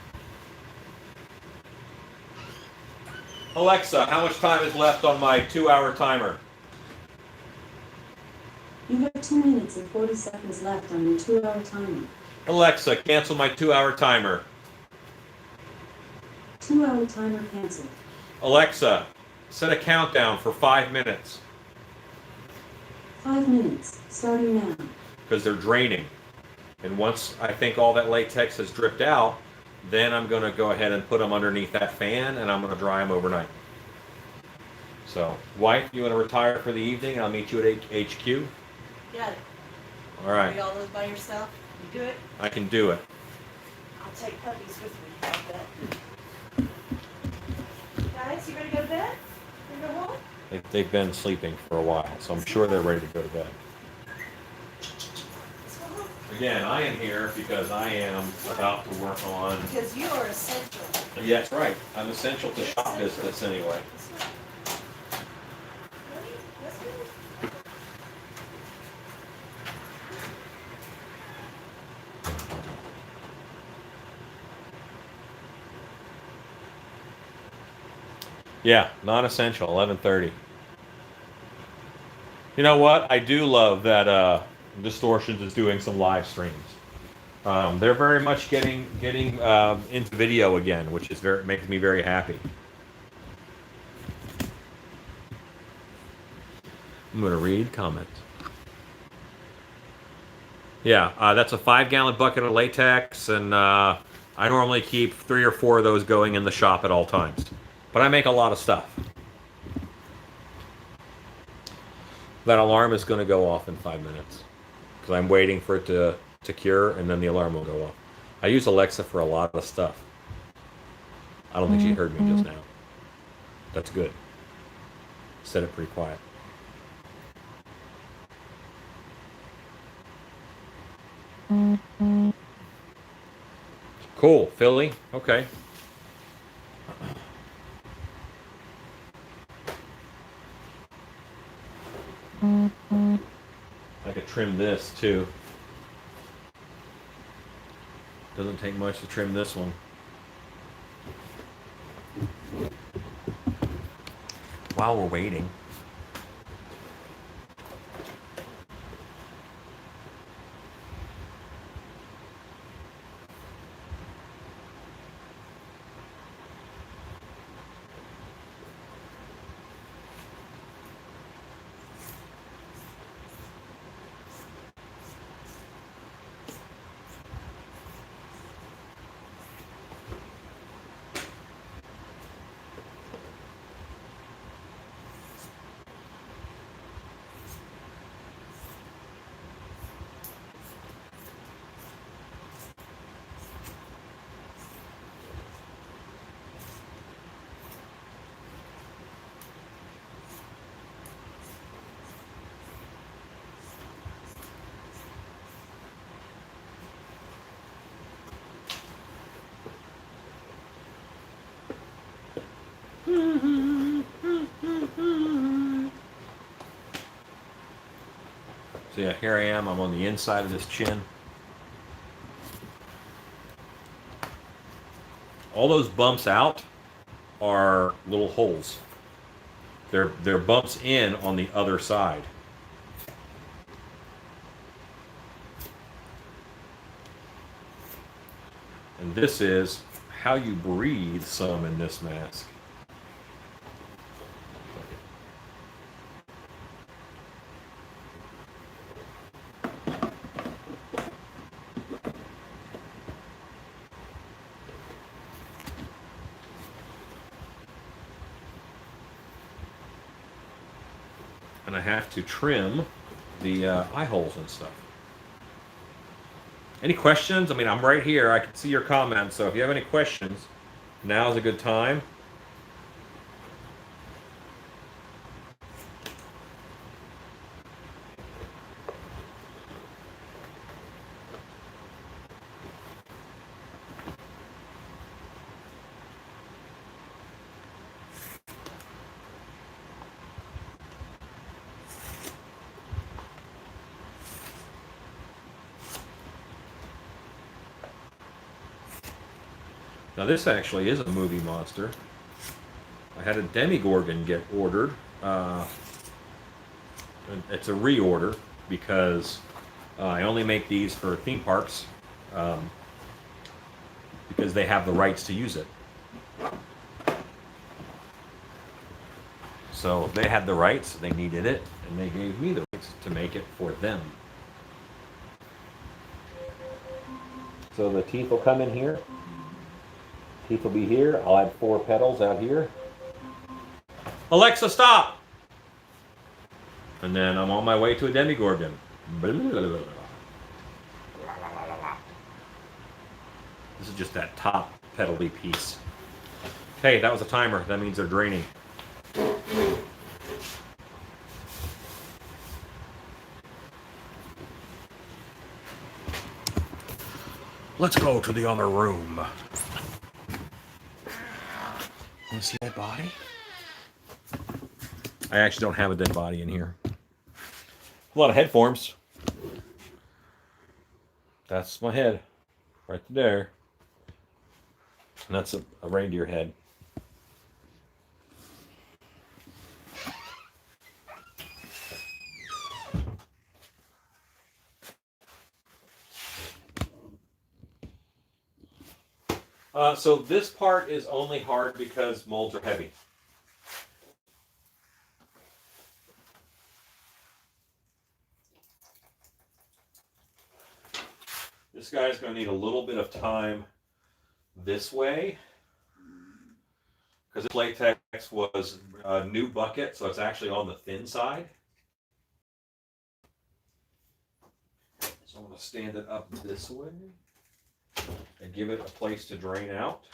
Alexa, how much time is left on my 2-hour timer? You have 2 minutes and 40 seconds left on your 2-hour timer. Alexa, cancel my 2-hour timer. 2-hour timer canceled. Alexa, set a countdown for 5 minutes. 5 minutes, starting now. Because they're draining. And once I think all that latex has dripped out, then I'm going to go ahead and put them underneath that fan, and I'm going to dry them overnight. So, wife, you want to retire for the evening, and I'll meet you at HQ? Got it. All right. You all live by yourself? You do it? I can do it. I'll take puppies with me. I'll bet. Guys, you ready to go to bed? You go home? They've been sleeping for a while, so I'm sure they're ready to go to bed. Let's go home. Again, I am here because I am about to work on... Because you are essential. Yeah, that's right. I'm essential to shop business anyway. Let's go. Ready? Let's go. Yeah, non-essential, 11:30. You know what? I do love that Distortions is doing some live streams. They're very much getting into video again, which is makes me very happy. I'm going to read comments. Yeah, that's a 5-gallon bucket of latex, and I normally keep 3 or 4 of those going in the shop at all times. But I make a lot of stuff. That alarm is going to go off in 5 minutes because I'm waiting for it to cure, and then the alarm will go off. I use Alexa for a lot of stuff. I don't think she heard me just now. That's good. Said it pretty quiet. Cool, Philly. Okay. I could trim this too. Doesn't take much to trim this one. While we're waiting. So yeah, here I am. I'm on the inside of this chin. All those bumps out are little holes. They're bumps in on the other side. And this is how you breathe some in this mask. and I have to trim the eye holes and stuff. Any questions? I mean, I'm right here. I can see your comments, so if you have any questions, now's a good time. Now this actually is a movie monster. I had a Demigorgon get ordered. It's a reorder because I only make these for theme parks because they have the rights to use it. So they had the rights, they needed it, and they gave me the rights to make it for them. So the teeth will come in here. Teeth will be here. I'll add 4 petals out here. Alexa, stop! And then I'm on my way to a Demigorgon. This is just that top petal-y piece. Hey, that was a timer. That means they're draining. Let's go to the other room. Want to see that body? I actually don't have a dead body in here. A lot of head forms. That's my head. Right there. And that's a reindeer head. So this part is only hard because molds are heavy. This guy's going to need a little bit of time this way because this latex was a new bucket, so it's actually on the thin side. So I'm going to stand it up this way and give it a place to drain out.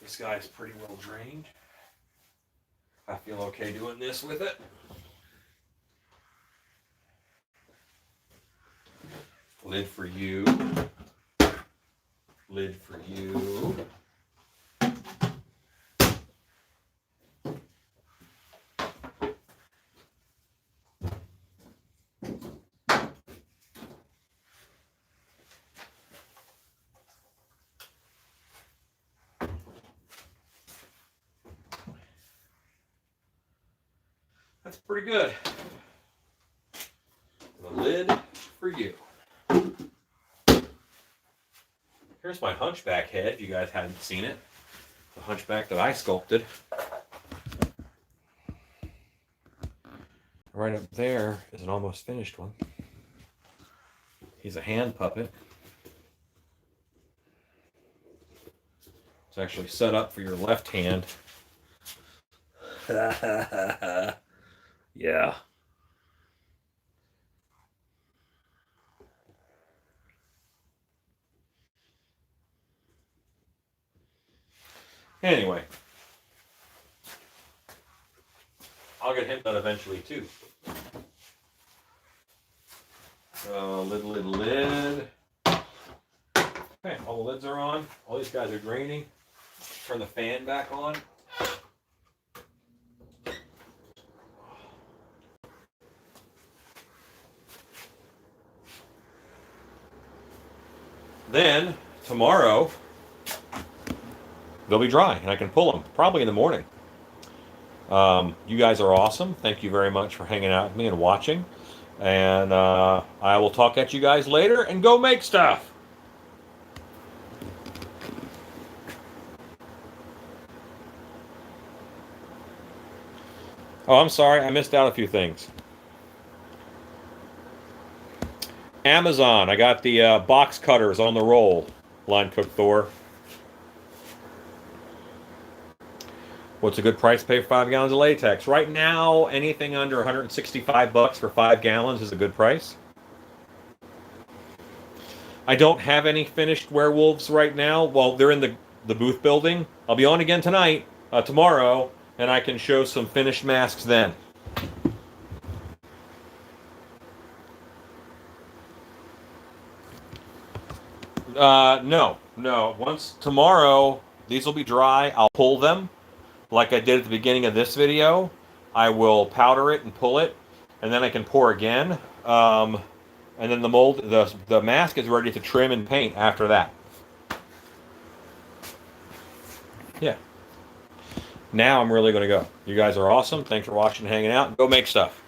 This guy's pretty well drained. I feel okay doing this with it. Lid for you. Lid for you. That's pretty good. The lid for you. Here's my hunchback head, if you guys hadn't seen it. The hunchback that I sculpted. Right up there is an almost finished one. He's a hand puppet. It's actually set up for your left hand. Yeah. Anyway, I'll get him done eventually too. Lid. Okay, all the lids are on. All these guys are draining. Turn the fan back on. Then, tomorrow, they'll be dry, and I can pull them, probably in the morning. You guys are awesome. Thank you very much for hanging out with me and watching. And I will talk at you guys later, and go make stuff! Oh, I'm sorry. I missed out a few things. Amazon. I got the box cutters on the roll. Line Cook Thor. What's a good price to pay for 5 gallons of latex? Right now, anything under 165 bucks for 5 gallons is a good price. I don't have any finished werewolves right now. Well, they're in the booth building. I'll be on again tonight, tomorrow, and I can show some finished masks then. No. Once tomorrow, these will be dry. I'll pull them like I did at the beginning of this video. I will powder it and pull it, and then I can pour again. And then the mask is ready to trim and paint after that. Yeah. Now I'm really going to go. You guys are awesome. Thanks for watching and hanging out. Go make stuff.